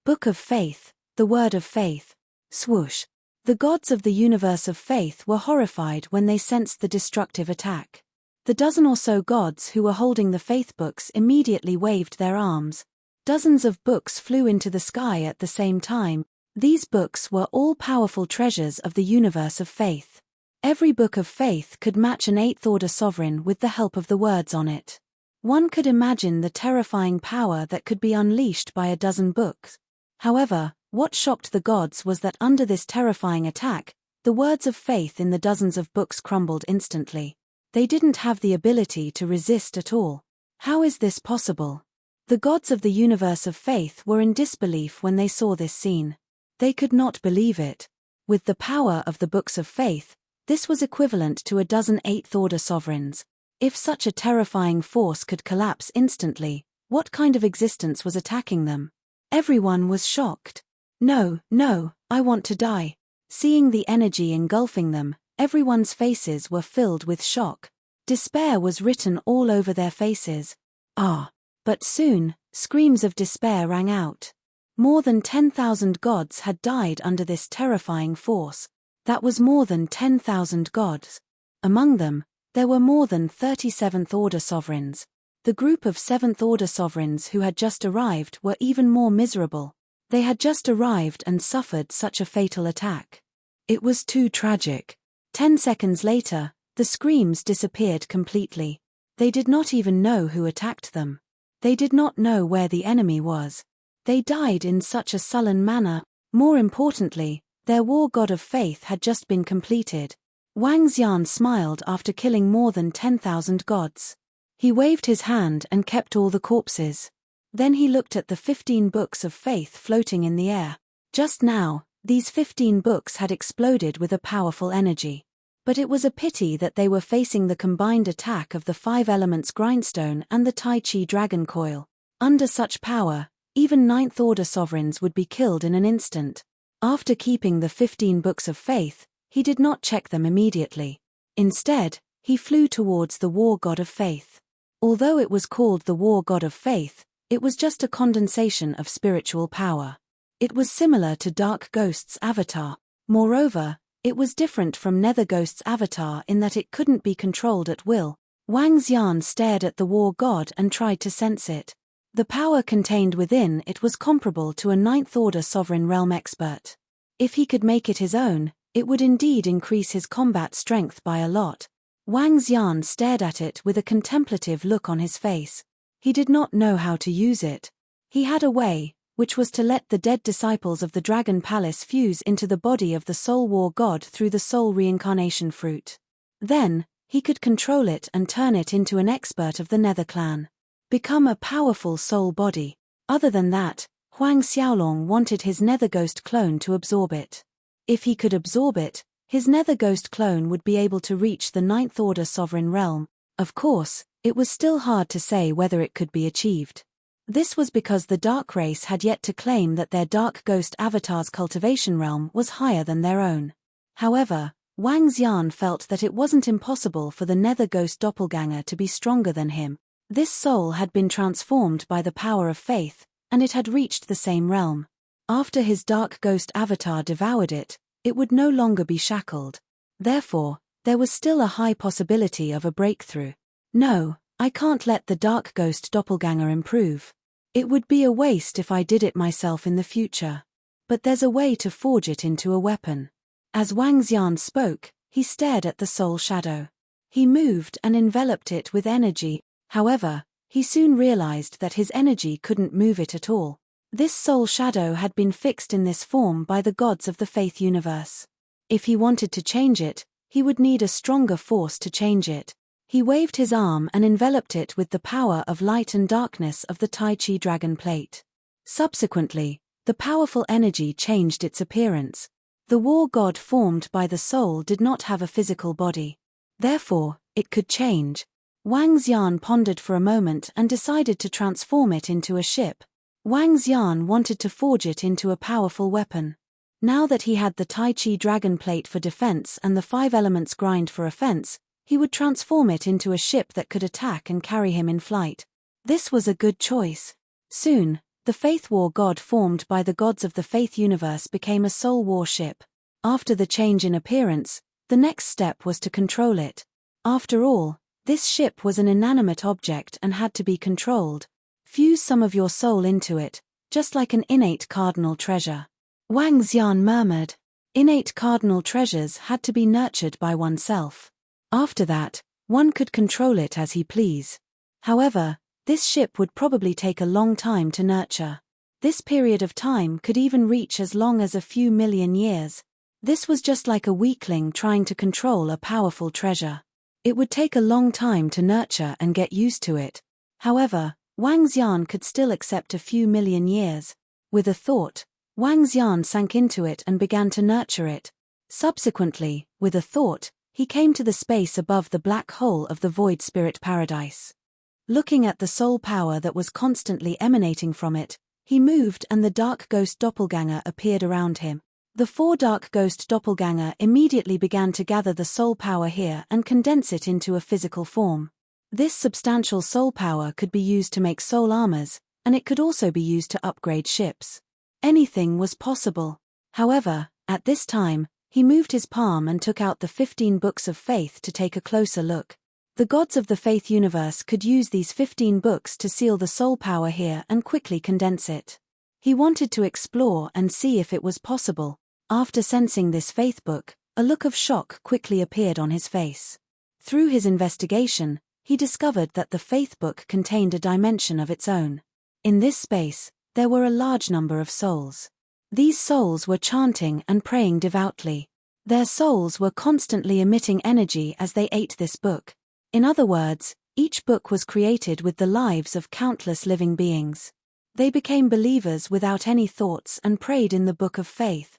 Book of Faith, the Word of Faith. Swoosh. The gods of the universe of faith were horrified when they sensed the destructive attack. The dozen or so gods who were holding the faith books immediately waved their arms. Dozens of books flew into the sky at the same time. These books were all powerful treasures of the universe of faith. Every book of faith could match an 8th order sovereign with the help of the words on it. One could imagine the terrifying power that could be unleashed by a dozen books. However, what shocked the gods was that under this terrifying attack, the words of faith in the dozens of books crumbled instantly. They didn't have the ability to resist at all. How is this possible? The gods of the universe of faith were in disbelief when they saw this scene. They could not believe it. With the power of the books of faith, This was equivalent to a dozen eighth-order sovereigns. If such a terrifying force could collapse instantly, what kind of existence was attacking them? Everyone was shocked. No, no, I want to die. Seeing the energy engulfing them, everyone's faces were filled with shock. Despair was written all over their faces. But soon, screams of despair rang out. More than 10,000 gods had died under this terrifying force. That was more than 10,000 gods. Among them, there were more than 30 seventh-order sovereigns. The group of seventh-order sovereigns who had just arrived were even more miserable. They had just arrived and suffered such a fatal attack. It was too tragic. 10 seconds later, the screams disappeared completely. They did not even know who attacked them. They did not know where the enemy was. They died in such a sullen manner. More importantly, their war god of faith had just been completed. Wang Xian smiled after killing more than 10,000 gods. He waved his hand and kept all the corpses. Then he looked at the 15 books of faith floating in the air. Just now, these 15 books had exploded with a powerful energy. But it was a pity that they were facing the combined attack of the 5 elements grindstone and the Tai Chi dragon coil. Under such power, even ninth-order sovereigns would be killed in an instant. After keeping the 15 books of faith, he did not check them immediately. Instead, he flew towards the war god of faith. Although it was called the war god of faith, it was just a condensation of spiritual power. It was similar to Dark Ghost's avatar. Moreover, it was different from Nether Ghost's avatar in that it couldn't be controlled at will. Wang Xian stared at the war god and tried to sense it. The power contained within it was comparable to a ninth-order sovereign realm expert. If he could make it his own, it would indeed increase his combat strength by a lot. Wang Xian stared at it with a contemplative look on his face. He did not know how to use it. He had a way, which was to let the dead disciples of the Dragon Palace fuse into the body of the Soul War God through the Soul Reincarnation Fruit. Then, he could control it and turn it into an expert of the Nether Clan. Become a powerful soul body. Other than that, Huang Xiaolong wanted his Nether Ghost clone to absorb it. If he could absorb it, his Nether Ghost clone would be able to reach the ninth-order sovereign realm. Of course, it was still hard to say whether it could be achieved. This was because the Dark Race had yet to claim that their Dark Ghost avatar's cultivation realm was higher than their own. However, Wang Xian felt that it wasn't impossible for the Nether Ghost doppelganger to be stronger than him. This soul had been transformed by the power of faith, and it had reached the same realm. After his Dark Ghost avatar devoured it, it would no longer be shackled. Therefore, there was still a high possibility of a breakthrough. No, I can't let the Dark Ghost doppelganger improve. It would be a waste if I did it myself in the future. But there's a way to forge it into a weapon. As Wang Xian spoke, he stared at the soul shadow. He moved and enveloped it with energy. However, he soon realized that his energy couldn't move it at all. This soul shadow had been fixed in this form by the gods of the faith universe. If he wanted to change it, he would need a stronger force to change it. He waved his arm and enveloped it with the power of light and darkness of the Tai Chi dragon plate. Subsequently, the powerful energy changed its appearance. The war god formed by the soul did not have a physical body. Therefore, it could change. Wang Xian pondered for a moment and decided to transform it into a ship. Wang Xian wanted to forge it into a powerful weapon. Now that he had the Tai Chi dragon plate for defense and the 5 elements grind for offense, he would transform it into a ship that could attack and carry him in flight. This was a good choice. Soon, the Faith War god formed by the gods of the Faith universe became a soul war ship. After the change in appearance, the next step was to control it. After all, this ship was an inanimate object and had to be controlled. Fuse some of your soul into it, just like an innate cardinal treasure. Wang Xian murmured. Innate cardinal treasures had to be nurtured by oneself. After that, one could control it as he please. However, this ship would probably take a long time to nurture. This period of time could even reach as long as a few million years. This was just like a weakling trying to control a powerful treasure. It would take a long time to nurture and get used to it. However, Wang Xian could still accept a few million years. With a thought, Wang Xian sank into it and began to nurture it. Subsequently, with a thought, he came to the space above the black hole of the void spirit paradise. Looking at the soul power that was constantly emanating from it, he moved and the dark ghost doppelganger appeared around him. The 4 dark ghost doppelganger immediately began to gather the soul power here and condense it into a physical form. This substantial soul power could be used to make soul armors, and it could also be used to upgrade ships. Anything was possible. However, at this time, he moved his palm and took out the 15 books of faith to take a closer look. The gods of the faith universe could use these 15 books to seal the soul power here and quickly condense it. He wanted to explore and see if it was possible. After sensing this faith book, a look of shock quickly appeared on his face. Through his investigation, he discovered that the faith book contained a dimension of its own. In this space, there were a large number of souls. These souls were chanting and praying devoutly. Their souls were constantly emitting energy as they ate this book. In other words, each book was created with the lives of countless living beings. They became believers without any thoughts and prayed in the book of faith.